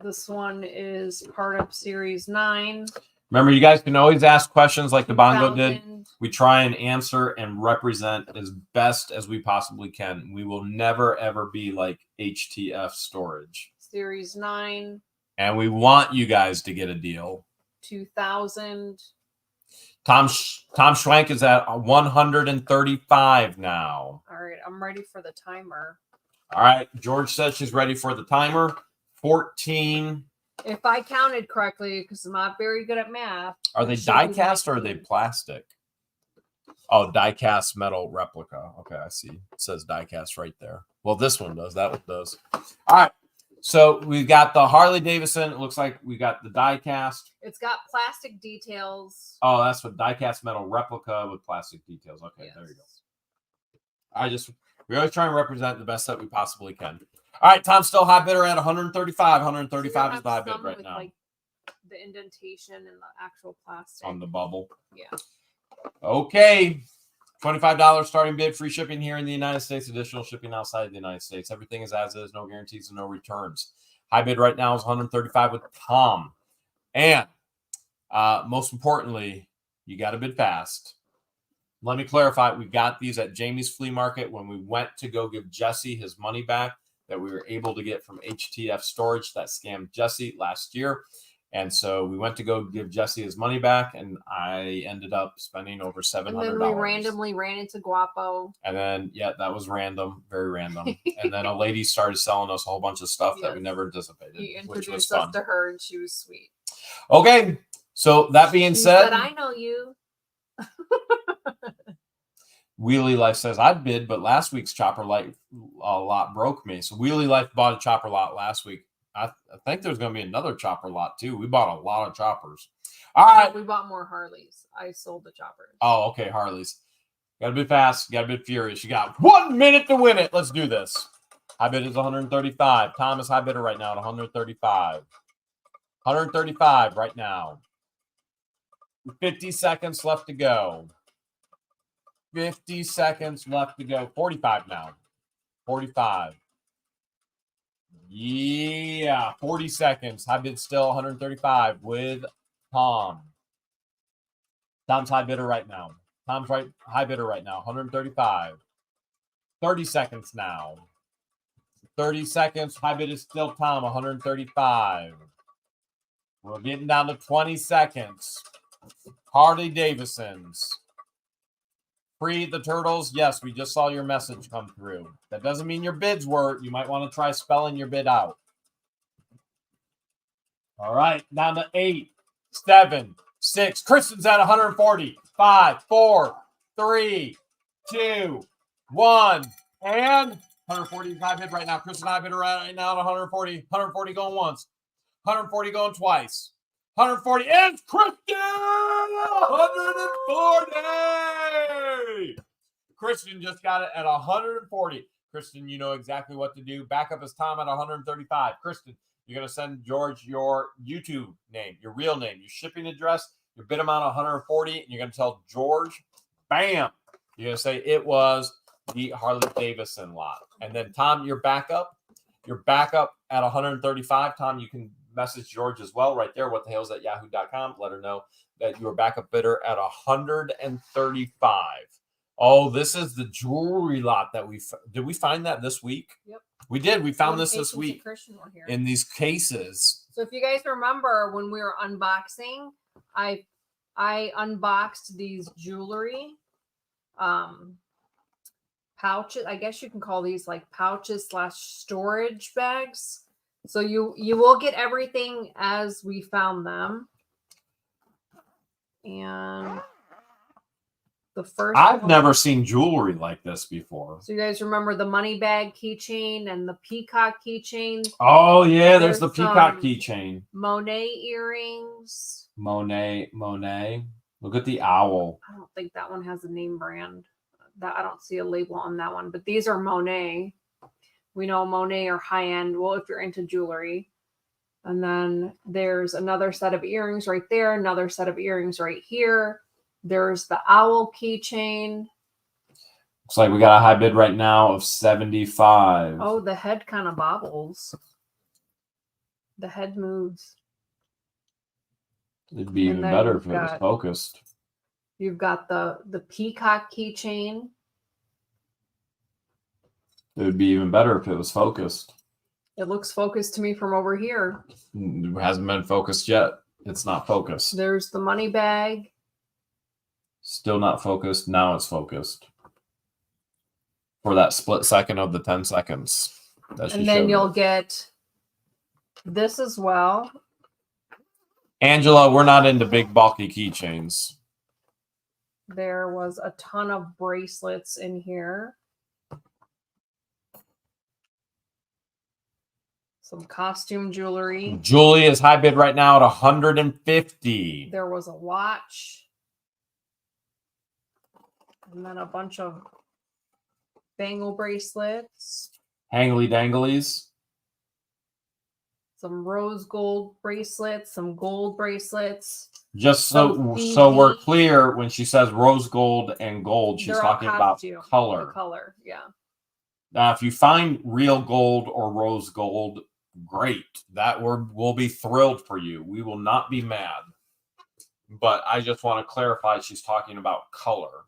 This one is part of series 9. Remember, you guys can always ask questions like the Bongo did. 2000. We try and answer and represent as best as we possibly can. We will never, ever be like HTF Storage. Series 9. And we want you guys to get a deal. 2000. Tom Schwank is at 135 now. All right, I'm ready for the timer. All right, George says she's ready for the timer. 14. If I counted correctly, because I'm not very good at math. Are they it should be die-cast or are they 19. plastic? Oh, die-cast metal replica. Okay, I see. It says die-cast right there. Well, this one does. That one does. All right. So we've got the Harley Davidson. It looks like we got the die-cast. It's got plastic details. Oh, that's what die-cast metal replica with plastic details. Okay, Yes. there you go. We always try and represent the best that we possibly can. All right, Tom's still high bidder at 135. 135 is the high bid right now. Like the indentation and the actual plastic. On the bubble. Yeah. Okay. $25 starting bid, free shipping here in the United States, additional shipping outside the United States. Everything is as is, no guarantees and no returns. High bid right now is 135 with Tom. And most importantly, you got to bid fast. Let me clarify. We got these at Jamie's Flea Market when we went to go give Jesse his money back that we were able to get from HTF Storage that scammed Jesse last year. And so we went to go give Jesse his money back, and I ended up spending over $700. And then we randomly ran into Guapo. And then, yeah, that was random, very random. And then a lady started selling us a whole bunch of stuff that we never anticipated, He which was introduced fun. us to her, and she was sweet. Okay, so that being She said, I know you. Wheelie Life says, I'd bid, but last week's chopper light lot broke me. So Wheelie Life bought a chopper lot last week. I think there's going to be another chopper lot, too. We bought a lot of choppers. All right. We bought more Harleys. I sold the choppers. Oh, okay, Harleys. Got to bid fast. Got to bid furious. You got 1 minute to win it. Let's do this. High bid is 135. Tom is high bidder right now at 135. 135 right now. 50 seconds left to go. 50 seconds left to go. 45 now. 45. Yeah, 40 seconds. High bid still 135 with Tom. Tom's high bidder right now. Tom's high bidder right now. 135. 30 seconds now. 30 seconds. High bid is still Tom. 135. We're getting down to 20 seconds. Harley Davidson's. Free the turtles. Yes, we just saw your message come through. That doesn't mean your bids were. You might want to try spelling your bid out. All right, down to 8, 7, 6. Kristen's at 140. 5, 4, 3, 2, 1. And 145 bid right now. Kristen high bid right now at 140. 140 going once. 140 going twice. 140 is Kristen! 140! Kristen just got it at 140. Kristen, you know exactly what to do. Backup is Tom at 135. Kristen, you're going to send George your YouTube name, your real name, your shipping address, your bid amount 140, and you're going to tell George, bam, you're going to say it was the Harley Davidson lot. And then, Tom, your backup at 135. Tom, you can message George as well right there. whatthehales@yahoo.com. Let her know that your backup bidder at 135. Oh, this is the jewelry lot that did we find that this week? Yep. We did. We found this week in these cases. So if you guys remember when we were unboxing, I unboxed these jewelry pouches. I guess you can call these like pouches / storage bags. So you will get everything as we found them. And the first I've never seen jewelry like this before. So you guys remember the money bag keychain and the peacock keychain? Oh yeah, there's the peacock keychain. Monet earrings. Monet. Look at the owl. I don't think that one has a name brand. That I don't see a label on that one, but these are Monet. We know Monet are high end. Well, if you're into jewelry. And then there's another set of earrings right there, another set of earrings right here. There's the owl keychain. Looks like we got a high bid right now of 75. Oh, the head kind of bobbles. The head moves. It'd be even then better you've if it was got- focused. You've got the peacock keychain. It would be even better if it was focused. It looks focused to me from over here. It hasn't been focused yet. It's not focused. There's the money bag. Still not focused. Now it's focused. For that split second of the 10 seconds. That she And then showed you'll it. get this as well. Angela, we're not into big bulky keychains. There was a ton of bracelets in here. Some costume jewelry. Julie is high bid right now at 150. There was a watch. And then a bunch of bangle bracelets. Hangly danglies. Some rose gold bracelets, some gold bracelets. Just so we're clear, when she says rose gold and gold, she's They're all talking about costume, color. the color, yeah. Now, if you find real gold or rose gold, great. That we'll be thrilled for you. We will not be mad. But I just want to clarify she's talking about color.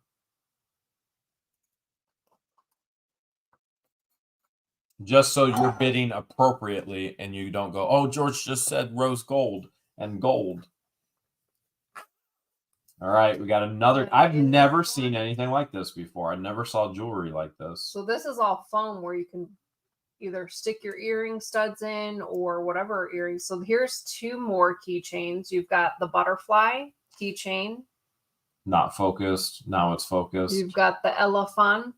Just so you're bidding appropriately and you don't go, oh, George just said rose gold and gold. All right, we got another. I've never seen anything like this before. I never saw jewelry like this. So this is all foam where you can either stick your earring studs in or whatever earrings. So here's two more keychains. You've got the butterfly keychain. Not focused. Now it's focused. You've got the elephant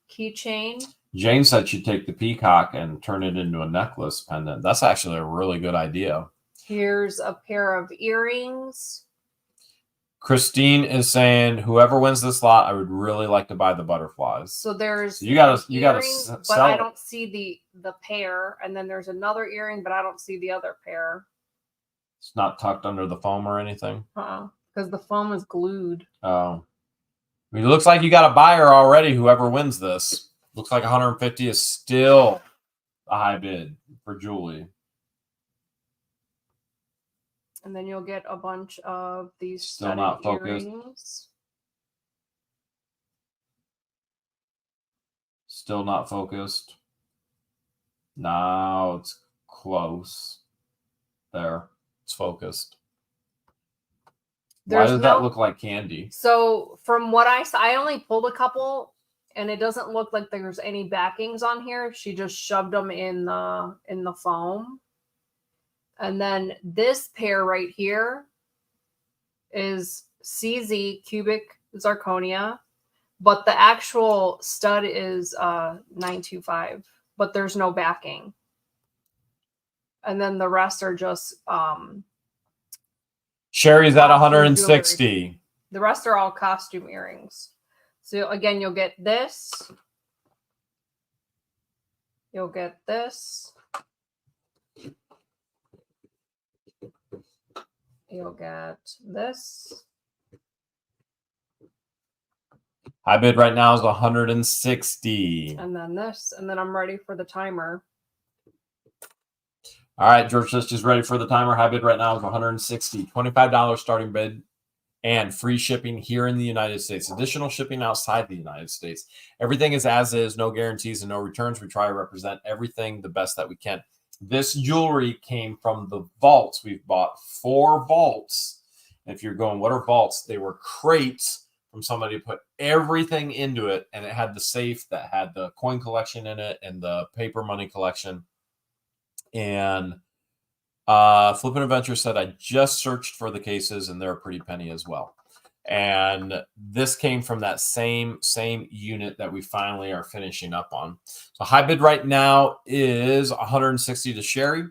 keychain. Jane said she'd take the peacock and turn it into a necklace pendant. That's actually a really good idea. Here's a pair of earrings. Christine is saying, whoever wins this lot, I would really like to buy the butterflies. So there's you gotta earrings, sell but I it. don't see the pair. And then there's another earring, but I don't see the other pair. It's not tucked under the foam or anything. Because the foam is glued. Oh, I mean, it looks like you got a buyer already. Whoever wins this, looks like 150 is still a high bid for Julie. And then you'll get a bunch of these Still studded not focused. earrings. Still not focused. Now it's close. There, it's focused. Why does that look like candy? So from what I saw, I only pulled a couple, and it doesn't look like there's any backings on here. She just shoved them in the foam. And then this pair right here is CZ cubic zirconia, but the actual stud is 925, but there's no backing. And then the rest are just Sherry's at 160. the rest are all costume earrings. So again, you'll get this. You'll get this. You'll get this. High bid right now is 160. And then this. And then I'm ready for the timer. All right, George List is ready for the timer. High bid right now is 160. $25 starting bid and free shipping here in the United States. Additional shipping outside the United States. Everything is as is, no guarantees and no returns. We try to represent everything the best that we can. This jewelry came from the vaults. We've bought 4 vaults. If you're going, what are vaults? They were crates from somebody who put everything into it, and it had the safe that had the coin collection in it and the paper money collection. And Flippin' Adventure said, I just searched for the cases, and they're a pretty penny as well. And this came from that same unit that we finally are finishing up on. So high bid right now is 160 to Sherry.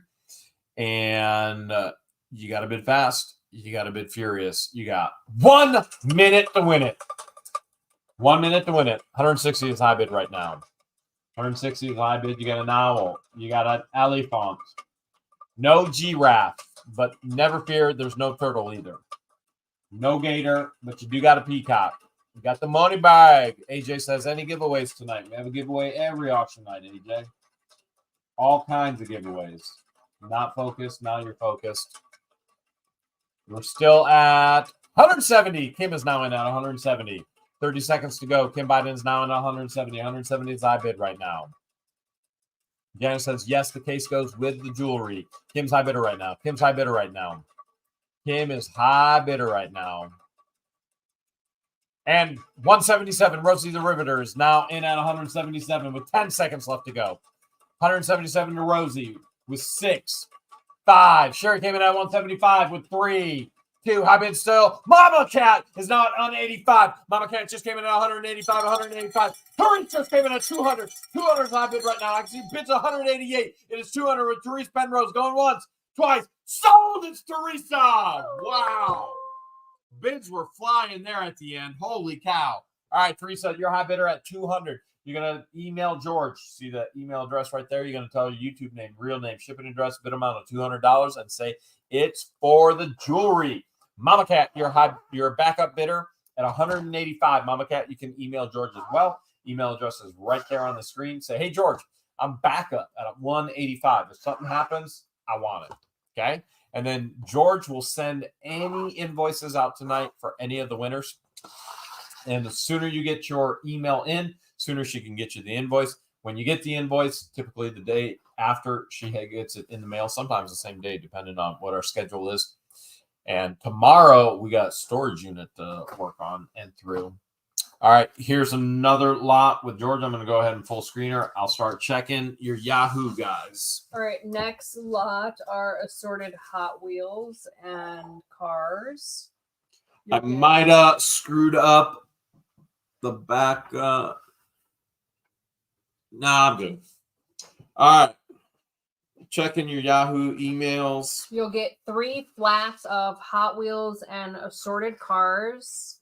And you got to bid fast. You got to bid furious. You got 1 minute to win it. 1 minute to win it. 160 is high bid right now. 160 is high bid. You got an owl. You got an elephant. No giraffe. But never fear, there's no turtle either. No gator, but you do got a peacock. You got the money bag. AJ says, any giveaways tonight? We have a giveaway every auction night, AJ. All kinds of giveaways. Not focused. Now you're focused. We're still at 170. Kim is now in at 170. 30 seconds to go. Kim Biden's now in 170. 170 is high bid right now. Janice says, yes, the case goes with the jewelry. Kim's high bidder right now. Kim's high bidder right now. Kim is high bidder right now. And 177, Rosie the Riveter is now in at 177 with 10 seconds left to go. 177 to Rosie with 6, 5. Sherry came in at 175 with 3, 2. High bid still. Mama Cat is now at 185. Mama Cat just came in at 185, 185. Therese just came in at 200. 200 is high bid right now. I can see bids 188. It is 200 with Therese Penrose going once, twice. Sold. It's Teresa. Wow. Bids were flying there at the end. Holy cow. All right, Teresa, your high bidder at 200. You're going to email George. See the email address right there? You're going to tell your YouTube name, real name, shipping address, bid amount of $200 and say it's for the jewelry. Mama Cat, your backup bidder at 185. Mama Cat, you can email George as well. Email address is right there on the screen. Say, hey, George, I'm backup at 185. If something happens, I want it. Okay? And then George will send any invoices out tonight for any of the winners. And the sooner you get your email in, sooner she can get you the invoice. When you get the invoice, typically the day after she gets it in the mail, sometimes the same day, depending on what our schedule is. And tomorrow we got a storage unit to work on and through. All right, here's another lot with George. I'm going to go ahead and full screener. I'll start checking your Yahoo guys. All right, next lot are assorted Hot Wheels and cars. I might have screwed up the back. Nah, I'm good. All right. Checking your Yahoo emails. You'll get 3 flats of Hot Wheels and assorted cars.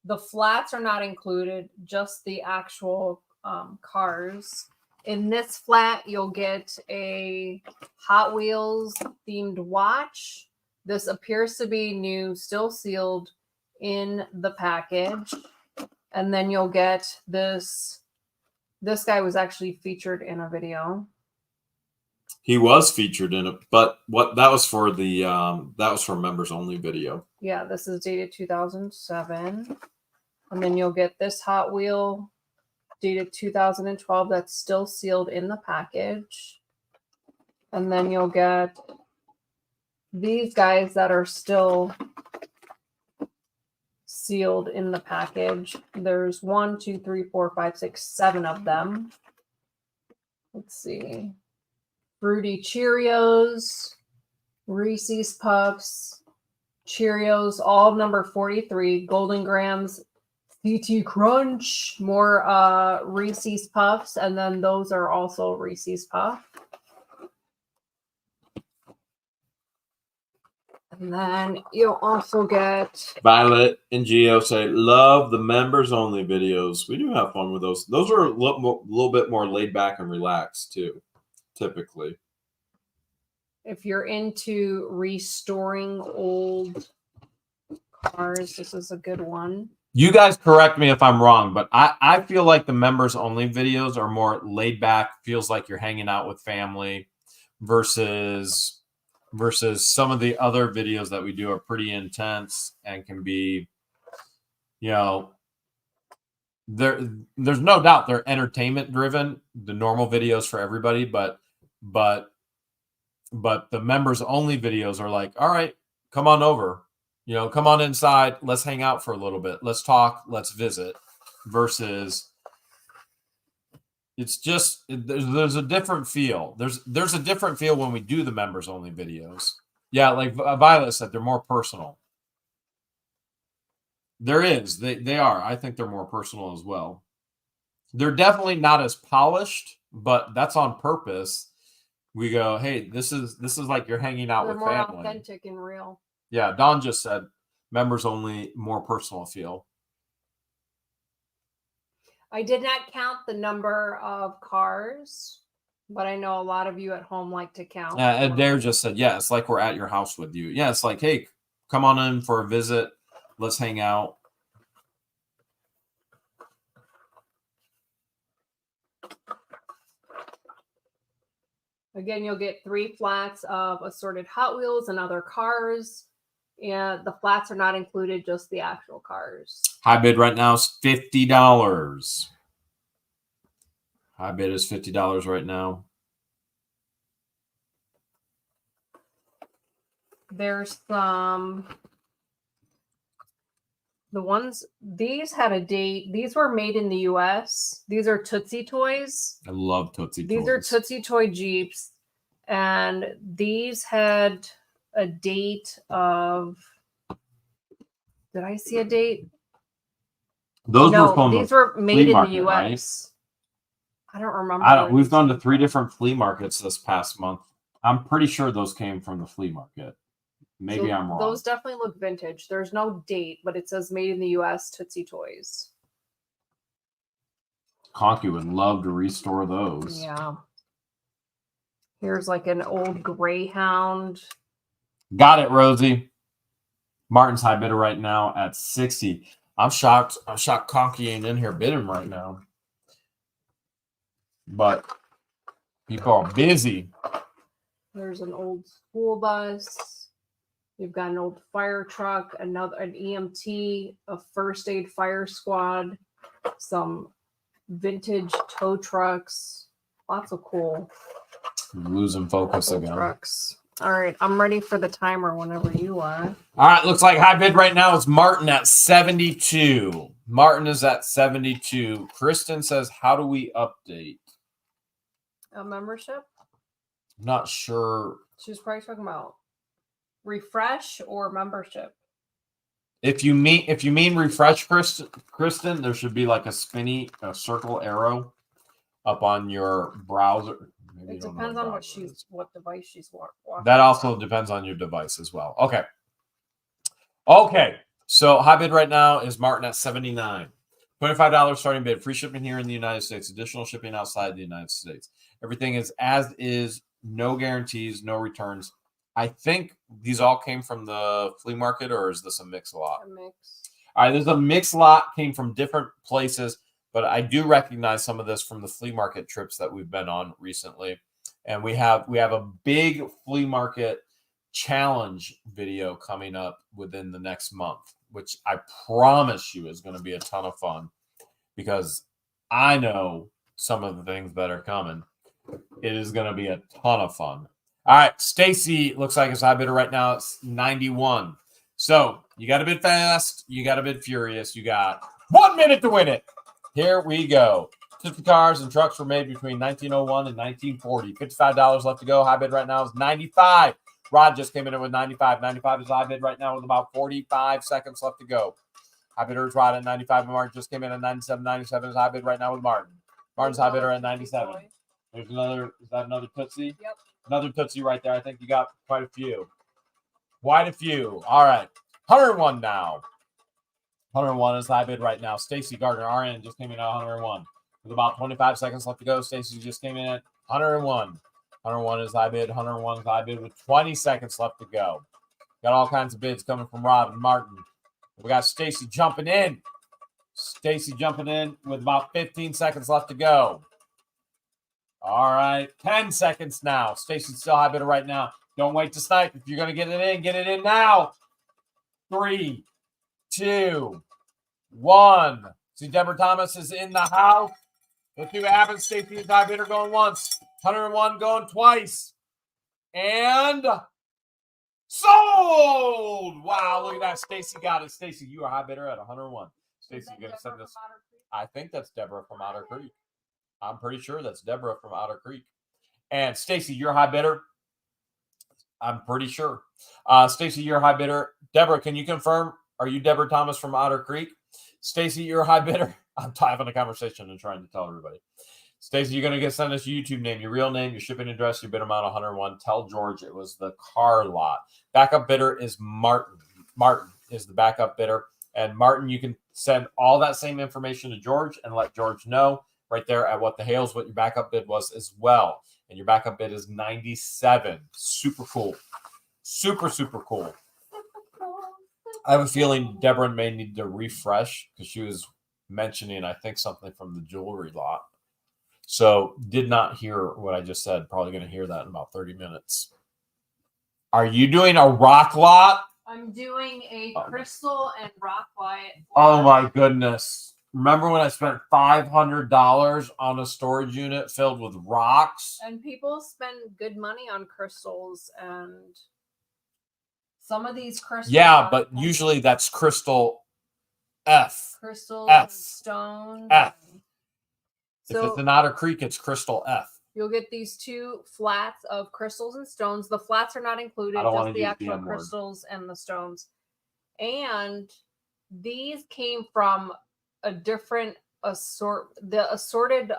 The flats are not included, just the actual cars. In this flat, you'll get a Hot Wheels themed watch. This appears to be new, still sealed in the package. And then you'll get this. This guy was actually featured in a video. He was featured in it, but that was for the that was for members only video. Yeah, this is dated 2007. And then you'll get this Hot Wheel dated 2012 that's still sealed in the package. And then you'll get these guys that are still sealed in the package. There's 1, 2, 3, 4, 5, 6, 7 of them. Let's see. Fruity Cheerios, Reese's Puffs, Cheerios, all number 43, Golden Grams, CT Crunch, more Reese's Puffs, and then those are also Reese's Puff. And then you'll also get Violet and Geo say, love the members only videos. We do have fun with those. Those are a little bit more laid back and relaxed too, typically. if you're into restoring old cars, this is a good one. You guys correct me if I'm wrong, but I feel like the members only videos are more laid back, feels like you're hanging out with family versus some of the other videos that we do are pretty intense and can be, you know, there's no doubt they're entertainment driven, the normal videos for everybody, but the members only videos are like, all right, come on over. You know, come on inside. Let's hang out for a little bit. Let's talk. Let's visit. Versus, it's just there's a different feel. There's a different feel when we do the members only videos. Yeah, like Violet said, they're more personal. There is. They are. I think they're more personal as well. They're definitely not as polished, but that's on purpose. We go, hey, this is like you're hanging out They're with more family. authentic and real. Yeah, Don just said members only, more personal feel. I did not count the number of cars, but I know a lot of you at home like to count. And Dare just said, yeah, it's like we're at your house with you. Yeah, it's like, hey, come on in for a visit. Let's hang out. Again, you'll get 3 flats of assorted Hot Wheels and other cars. And the flats are not included, just the actual cars. High bid right now is $50. High bid is $50 right now. There's some. The ones, these had a date. These were made in the US. These are Tootsie Toys. I love Tootsie Toys. These are Tootsie Toy Jeeps. And these had a date of. Did I see a date? Those No, were from these were made in market, the US. Right? I don't remember. We've gone to 3 different flea markets this past month. I'm pretty sure those came from the flea market. Maybe I'm wrong. Those definitely look vintage. There's no date, but it says made in the US Tootsie Toys. Conky would love to restore those. Yeah. Here's like an old Greyhound. Got it, Rosie. Martin's high bidder right now at 60. I'm shocked. Conky ain't in here bidding right now. But people are busy. There's an old school bus. You've got an old fire truck, an EMT, a first aid fire squad, some vintage tow trucks, lots of cool. I'm losing focus again. Trucks. All right, I'm ready for the timer whenever you are. All right, looks like high bid right now is Martin at 72. Martin is at 72. Kristen says, how do we update? A membership? I'm not sure. She's probably talking about refresh or membership. If you mean refresh, Kristen, there should be like a circle arrow up on your browser. Maybe it depends on what device she's watching. That also depends on your device as well. Okay. So high bid right now is Martin at 79. $25 starting bid. Free shipping here in the United States. Additional shipping outside the United States. Everything is as is. No guarantees. No returns. I think these all came from the flea market, or is this a mix lot? A mix. All right, there's a mix lot, came from different places, but I do recognize some of this from the flea market trips that we've been on recently. And we have a big flea market challenge video coming up within the next month, which I promise you is going to be a ton of fun because I know some of the things that are coming. It is going to be a ton of fun. All right, Stacy looks like it's high bidder right now. It's 91. So you got to bid fast. You got to bid furious. You got 1 minute to win it. Here we go. 50 cars and trucks were made between 1901 and 1940. $55 left to go. High bid right now is 95. Rod just came in with 95. 95 is high bid right now with about 45 seconds left to go. High bidder is Rod at 95. And Martin just came in at 97. 97 is high bid right now with Martin. Martin's high bidder at 97. There's another. Is that another Tootsie? Yep. Another Tootsie right there. I think you got quite a few. Quite a few. All right. 101 now. 101 is high bid right now. Stacy Gardner, RN, just came in at 101. With about 25 seconds left to go. Stacy just came in at 101. 101 is high bid. 101 is high bid with 20 seconds left to go. Got all kinds of bids coming from Rob and Martin. We got Stacy jumping in. Stacy jumping in with about 15 seconds left to go. All right, 10 seconds now. Stacy's still high bidder right now. Don't wait to snipe. If you're going to get it in now. 3, 2, 1. See, Deborah Thomas is in the house. Let's see what happens. Stacy is high bidder going once. 101 going twice. And sold! Wow, look at that. Stacy got it. Stacy, you are high bidder at 101. Stacy, you're going to send us. I think that's Deborah from Otter Creek. I'm pretty sure that's Deborah from Otter Creek. And Stacy, you're high bidder. I'm pretty sure. Stacy, you're high bidder. Deborah, can you confirm? Are you Deborah Thomas from Otter Creek? Stacy, you're high bidder. I'm having a conversation and trying to tell everybody. Stacy, you're going to send us your YouTube name, your real name, your shipping address, your bid amount 101. Tell George it was the car lot. Backup bidder is Martin. Martin is the backup bidder. And Martin, you can send all that same information to George and let George know right there at what the Hales, what your backup bid was as well. And your backup bid is 97. Super cool. Super, super cool. I have a feeling Deborah may need to refresh because she was mentioning, I think, something from the jewelry lot. So did not hear what I just said. Probably going to hear that in about 30 minutes. Are you doing a rock lot? I'm doing a crystal and rock light. Oh my goodness. Remember when I spent $500 on a storage unit filled with rocks? And people spend good money on crystals, and some of these crystals. Yeah, but usually that's crystal F. Crystals F. and stones. F. So if it's an Otter Creek, it's crystal F. you'll get these 2 flats of crystals and stones. The flats are not included, just the actual crystals and the stones. And these came from a different assorted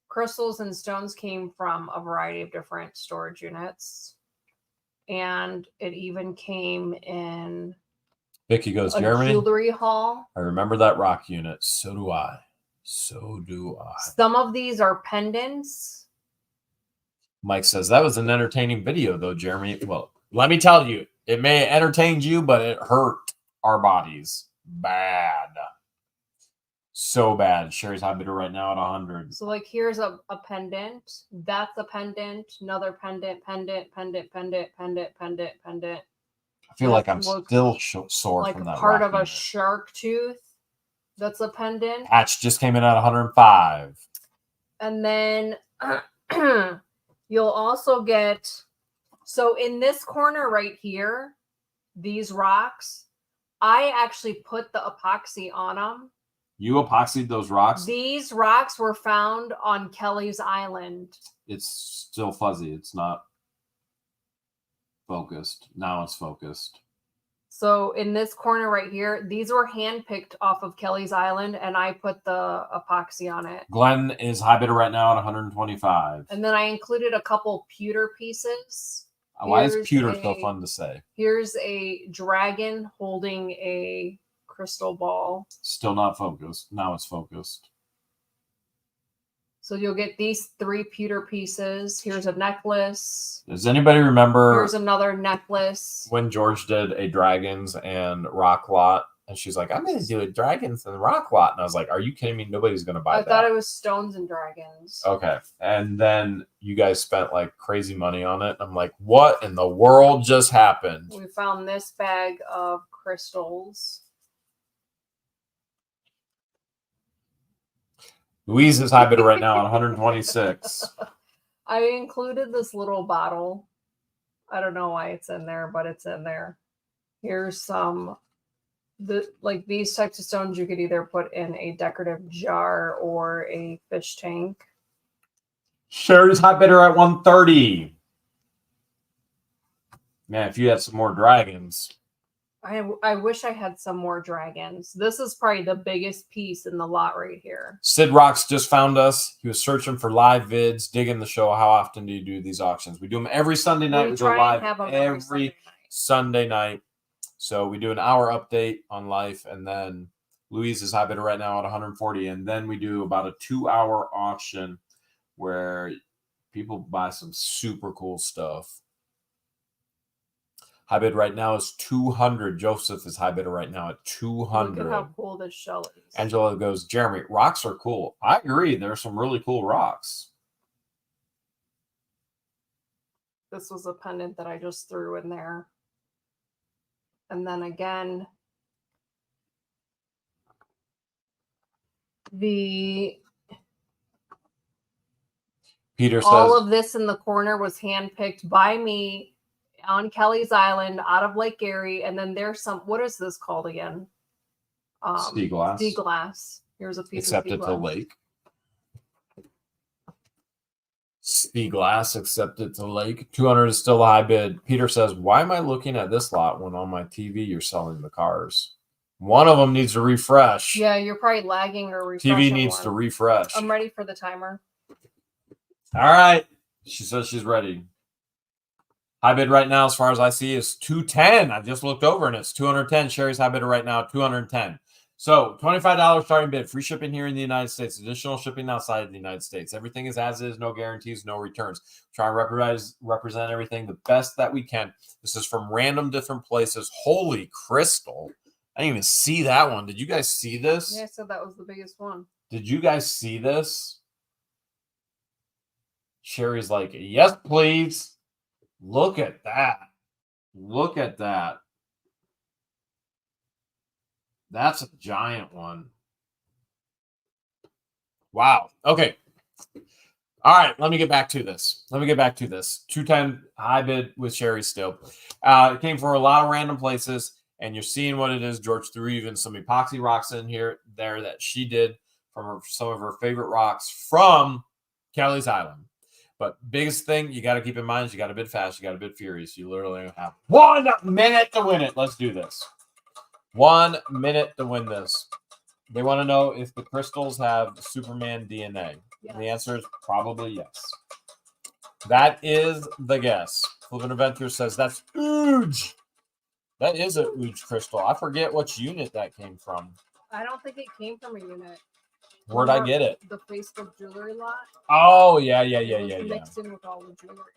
crystals and stones came from a variety of different storage units. And it even came in Vicky goes, a Jeremy, jewelry haul. I remember that rock unit. So do I. So do I. Some of these are pendants. Mike says, that was an entertaining video, though, Jeremy. Well, let me tell you, it may have entertained you, but it hurt our bodies. Bad. So bad. Sherry's hot bidder right now at 100. So, like, here's a pendant. That's a pendant. Another pendant. I feel like I'm still sore like from that. Like part of unit. A shark tooth. That's a pendant. Patch just came in at 105. And then you'll also get, so in this corner right here, these rocks, I actually put the epoxy on them. You epoxied those rocks? These rocks were found on Kelly's Island. It's still fuzzy. It's not focused. Now it's focused. So in this corner right here, these were handpicked off of Kelly's Island, and I put the epoxy on it. Glenn is high bidder right now at 125. And then I included a couple pewter pieces. Why is pewter so fun to say? Here's a dragon holding a crystal ball. Still not focused. Now it's focused. So you'll get these 3 pewter pieces. Here's a necklace. Does anybody remember? Here's another necklace. When George did a dragons and rock lot, and she's like, I'm going to do a dragons and rock lot. And I was like, are you kidding me? Nobody's going to buy that. I thought it was stones and dragons. Okay. And then you guys spent like crazy money on it. I'm like, what in the world just happened? We found this bag of crystals. Louise is high bidder right now at 126. I included this little bottle. I don't know why it's in there, but it's in there. Here's some, like these types of stones you could either put in a decorative jar or a fish tank. Sherry's high bidder at 130. Man, if you had some more dragons. I wish I had some more dragons. This is probably the biggest piece in the lot right here. Sid Rocks just found us. He was searching for live vids, digging the show. How often do you do these auctions? We do them every Sunday night. We go live every Sunday night. So we do an hour update on life, and then Louise is high bidder right now at 140. And then we do about a 2-hour auction where people buy some super cool stuff. High bid right now is 200. Joseph is high bidder right now at 200. Look at how cool this shell is. Angela goes, Jeremy, rocks are cool. I agree. There's some really cool rocks. This was a pendant that I just threw in there. And then again, Peter says, all of this in the corner was handpicked by me on Kelly's Island out of Lake Erie. And then there's some, what is this called again? Sea glass. Sea glass. Here's a piece accepted of sea to glass. lake. Sea glass accepted to lake. 200 is still a high bid. Peter says, why am I looking at this lot when on my TV you're selling the cars? One of them needs to refresh. Yeah, you're probably lagging or refreshing. TV needs to refresh. I'm ready for the timer. All right. She says she's ready. High bid right now, as far as I see, is 210. I just looked over and it's 210. Sherry's high bidder right now, 210. So $25 starting bid, free shipping here in the United States, additional shipping outside of the United States. Everything is as is, no guarantees, no returns. Try and represent everything the best that we can. This is from random different places. Holy crystal. I didn't even see that one. Did you guys see this? Yeah, I said that was the biggest one. Did you guys see this? Sherry's like, yes, please. Look at that. Look at that. That's a giant one. Wow. Okay. All right. Let me get back to this. 210 high bid with Sherry still. It came from a lot of random places, and you're seeing what it is. George threw even some epoxy rocks in there that she did from some of her favorite rocks from Kelly's Island. But biggest thing you got to keep in mind is you got to bid fast, you got to bid furious. You literally have 1 minute to win it. Let's do this. 1 minute to win this. They want to know if the crystals have Superman DNA. Yes. The answer is probably yes. That is the guess. Flippin' Adventure says that's huge. That is a huge crystal. I forget which unit that came from. I don't think it came from a unit. Where'd I get it? The Facebook jewelry lot. Oh, yeah. Mixed in with all the jewelry.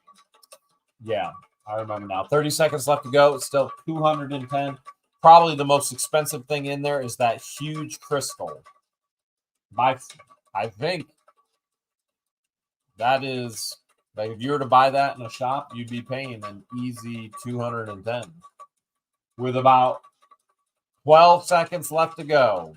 Yeah, I remember now. 30 seconds left to go. It's still 210. Probably the most expensive thing in there is that huge crystal. I think that is, like, if you were to buy that in a shop, you'd be paying an easy 210 with about 12 seconds left to go.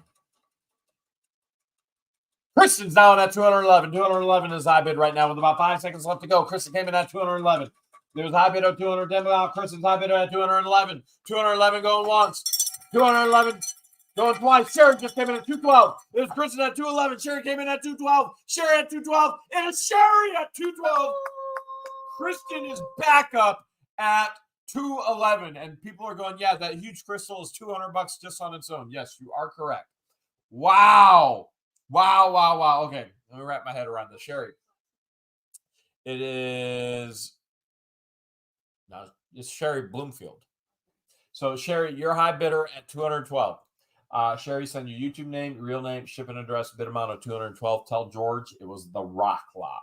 Kristen's down at 211. 211 is high bid right now with about 5 seconds left to go. Kristen came in at 211. There's high bid of 210 without Kristen's high bid at 211. 211 going once. 211 going twice. Sherry just came in at 212. There's Kristen at 211. Sherry came in at 212. Sherry at 212. And it's Sherry at 212. Kristen is back up at 211. And people are going, yeah, that huge crystal is $200 just on its own. Yes, you are correct. Wow. Wow. Okay, let me wrap my head around this. Sherry. It is... No, it's Sherry Bloomfield. So, Sherry, you're high bidder at 212. Sherry, send your YouTube name, your real name, shipping address, bid amount of 212. Tell George it was the rock lot.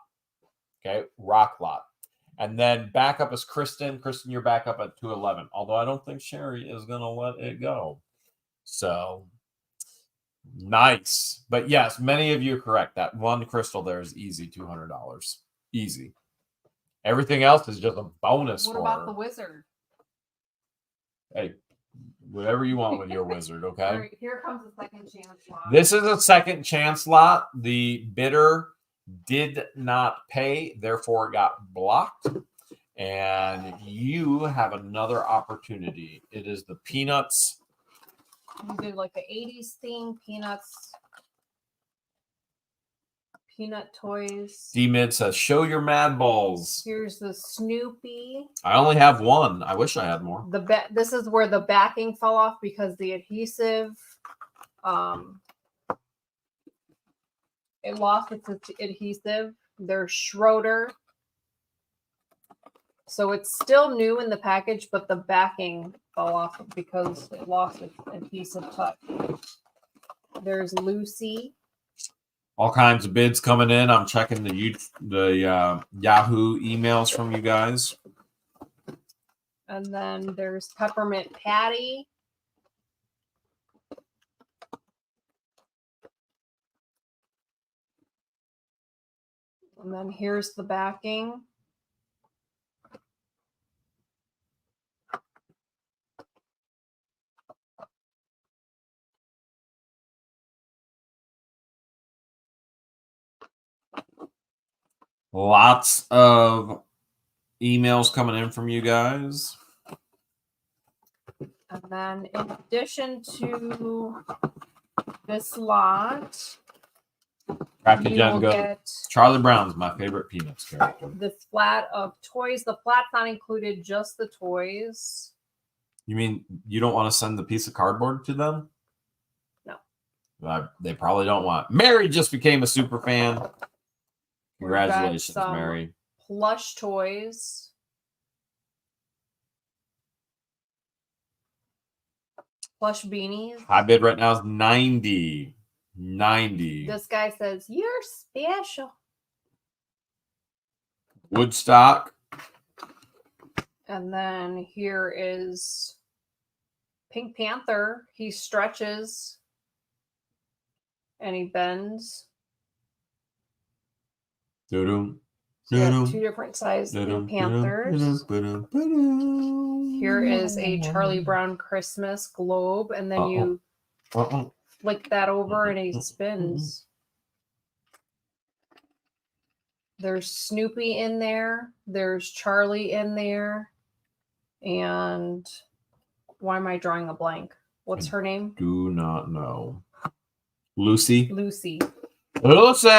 Okay, rock lot. And then backup is Kristen. Kristen, you're back up at 211. Although I don't think Sherry is going to let it go. So... nice. But yes, many of you are correct. That one crystal there is easy $200. Easy. Everything else is just a bonus. What about the wizard? Hey, whatever you want with your wizard, okay? All right, here comes the second chance lot. This is a second chance lot. The bidder did not pay, therefore it got blocked. And you have another opportunity. It is the Peanuts. We did like the 80s theme, Peanuts, Peanut toys. D-Mid says, show your mad balls. Here's the Snoopy. I only have one. I wish I had more. This is where the backing fell off because the adhesive, it lost its adhesive. There's Schroeder. So it's still new in the package, but the backing fell off because it lost its adhesive touch. There's Lucy. All kinds of bids coming in. I'm checking the Yahoo emails from you guys. And then there's Peppermint Patty. And then here's the backing. Lots of emails coming in from you guys. And then in addition to this lot, Cracky you Jen will goes, get Charlie Brown's my favorite Peanuts character. this flat of toys. The flat's not included, just the toys. You mean you don't want to send the piece of cardboard to them? No. They probably don't want. Mary just became a super fan. Congratulations, Mary. Plush toys. Plush beanies. High bid right now is 90. 90. This guy says, you're special. Woodstock. And then here is Pink Panther. He stretches and he bends. Doo-doo. So we have two different sized Pink Panthers. Here is a Charlie Brown Christmas globe, and then you flick that over and he spins. There's Snoopy in there. There's Charlie in there. And why am I drawing a blank? What's her name? Do not know. Lucy. Lucy. Lucy.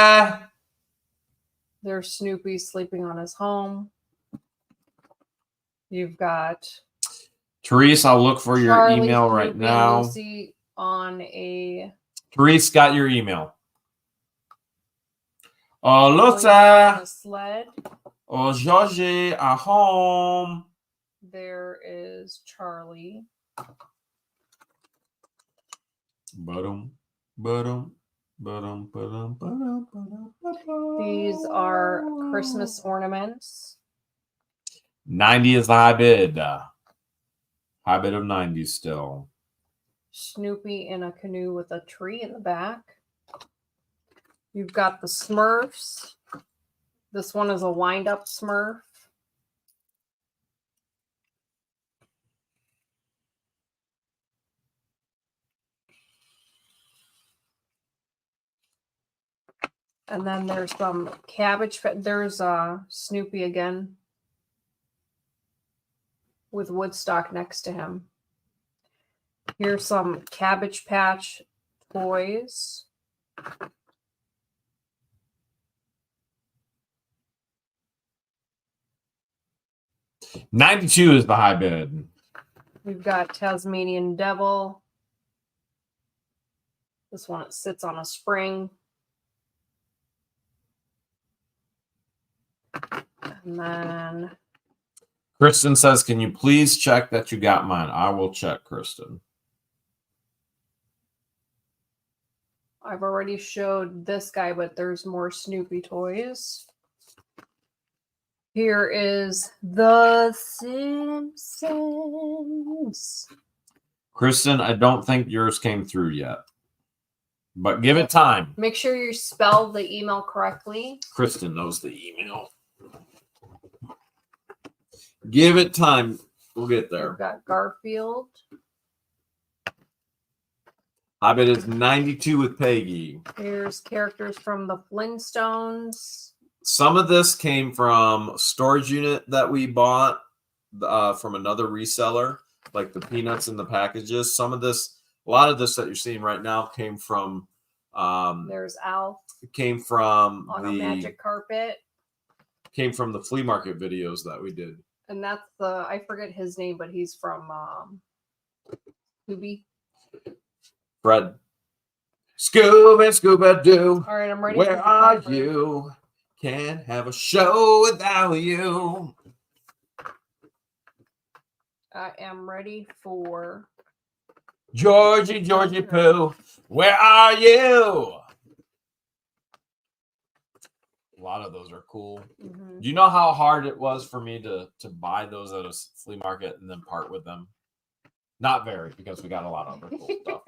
There's Snoopy sleeping on his home. You've got Therese, I'll look for your Charlie, email right Snoopy, now. Lucy on a Therese got your email. Oh, on a Lucy. sled. Oh, Georgie at home. There is Charlie. Ba-dum, ba-dum, ba-dum, ba-dum, ba-dum, ba-dum, ba-dum. These are Christmas ornaments. 90 is the high bid. High bid of 90 still. Snoopy in a canoe with a tree in the back. You've got the Smurfs. This one is a wind-up Smurf. And then there's some cabbage. There's Snoopy again with Woodstock next to him. Here's some Cabbage Patch toys. $92 is the high bid. We've got Tasmanian Devil. This one, it sits on a spring. And then Kristen says, can you please check that you got mine? I will check, Kristen. I've already showed this guy, but there's more Snoopy toys. Here is The Simpsons. Kristen, I don't think yours came through yet. But give it time. Make sure you spell the email correctly. Kristen knows the email. Give it time. We'll get there. We've got Garfield. I bet it's 92 with Peggy. Here's characters from the Flintstones. Some of this came from a storage unit that we bought from another reseller, like the peanuts in the packages. Some of this, a lot of this that you're seeing right now came from. There's Alf. Came from on a magic carpet. Came from the flea market videos that we did. And that's I forget his name, but he's from Scooby. Fred. Scooby-Doo. All right, I'm ready. Where are you? Can't have a show without you. I am ready for Georgie Pooh. Where are you? A lot of those are cool. Mm-hmm. Do you know how hard it was for me to buy those at a flea market and then part with them? Not very, because we got a lot of other cool stuff.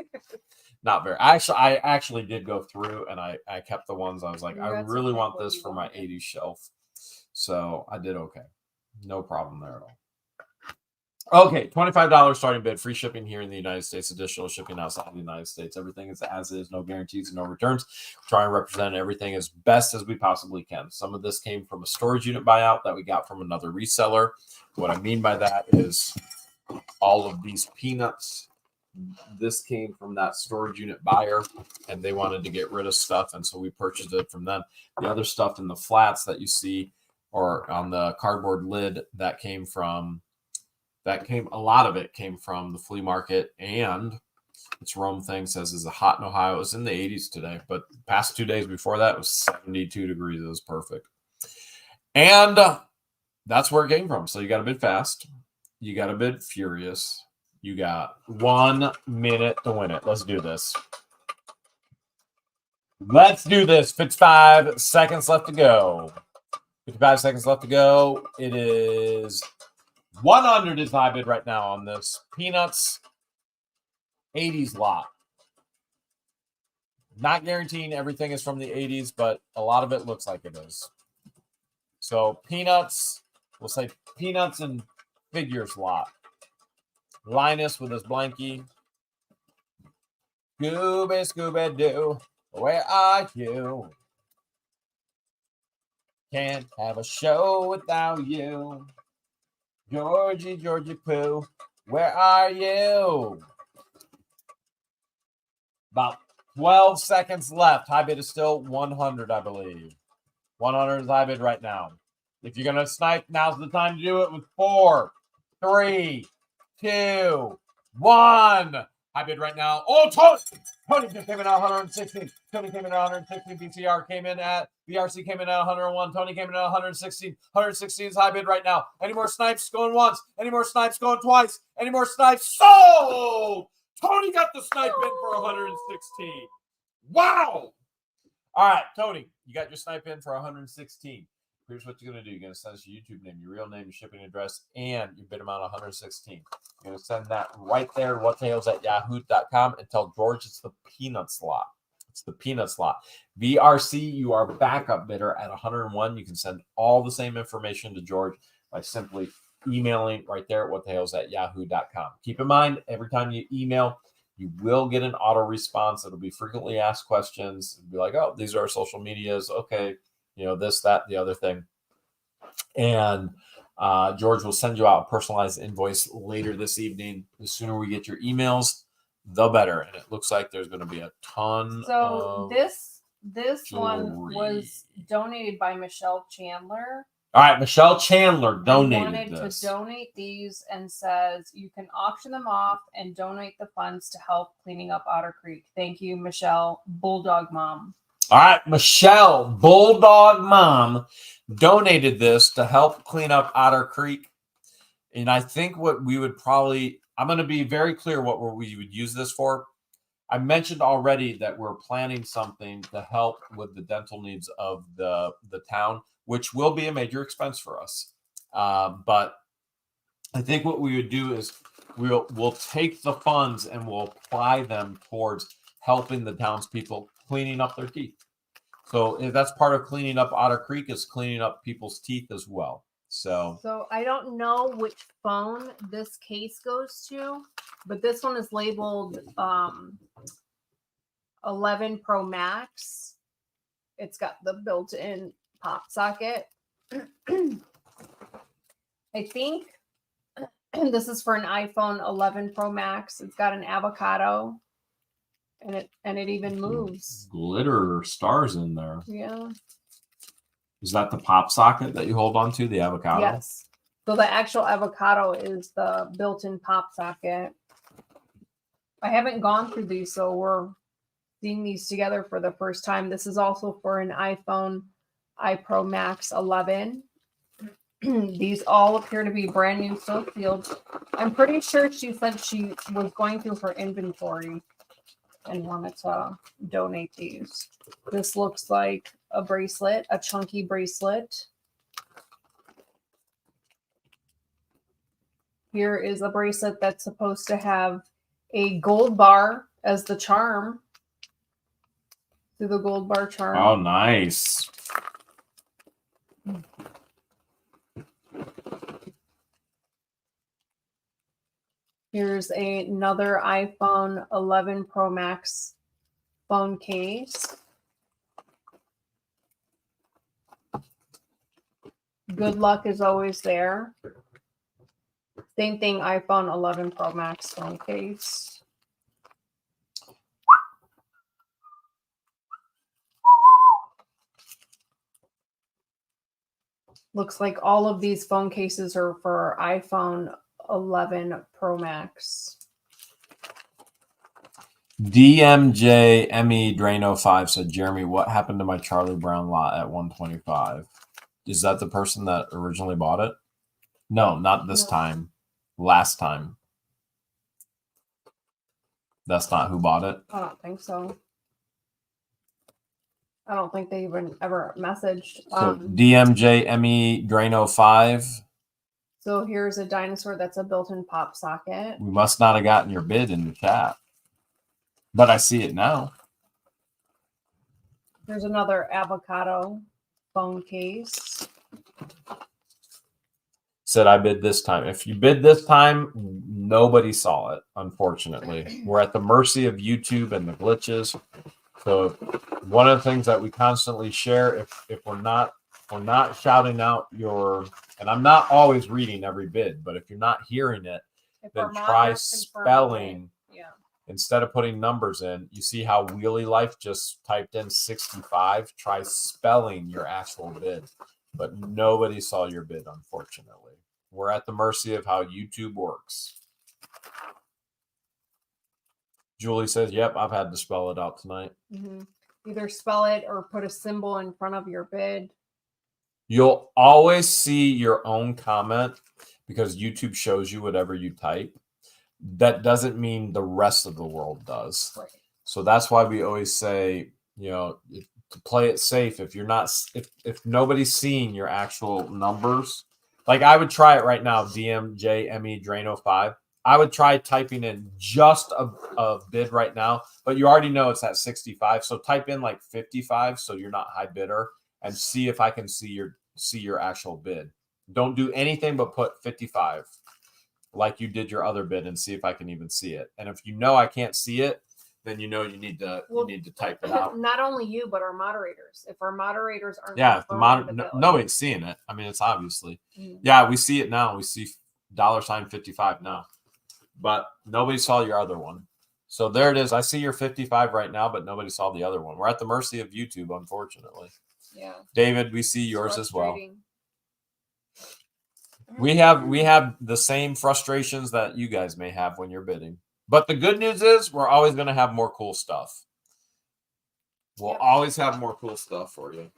Not very. I actually did go through and I kept the ones I was like, I really want this for my 80s shelf. So I did okay. No problem there at all. Okay, $25 starting bid, free shipping here in the United States, additional shipping outside the United States. Everything is as is, no guarantees and no returns. Try and represent everything as best as we possibly can. Some of this came from a storage unit buyout that we got from another reseller. What I mean by that is all of these peanuts. This came from that storage unit buyer, and they wanted to get rid of stuff, and so we purchased it from them. The other stuff in the flats that you see or on the cardboard lid a lot of it came from the flea market, and its Rome thing says is hot in Ohio. It was in the 80s today, but the past 2 days before that it was 72 degrees. It was perfect. And that's where it came from. So you got to bid fast. You got to bid furious. You got 1 minute to win it. Let's do this. Let's do this. 55 seconds left to go. 55 seconds left to go. It is 100 is high bid right now on this. Peanuts 80s lot. Not guaranteeing everything is from the 80s, but a lot of it looks like it is. So Peanuts, we'll say Peanuts and figures lot. Linus with his blankie. Scooby-Doo, where are you? Can't have a show without you. Georgie Pooh, where are you? About 12 seconds left. High bid is still 100, I believe. 100 is high bid right now. If you're going to snipe, now's the time to do it with 4, 3, 2, 1. High bid right now. Oh, Tony just came in at 116. Tony came in at 116. BRC came in at 101. Tony came in at 116. 116 is high bid right now. Any more snipes going once? Any more snipes going twice? Any more snipes? Sold! Tony got the snipe in for 116. Wow! All right, Tony, you got your snipe in for 116. Here's what you're going to do. You're going to send us your YouTube name, your real name, your shipping address, and your bid amount 116. You're going to send that right there to whatthales@yahoo.com and tell George it's the peanut slot. It's the peanut slot. VRC, you are backup bidder at 101. You can send all the same information to George by simply emailing right there at whatthales@yahoo.com. Keep in mind, every time you email, you will get an auto response. It'll be frequently asked questions. It'll be like, oh, these are our social medias. Okay. You know, this, that, the other thing. And George will send you out a personalized invoice later this evening. The sooner we get your emails, the better. And it looks like there's going to be a ton of this jewelry. one was donated by Michelle Chandler. All right, Michelle Chandler donated wanted this. to donate these and says you can auction them off and donate the funds to help cleaning up Otter Creek. Thank you, Michelle, Bulldog Mom. All right, Michelle, Bulldog Mom, donated this to help clean up Otter Creek. And I think what we would probably, I'm going to be very clear what we would use this for. I mentioned already that we're planning something to help with the dental needs of the town, which will be a major expense for us. But I think what we would do is we'll take the funds and we'll apply them towards helping the townspeople cleaning up their teeth. So if that's part of cleaning up Otter Creek, is cleaning up people's teeth as well. So I don't know which phone this case goes to, but this one is labeled 11 Pro Max. It's got the built-in pop socket. I think this is for an iPhone 11 Pro Max. It's got an avocado. And it even moves. Glitter stars in there. Yeah. Is that the pop socket that you hold on to, the avocado? Yes. So the actual avocado is the built-in pop socket. I haven't gone through these, so we're seeing these together for the first time. This is also for an iPhone iPro Max 11. These all appear to be brand new, so sealed. I'm pretty sure she said she was going through her inventory and wanted to donate these. This looks like a bracelet, a chunky bracelet. Here is a bracelet that's supposed to have a gold bar as the charm. Through the gold bar charm. Oh, nice. Here's another iPhone 11 Pro Max phone case. Good luck is always there. Same thing, iPhone 11 Pro Max phone case. Looks like all of these phone cases are for iPhone 11 Pro Max. DMJ ME Drano 5 said, Jeremy, what happened to my Charlie Brown lot at 125? Is that the person that originally bought it? No, not this time. Last time. That's not who bought it. I don't think so. I don't think they even ever messaged. So DMJME Drano 5. So here's a dinosaur that's a built-in pop socket. We must not have gotten your bid in the chat, but I see it now. There's another avocado phone case. Said I bid this time. If you bid this time, nobody saw it, unfortunately. We're at the mercy of YouTube and the glitches. So one of the things that we constantly share, if we're not shouting out your, and I'm not always reading every bid, but if you're not hearing it, then try spelling. Yeah. Instead of putting numbers in. You see how Wheelie Life just typed in 65? Try spelling your actual bid. But nobody saw your bid, unfortunately. We're at the mercy of how YouTube works. Julie says, yep, I've had to spell it out tonight. Mm-hmm. Either spell it or put a symbol in front of your bid. You'll always see your own comment because YouTube shows you whatever you type. That doesn't mean the rest of the world does. Right. So that's why we always say, to play it safe. If you're not, if nobody's seeing your actual numbers, like I would try it right now, DMJME Drano 5. I would try typing in just a bid right now, but you already know it's at 65. So type in like 55 so you're not high bidder and see if I can see your actual bid. Don't do anything but put 55 like you did your other bid and see if I can even see it. And if you know I can't see it, then you need to type it out. Not only you, but our moderators. If our moderators aren't, yeah, if the nobody's seeing it. I mean, it's obviously, yeah, we see it now. We see $55 now, but nobody saw your other one. So there it is. I see your 55 right now, but nobody saw the other one. We're at the mercy of YouTube, unfortunately. Yeah, David, we see yours as well. We have the same frustrations that you guys may have when you're bidding. But the good news is we're always going to have more cool stuff. We'll always have more cool stuff for you.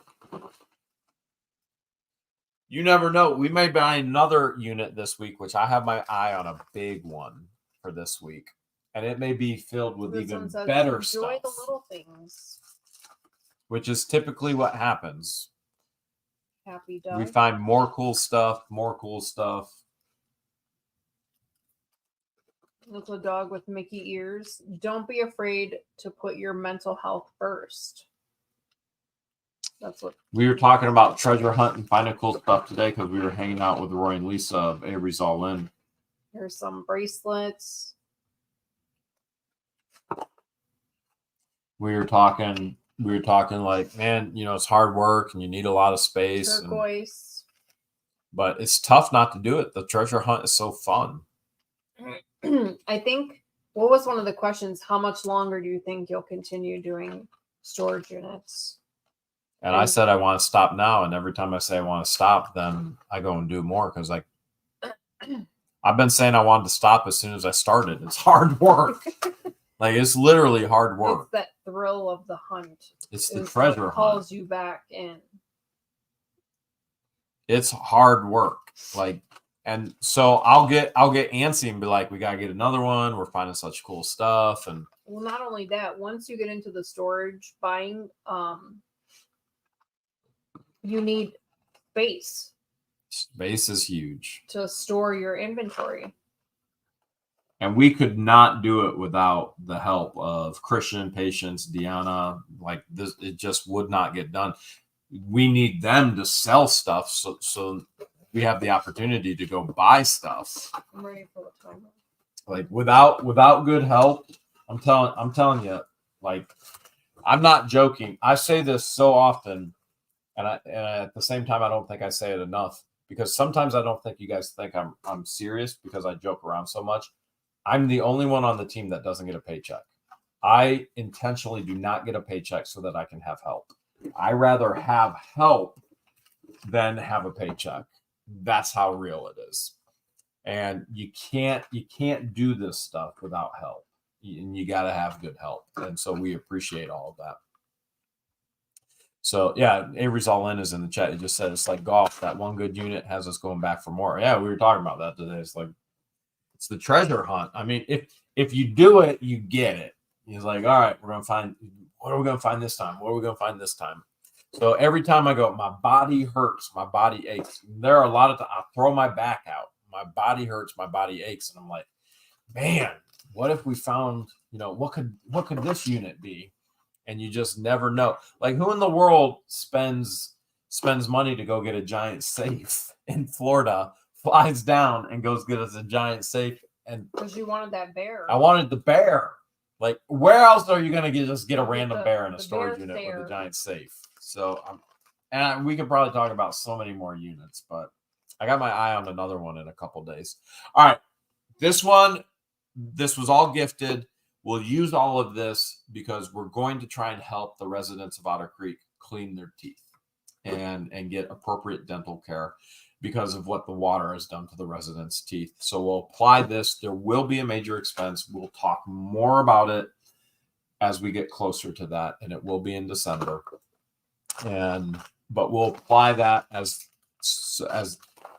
You never know. We may buy another unit this week, which I have my eye on a big one for this week. And it may be filled with even better stuff. Enjoy the little things. Which is typically what happens. Happy dog. We find more cool stuff. Little dog with Mickey ears. Don't be afraid to put your mental health first. That's what we were talking about. Treasure hunt and finding cool stuff today because we were hanging out with Roy and Lisa of Avery's All In. Here's some bracelets. We were talking like, man, it's hard work and you need a lot of space. Turquoise. But it's tough not to do it. The treasure hunt is so fun. I think, what was one of the questions? How much longer do you think you'll continue doing storage units? And I said I want to stop now. And every time I say I want to stop, then I go and do more. Because I've been saying I wanted to stop as soon as I started. It's hard work. Like, it's literally hard work. It's that thrill of the hunt. It's the treasure hunt. Calls you back in. It's hard work. And so I'll get antsy and be like, we gotta get another one. We're finding such cool stuff. And well, not only that, once you get into the storage buying, you need space. Space is huge to store your inventory. And we could not do it without the help of Christian, Patience, Deanna. Like this, it just would not get done. We need them to sell stuff so we have the opportunity to go buy stuff. I'm ready for the timer. Like without good help, I'm telling you, like, I'm not joking. I say this so often, and at the same time, I don't think I say it enough because sometimes I don't think you guys think I'm serious because I joke around so much. I'm the only one on the team that doesn't get a paycheck. I intentionally do not get a paycheck so that I can have help. I rather have help than have a paycheck. That's how real it is. And you can't do this stuff without help. And you got to have good help. And so we appreciate all of that. So yeah, Avery's All In is in the chat. He just said it's like golf. That one good unit has us going back for more. Yeah, we were talking about that today. It's like, it's the treasure hunt. I mean, if you do it, you get it. He's like, all right, we're gonna find. What are we gonna find this time? What are we gonna find this time? So every time I go, my body hurts, my body aches. There are a lot of times I throw my back out. My body hurts, my body aches, and I'm like, man, what if we found, what could this unit be? And you just never know. Like, who in the world spends money to go get a giant safe in Florida, flies down and goes get us a giant safe? And because you wanted that bear. I wanted the bear. Like, where else are you going to just get a Get random bear in a storage unit there. with a giant safe? So, we could probably talk about so many more units, but I got my eye on another one in a couple days. All right. This one, this was all gifted. We'll use all of this because we're going to try and help the residents of Otter Creek clean their teeth and get appropriate dental care because of what the water has done to the residents' teeth. So we'll apply this. There will be a major expense. We'll talk more about it as we get closer to that, and it will be in December. But we'll apply that as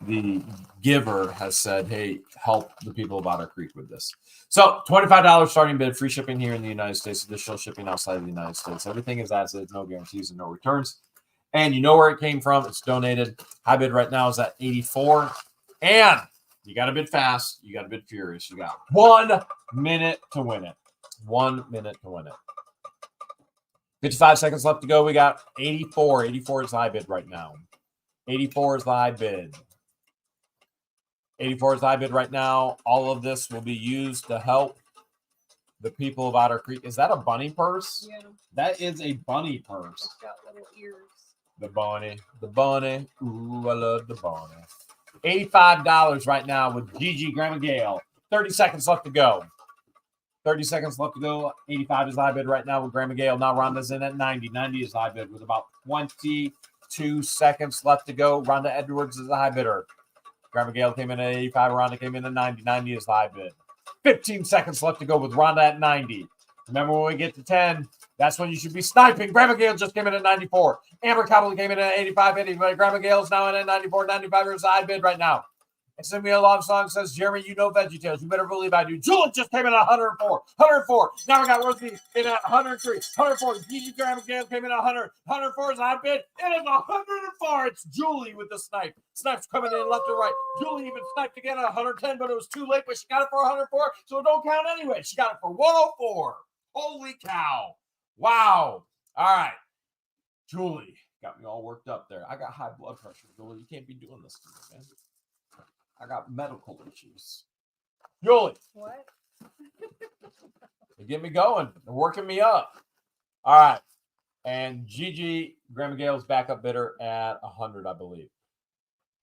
the giver has said, hey, help the people of Otter Creek with this. So $25 starting bid, free shipping here in the United States, additional shipping outside of the United States. Everything is as is, no guarantees and no returns. And you know where it came from. It's donated. High bid right now is at 84. And you got to bid fast. You got to bid furious. You got 1 minute to win it. 1 minute to win it. 55 seconds left to go. We got 84. 84 is the high bid right now. 84 is the high bid. 84 is the high bid right now. All of this will be used to help the people of Otter Creek. Is that a bunny purse? Yeah. That is a bunny purse. It's got little ears. The bunny. Ooh, I love the bunny. $85 right now with Gigi, Grandma Gail. 30 seconds left to go. 30 seconds left to go. 85 is the high bid right now with Grandma Gail. Now Rhonda's in at 90. 90 is the high bid with about 22 seconds left to go. Rhonda Edwards is the high bidder. Grandma Gail came in at 85. Rhonda came in at 90. 90 is the high bid. 15 seconds left to go with Rhonda at 90. Remember, when we get to 10, that's when you should be sniping. Grandma Gail just came in at 94. Amber Cobble came in at 85. Grandma Gail's now in at 94. 95 is the high bid right now. And send me a love song says, Jeremy, you know VeggieTales. You better believe I do. Julie just came in at 104. 104. Now we got Rosie in at 103. 104. Gigi, Grandma Gail came in at 100. 104 is the high bid. It is 104. It's Julie with the snipe. Snipes coming in left and right. Julie even sniped again at 110, but it was too late. But she got it for 104, so it don't count anyway. She got it for 104. Holy cow. Wow. All right. Julie got me all worked up there. I got high blood pressure, Julie. You can't be doing this to me, man. I got medical issues. Julie. What? They get me going. They're working me up. All right. And Gigi, Grandma Gail's backup bidder at 100, I believe.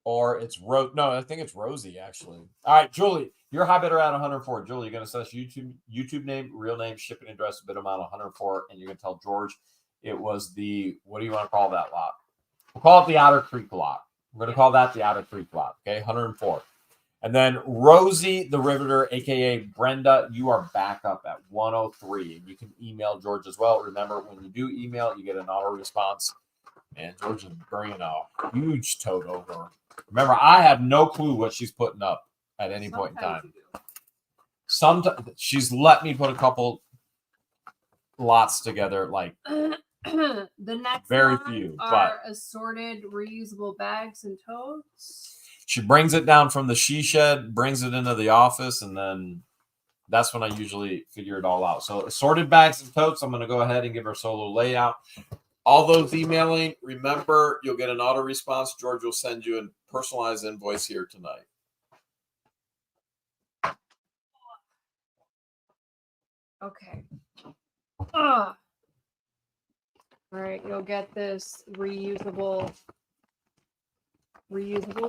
Or it's no, I think it's Rosie, actually. All right, Julie, you're high bidder at 104. Julie, you're going to set us YouTube name, real name, shipping address, bid amount 104, and you're going to tell George it was the, what do you want to call that lot? We'll call it the Otter Creek lot. We're going to call that the Otter Creek lot, okay? 104. And then Rosie, the Riveter, a.k.a. Brenda, you are back up at 103. And you can email George as well. Remember, when you do email, you get an auto response. And George is bringing a huge tote over. Remember, I have no clue what she's putting up at any point in time. Sometimes she's let me put a couple lots together, like The next very one few, are assorted reusable bags and totes. She brings it down from the she shed, brings it into the office, and then that's when I usually figure it all out. So assorted bags and totes, I'm going to go ahead and give her solo layout. All those emailing, remember, you'll get an auto response. George will send you a personalized invoice here tonight. Okay. All right, you'll get this reusable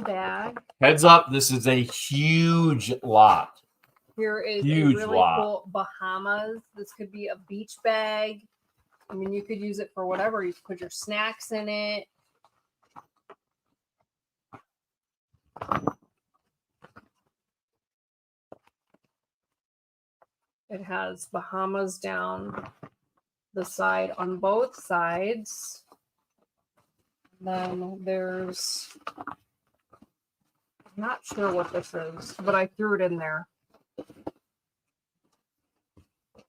bag. Heads up, this is a huge lot. Here is Huge a really lot. cool Bahamas. This could be a beach bag. I mean, you could use it for whatever. You could put your snacks in it. It has Bahamas down the side on both sides. Then there's, I'm not sure what this is, but I threw it in there.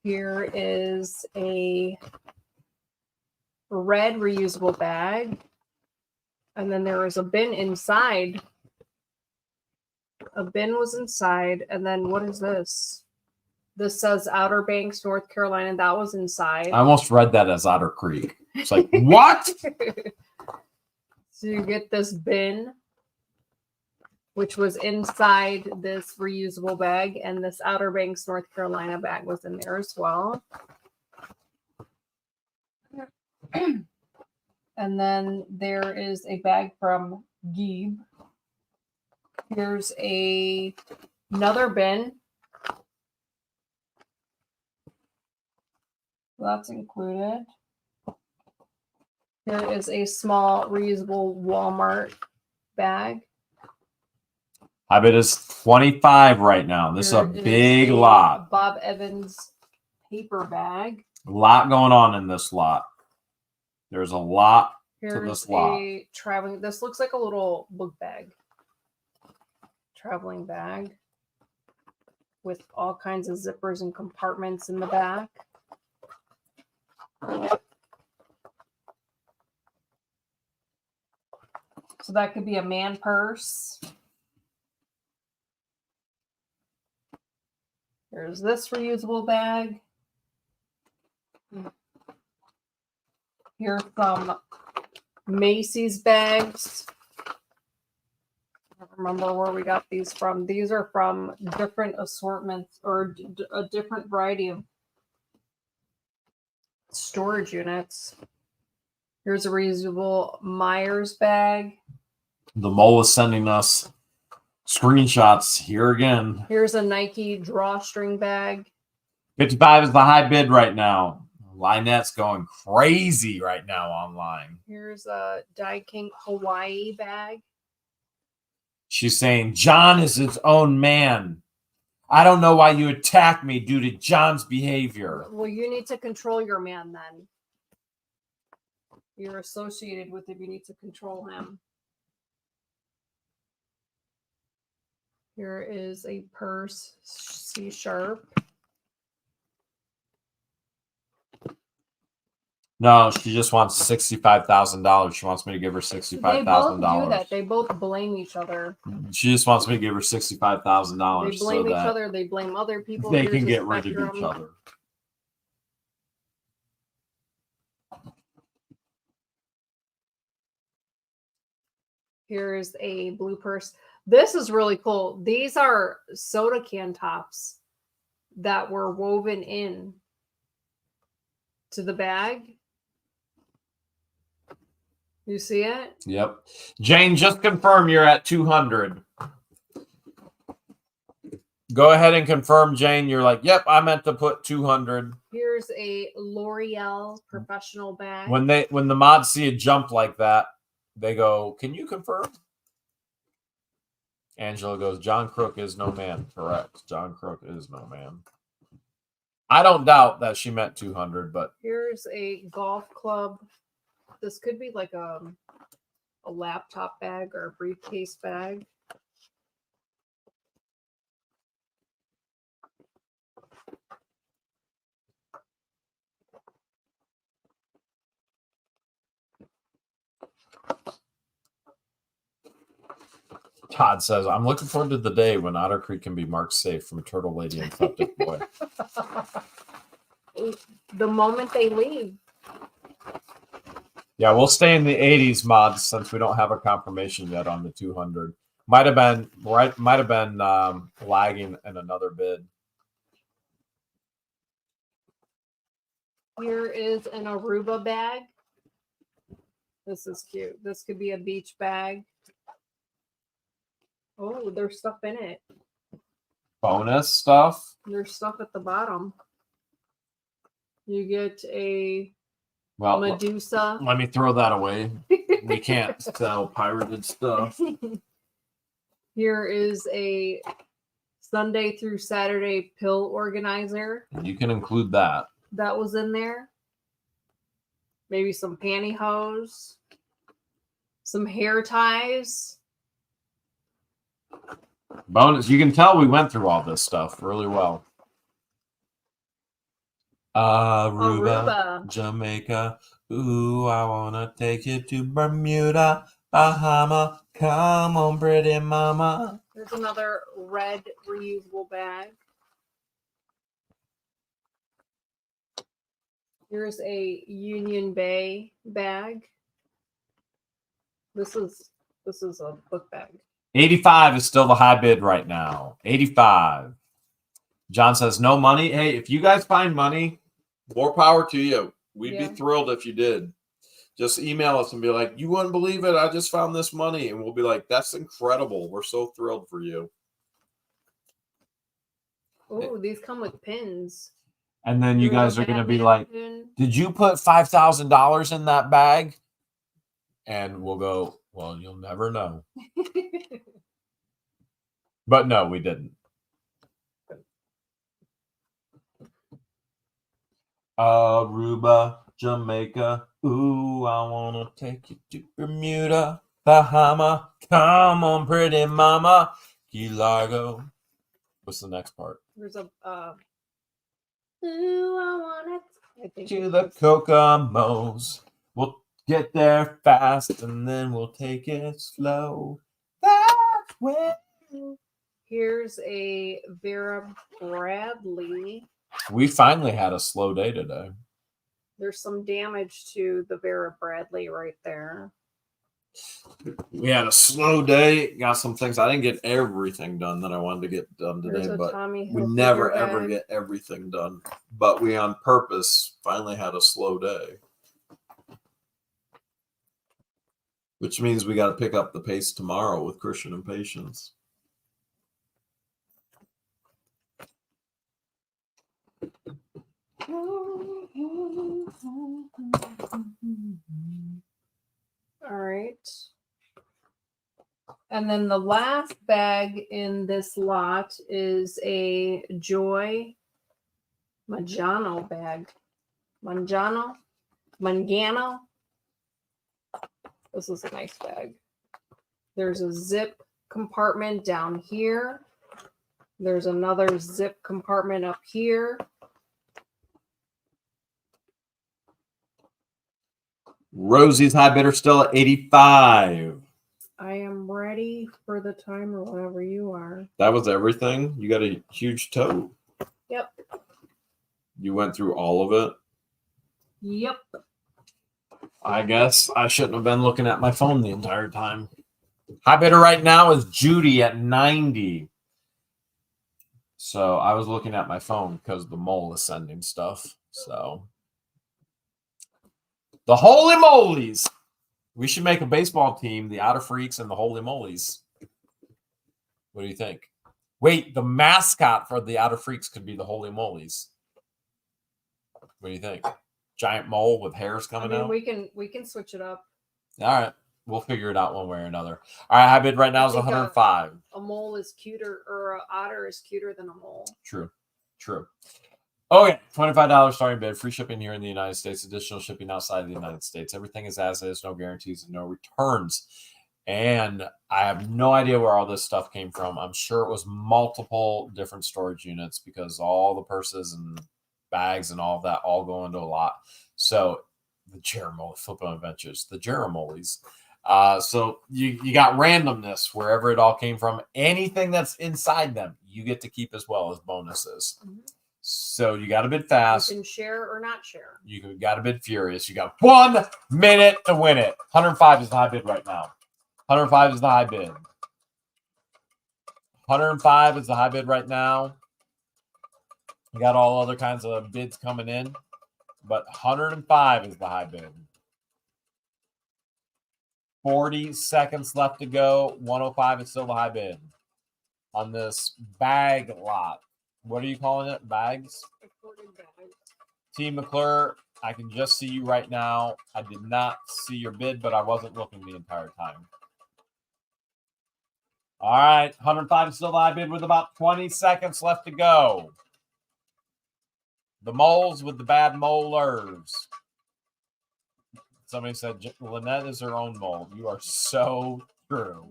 Here is a red reusable bag. And then there was a bin inside. A bin was inside. And then what is this? This says Outer Banks, North Carolina. That was inside. I almost read that as Otter Creek. It's like, what? So you get this bin, which was inside this reusable bag, and this Outer Banks, North Carolina bag was in there as well. And then there is a bag from Geeb. Here's another bin. That's included. Here is a small reusable Walmart bag. I bet it's 25 right now. This is a big lot. Bob Evans paper bag. A lot going on in this lot. There's a lot to this lot. A traveling. This looks like a little book bag. Traveling bag with all kinds of zippers and compartments in the back. So that could be a man purse. There's this reusable bag. Here's some Macy's bags. I don't remember where we got these from. These are from different assortments or a different variety of storage units. Here's a reusable Myers bag. The mole is sending us screenshots here again. Here's a Nike drawstring bag. 55 is the high bid right now. Lynette's going crazy right now online. Here's a Daikin Hawaii bag. She's saying, John is his own man. I don't know why you attack me due to John's behavior. Well, you need to control your man then. You're associated with him. You need to control him. Here is a purse, C sharp. No, she just wants $65,000. She wants me to give her $65,000. They both do that. They both blame each other. She just wants me to give her $65,000. They blame each other. They blame other people. They Here's can a get rid of spectrum. each other. Here's a blue purse. This is really cool. These are soda can tops that were woven in to the bag. You see it? Yep. Jane, just confirm you're at 200. Go ahead and confirm, Jane. You're like, yep, I meant to put 200. Here's a L'Oreal professional bag. When the mods see a jump like that, they go, can you confirm? Angela goes, John Crook is no man. Correct. John Crook is no man. I don't doubt that she meant 200, but here's a golf club. This could be like a laptop bag or a briefcase bag. Todd says, I'm looking forward to the day when Otter Creek can be marked safe from Turtle Lady and Septic Boy. The moment they leave. Yeah, we'll stay in the 80s mods since we don't have a confirmation yet on the 200. Might have been lagging in another bid. Here is an Aruba bag. This is cute. This could be a beach bag. Oh, there's stuff in it. Bonus stuff? There's stuff at the bottom. You get a Well, Medusa. let me throw that away. We can't sell pirated stuff. Here is a Sunday through Saturday pill organizer. You can include that. That was in there. Maybe some pantyhose. Some hair ties. Bonus. You can tell we went through all this stuff really well. Aruba, Jamaica. Ooh, I wanna take you to Bermuda, Bahama. Come on, pretty mama. There's another red reusable bag. Here's a Union Bay bag. This is a book bag. 85 is still the high bid right now. 85. John says no money. Hey, if you guys find money, more power to you. We'd be thrilled if you did. Just email us and be like, you wouldn't believe it. I just found this money. And we'll be like, that's incredible. We're so thrilled for you. Oh, these come with pins. And then you guys are going to be like, did you put $5,000 in that bag? And we'll go, well, you'll never know. But no, we didn't. Aruba, Jamaica. Ooh, I want to take you to Bermuda, Bahama. Come on, pretty mama. Key Largo. What's the next part? There's a ooh, I want it. To the Kokomo's. We'll get there fast and then we'll take it slow. That's when. Here's a Vera Bradley. We finally had a slow day today. There's some damage to the Vera Bradley right there. We had a slow day. Got some things. I didn't get everything done that I wanted to get done today, but we never ever get everything done. But we on purpose finally had a slow day. Which means we got to pick up the pace tomorrow with Christian and Patience. All right. And then the last bag in this lot is a Joy Mangano bag. Mangano. This is a nice bag. There's a zip compartment down here. There's another zip compartment up here. Rosie's high bidder still at 85. I am ready for the timer whenever you are. That was everything? You got a huge tote. Yep. You went through all of it? Yep. I guess I shouldn't have been looking at my phone the entire time. High bidder right now is Judy at 90. So I was looking at my phone because the mole is sending stuff. So the Holy Molies. We should make a baseball team, the Outer Freaks and the Holy Molies. What do you think? Wait, the mascot for the Outer Freaks could be the Holy Molies. What do you think? Giant mole with hairs coming out? We can switch it up. All right. We'll figure it out one way or another. All right, high bid right now is 105. A mole is cuter, or an otter is cuter than a mole. True. Okay, $25 starting bid. Free shipping here in the United States. Additional shipping outside of the United States. Everything is as is. No guarantees and no returns. And I have no idea where all this stuff came from. I'm sure it was multiple different storage units because all the purses and bags and all of that all go into a lot. So the Jeremole Flippin' Adventures, the Jeremolies. So you got randomness wherever it all came from. Anything that's inside them, you get to keep as well as bonuses. Mm-hmm. So you got to bid fast. You can share or not share. You got to bid furious. You got 1 minute to win it. 105 is the high bid right now. 105 is the high bid. 105 is the high bid right now. You got all other kinds of bids coming in, but 105 is the high bid. 40 seconds left to go. 105 is still the high bid on this bag lot. What are you calling it? Bags? T. McClure, I can just see you right now. I did not see your bid, but I wasn't looking the entire time. All right, 105 is still the high bid with about 20 seconds left to go. The moles with the bad molars. Somebody said Lynette is her own mole. You are so true.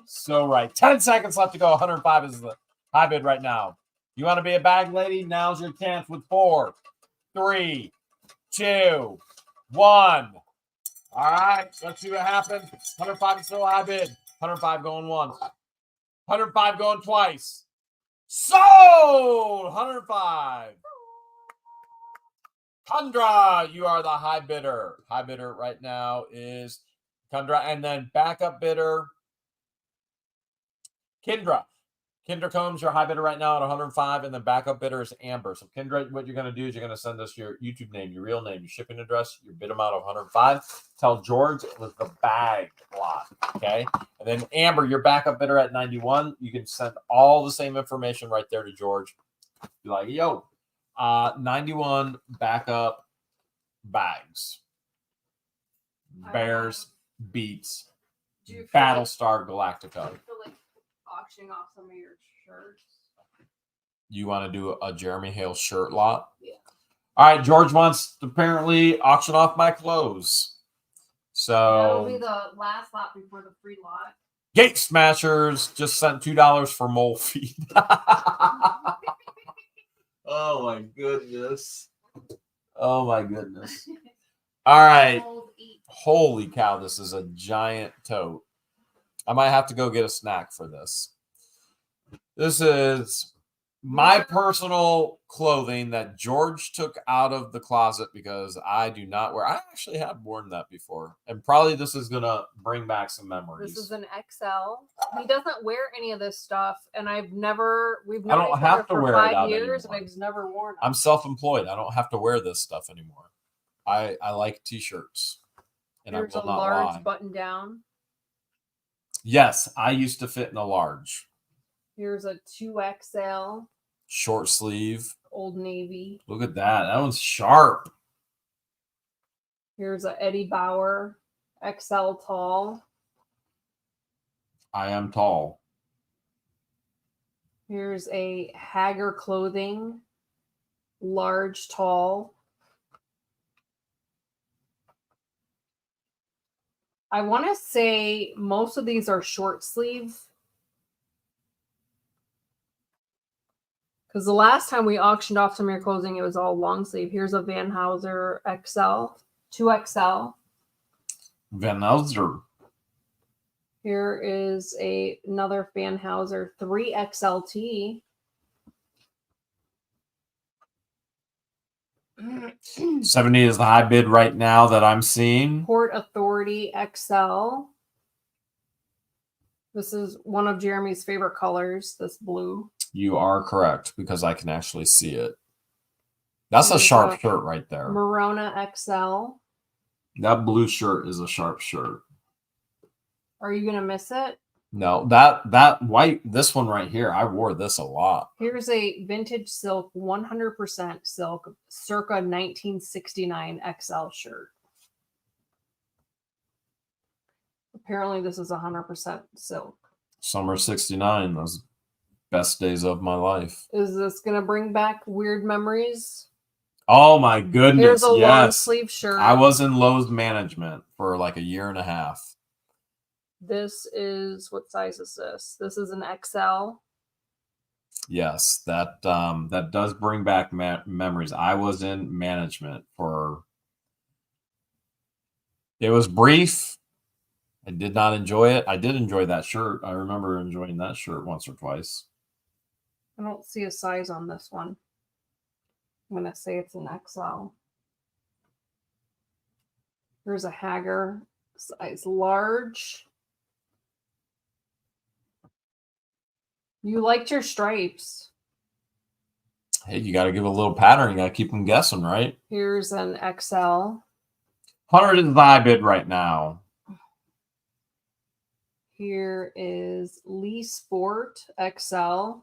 So right. 10 seconds left to go. 105 is the high bid right now. You want to be a bag lady? Now's your chance with 4, 3, 2, 1. All right, let's see what happens. 105 is still a high bid. 105 going once. 105 going twice. Sold! 105. Kundra, you are the high bidder. High bidder right now is Kundra. And then backup bidder, Kendra. Kendra Combs, your high bidder right now at 105, and the backup bidder is Amber. So, Kendra, what you're going to do is you're going to send us your YouTube name, your real name, your shipping address, your bid amount of 105. Tell George it was the bag lot, okay? And then, Amber, your backup bidder at 91. You can send all the same information right there to George. Be like, yo, 91 backup bags. Bears beats Battlestar Galactica. Auctioning off some of your shirts. You want to do a Jeremy Hale shirt lot? Yeah. All right, George wants to apparently auction off my clothes. That'll be So the last lot before the free lot. Gate Smashers just sent $2 for mole feed. Oh my goodness. Oh my goodness. All right. Holy cow, this is a giant tote. I might have to go get a snack for this. This is my personal clothing that George took out of the closet because I do not wear. I actually have worn that before. And probably this is going to bring back some memories. This is an XL. He doesn't wear any of this stuff. And we've known I don't each have other to for wear it 5 out years anymore. and he's never worn it. I'm self-employed. I don't have to wear this stuff anymore. I like t-shirts. And Here's I a will not large lie. button down. Yes, I used to fit in a large. Here's a 2XL. Short sleeve. Old Navy. Look at that. That one's sharp. Here's a Eddie Bauer XL tall. I am tall. Here's a Hager Clothing large tall. I want to say most of these are short sleeve. Because the last time we auctioned off some of your clothing, it was all long sleeve. Here's a Van Houser XL, 2XL. Van Houser. Here is another Van Houser 3XLT. 70 is the high bid right now that I'm seeing. Port Authority XL. This is one of Jeremy's favorite colors, this blue. You are correct because I can actually see it. That's a sharp shirt right there. Morona XL. That blue shirt is a sharp shirt. Are you going to miss it? No, that white, this one right here, I wore this a lot. Here's a vintage silk, 100% silk, circa 1969 XL shirt. Apparently this is 100% silk. Summer 69, those best days of my life. Is this going to bring back weird memories? Oh my goodness, Here's a long yes. sleeve shirt. I was in Lowe's management for like a year and a half. This is, what size is this? This is an XL. Yes, that does bring back memories. I was in management for, it was brief. I did not enjoy it. I did enjoy that shirt. I remember enjoying that shirt once or twice. I don't see a size on this one. I'm going to say it's an XL. Here's a Hager size large. You liked your stripes. Hey, you got to give a little pattern. You got to keep them guessing, right? Here's an XL. 100 is the high bid right now. Here is Lee Sport XL.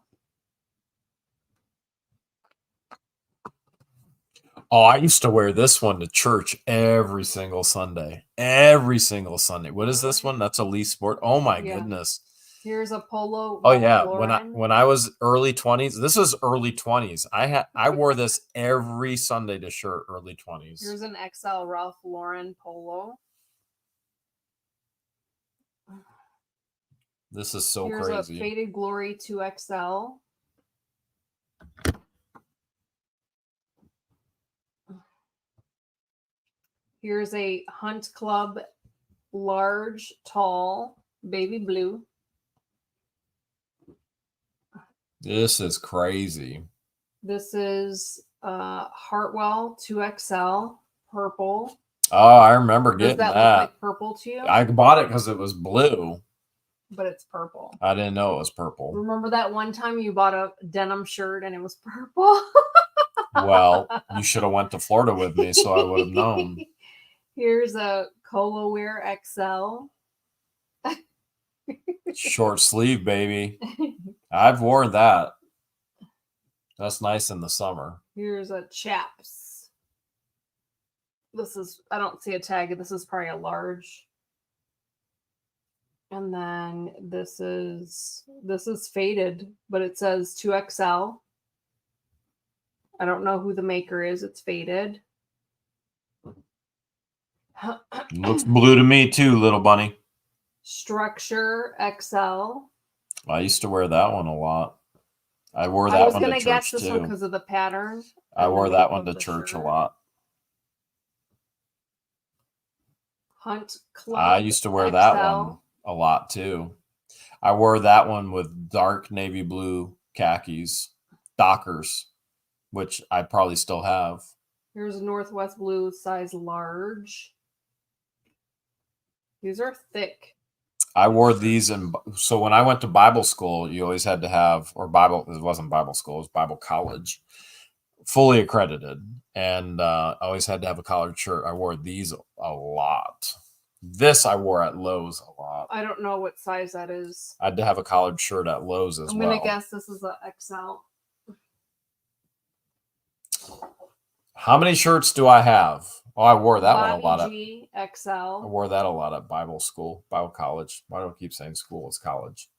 Oh, I used to wear this one to church every single Sunday. Every single Sunday. What is this one? That's a Lee Sport. Oh my goodness. Here's a polo. Oh yeah, Lauren. when I was early 20s, this was early 20s. I wore this every Sunday to church, early 20s. Here's an XL Ralph Lauren polo. This is so Here's crazy. a Faded Glory 2XL. Here's a Hunt Club large, tall, baby blue. This is crazy. This is Hartwell 2XL purple. Oh, I remember Does getting that that. look like purple to you? I bought it because it was blue. But it's purple. I didn't know it was purple. Remember that one time you bought a denim shirt and it was purple? Well, you should have went to Florida with me, so I would have known. Here's a Colo Wear XL. Short sleeve, baby. I've worn that. That's nice in the summer. Here's a Chaps. This is, I don't see a tag. This is probably a large. And then this is faded, but it says 2XL. I don't know who the maker is. It's faded. Looks blue to me too, little bunny. Structure XL. I used to wear that one a lot. I wore I that was one to gonna guess church this one too. because of the pattern. I and the wore make that one of to the church a shirt. lot. Hunt Club. I used to wear that XL. one a lot too. I wore that one with dark navy blue khakis, Dockers, which I probably still have. Here's a Northwest Blue size large. These are thick. I wore these, and so when I went to Bible school, you always had to have, or Bible, it wasn't Bible school, it was Bible college, fully accredited, and I always had to have a collared shirt. I wore these a lot. This I wore at Lowe's a lot. I don't know what size that is. I had to have a collared shirt at Lowe's as I'm well. gonna guess this is a XL. How many shirts do I have? Oh, I wore that one a lot. G I XL. wore that a lot at Bible school, Bible college. Why do I keep saying school? It's college.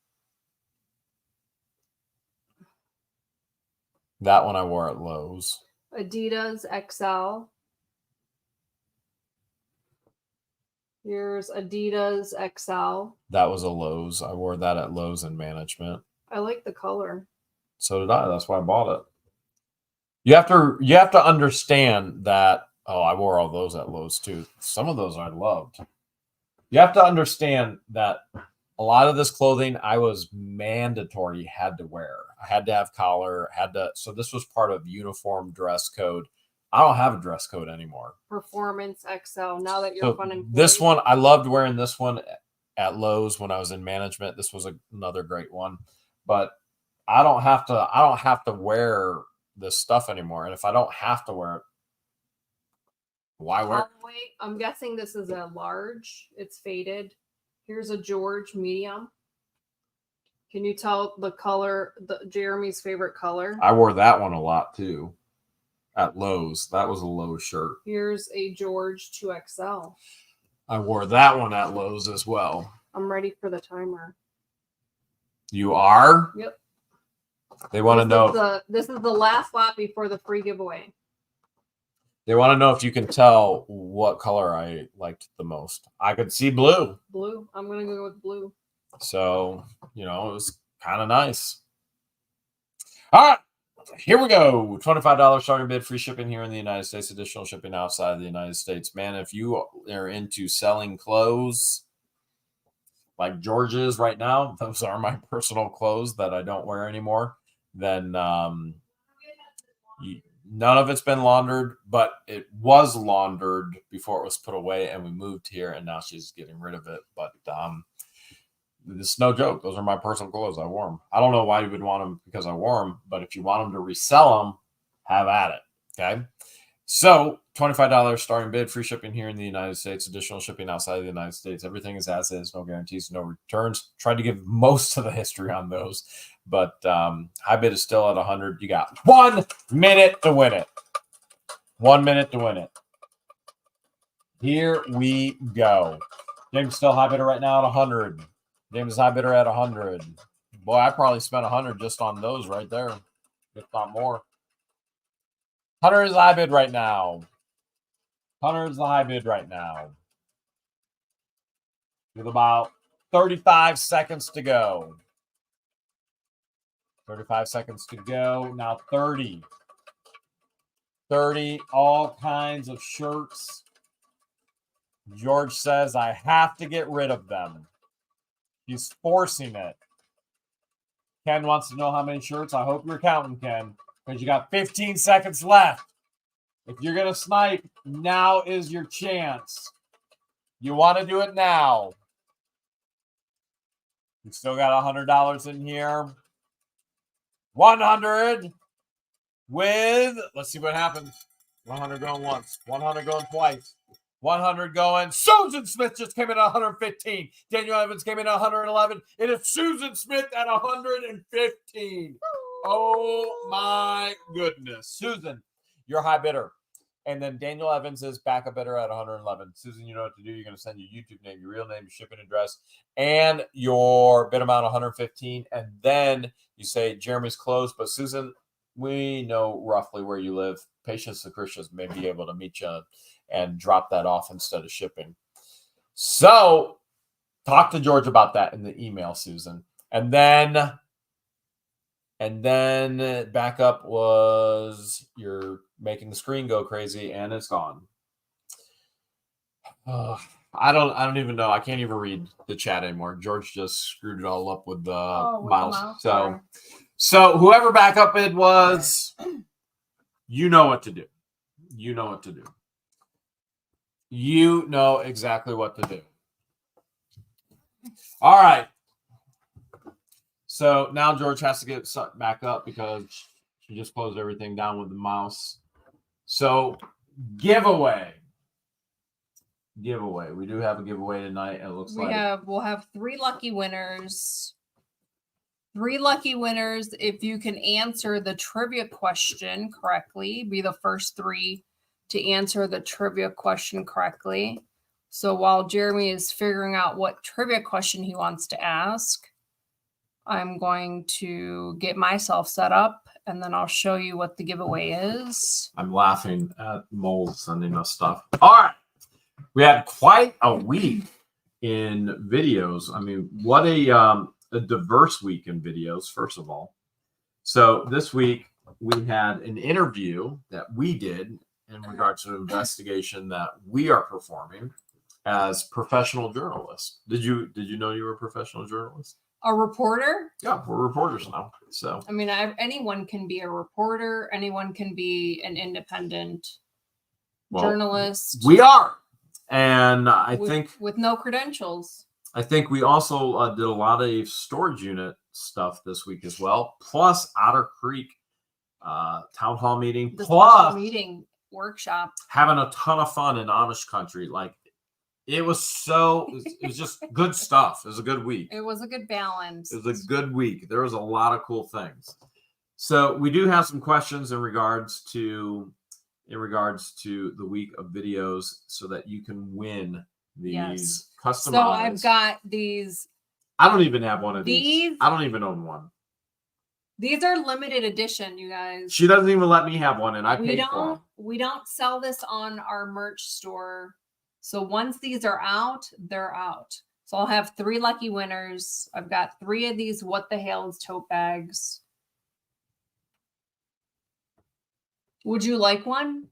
That one I wore at Lowe's. Adidas XL. Here's Adidas XL. That was a Lowe's. I wore that at Lowe's in management. I like the color. So did I. That's why I bought it. You have to understand that. Oh, I wore all those at Lowe's too. Some of those I loved. You have to understand that a lot of this clothing I was mandatory had to wear. I had to have collar, so this was part of uniform dress code. I don't have a dress code anymore. Performance XL. Now that you're fun and this one, I loved wearing this one at Lowe's when I was in management. This was another great one, but I don't have to wear this stuff anymore. And if I don't have to wear it, why wear it? I'm guessing this is a large. It's faded. Here's a George medium. Can you tell the color, Jeremy's favorite color? I wore that one a lot too at Lowe's. That was a Lowe's shirt. Here's a George 2XL. I wore that one at Lowe's as well. I'm ready for the timer. You are? Yep. They want to know. This is the last lap before the free giveaway. They want to know if you can tell what color I liked the most. I could see blue. Blue. I'm going to go with blue. So, it was kind of nice. All right. Here we go. $25 starting bid, free shipping here in the United States, additional shipping outside of the United States. Man, if you are into selling clothes like George is right now, those are my personal clothes that I don't wear anymore, then none of it's been laundered, but it was laundered before it was put away, and we moved here, and now she's getting rid of it. But it's no joke. Those are my personal clothes. I wore them. I don't know why you would want them because I wore them, but if you want them to resell them, have at it. Okay. So $25 starting bid, free shipping here in the United States, additional shipping outside of the United States. Everything is as is, no guarantees, no returns. Tried to give most of the history on those, but high bid is still at 100. You got 1 minute to win it. 1 minute to win it. Here we go. James still high bidder right now at 100. James is high bidder at 100. Boy, I probably spent 100 just on those right there, if not more. Hunter is the high bid right now. Hunter is the high bid right now. With about 35 seconds to go. 35 seconds to go. Now 30. 30, all kinds of shirts. George says, I have to get rid of them. He's forcing it. Ken wants to know how many shirts. I hope you're counting, Ken, because you got 15 seconds left. If you're going to snipe, now is your chance. You want to do it now. You still got $100 in here. 100 with, let's see what happens. 100 going once, 100 going twice, 100 going. Susan Smith just came in at 115. Daniel Evans came in at 111. It is Susan Smith at 115. Oh my goodness. Susan, you're high bidder. And then Daniel Evans is backup bidder at 111. Susan, you know what to do. You're going to send your YouTube name, your real name, your shipping address, and your bid amount 115. And then you say Jeremy's closed, but Susan, we know roughly where you live. Patience the Christians may be able to meet you and drop that off instead of shipping. So talk to George about that in the email, Susan. And then backup was you're making the screen go crazy and it's gone. I don't even know. I can't even read the chat anymore. George just screwed it all up with the mouse. So whoever backup it was, you know what to do. You know what to do. You know exactly what to do. All right. So now George has to get back up because she just closed everything down with the mouse. So giveaway. We do have a giveaway tonight. It looks we'll have 3 lucky winners. 3 lucky winners. If you can answer the trivia question correctly, be the first 3 to answer the trivia question correctly. So while Jeremy is figuring out what trivia question he wants to ask, I'm going to get myself set up and then I'll show you what the giveaway is. I'm laughing at moles sending us stuff. All right. We had quite a week in videos. I mean, what a diverse week in videos, first of all. So this week we had an interview that we did in regards to an investigation that we are performing as professional journalists. Did you know you were a professional journalist? A reporter? Yeah, we're reporters now. So I mean, anyone can be a reporter. Anyone can be an independent journalist. We are. And I think with no credentials. I think we also did a lot of storage unit stuff this week as well. Plus Otter Creek town hall meeting. Plus meeting workshop. Having a ton of fun in Amish country. Like it was just good stuff. It was a good week. It was a good balance. It was a good week. There was a lot of cool things. So we do have some questions in regards to the week of videos so that you can win these customized. So I've got these. I don't even have one of these. I don't even own one. These are limited edition, you guys. She doesn't even let me have one, and I paid for them. We don't sell this on our merch store. So once these are out, they're out. So I'll have 3 lucky winners. I've got 3 of these What the Hale's tote bags. Would you like one?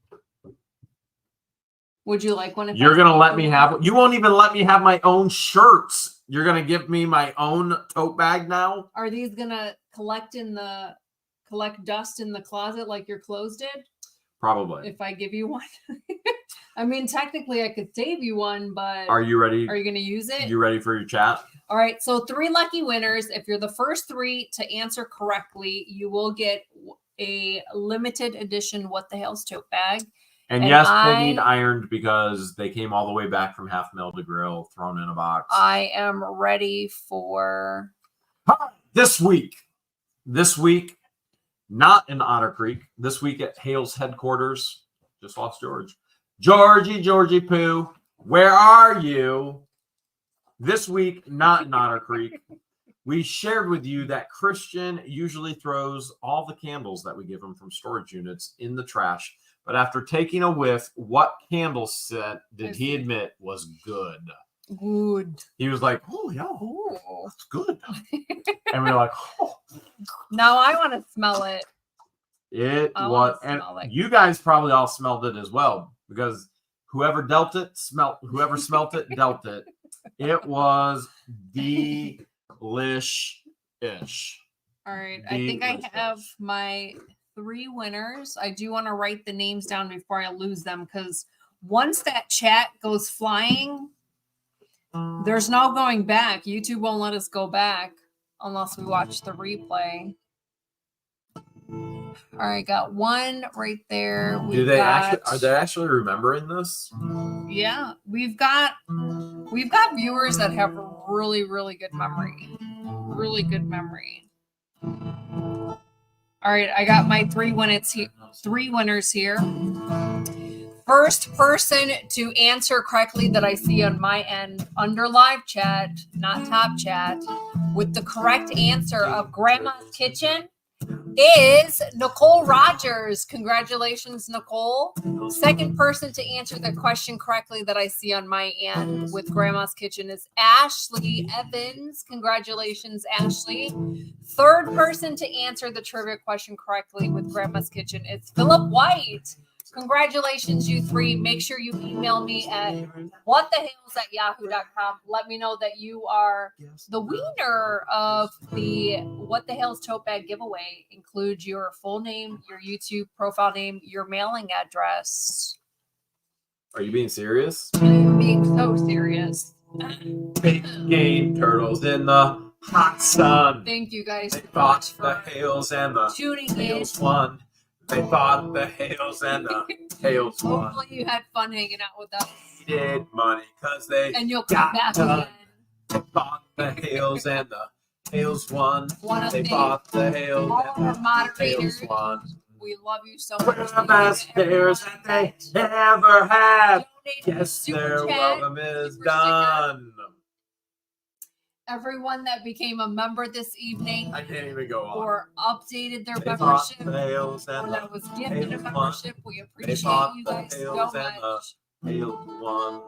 Would you like one? You're going to let me have one? You won't even let me have my own shirts. You're going to give me my own tote bag now? Are these going to collect dust in the closet like your clothes did? Probably. If I give you one. I mean, technically I could save you one, but are you ready? Are you going to use it? You ready for your chat? All right. So 3 lucky winners. If you're the first 3 to answer correctly, you will get a limited edition What the Hale's tote bag. And yes, they need ironed because they came all the way back from half mil to grill, thrown in a box. I am ready for this week. Not in Otter Creek. This week at Hale's headquarters. Just lost George. Georgie Pooh, where are you? This week, not in Otter Creek. We shared with you that Christian usually throws all the candles that we give him from storage units in the trash. But after taking a whiff, what candle scent did he admit was good? Good. He was like, oh, yeah, that's good. And we were like, oh. Now I want to smell it. It was, and you guys probably all smelled it as well because Whoever dealt it, whoever smelt it, dealt it. It was delish-ish. All right. I think I have my 3 winners. I do want to write the names down before I lose them because once that chat goes flying, there's no going back. YouTube won't let us go back unless we watch the replay. All right, got 1 right there. Are Got, they actually remembering this? yeah, we've got viewers that have really, really good memory. Really good memory. All right, I got my 3 winners here. First person to answer correctly that I see on my end under live chat, not top chat, with the correct answer of Grandma's Kitchen is Nicole Rogers. Congratulations, Nicole. Second person to answer the question correctly that I see on my end with Grandma's Kitchen is Ashley Evans. Congratulations, Ashley. Third person to answer the trivia question correctly with Grandma's Kitchen is Philip White. Congratulations, you 3. Make sure you email me at whatthehales@yahoo.com. Let me know that you are the winner of the What the Hales tote bag giveaway. Include your full name, your YouTube profile name, your mailing address. Are you being serious? I'm being so serious. Big game turtles in the hot sun. Thank you guys They so fought much the for Hales and the tuning in. Hales won. They fought the Hales and the Hales won. Hopefully you had fun hanging out with us. Needed money because they And you'll come back again. They fought the Hales and the Hales won. Want to They thank fought the Hales all of our and the moderators. Hales won. We love you so We're much. the best players that they ever had. Donate Yes, super their chat, welcome is super sticker. done. Everyone that became a member this evening I can't even go on. or updated their They fought membership the Hales or and that the was gifted a Hales won. membership, we They appreciate fought you the guys so Hales and the much. Hales won.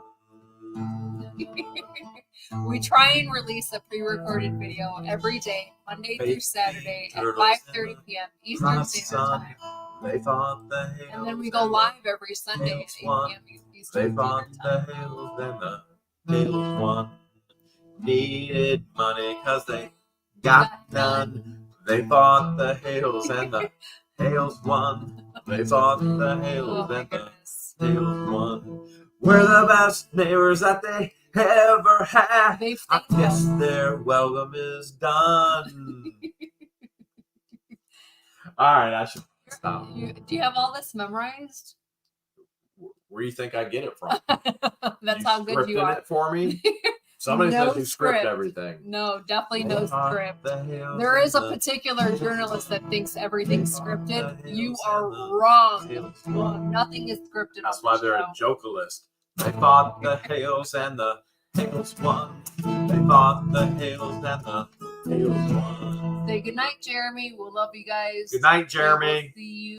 We try and release a pre-recorded video every day, Monday through Saturday at 5:30 p.m. Eastern Standard Time. They fought the Hales And then we go live every Sunday at 8 p.m. They Eastern fought Standard the Time. Hales and the Hales won. Needed money because they got none. They fought the Hales and the Hales won. They fought the Hales Oh my and the goodness. Hales won. We're the best neighbors that they ever had. They've I thanked guess us. their welcome is done. All right, I should stop. Do you have all this memorized? Where do you think I get it from? That's how good you scripted are. it for me? Somebody No says you script script. everything. No, definitely no They fought script. the Hales There is a and the particular journalist that thinks everything's scripted. You are Hales wrong. Hales won. Nothing is scripted. That's on why this they're show. a jokalist. They fought the Hales and the Hales won. They fought the Hales and the Hales won. Say goodnight, Jeremy. We'll love you guys. Good night, We will Jeremy. see you.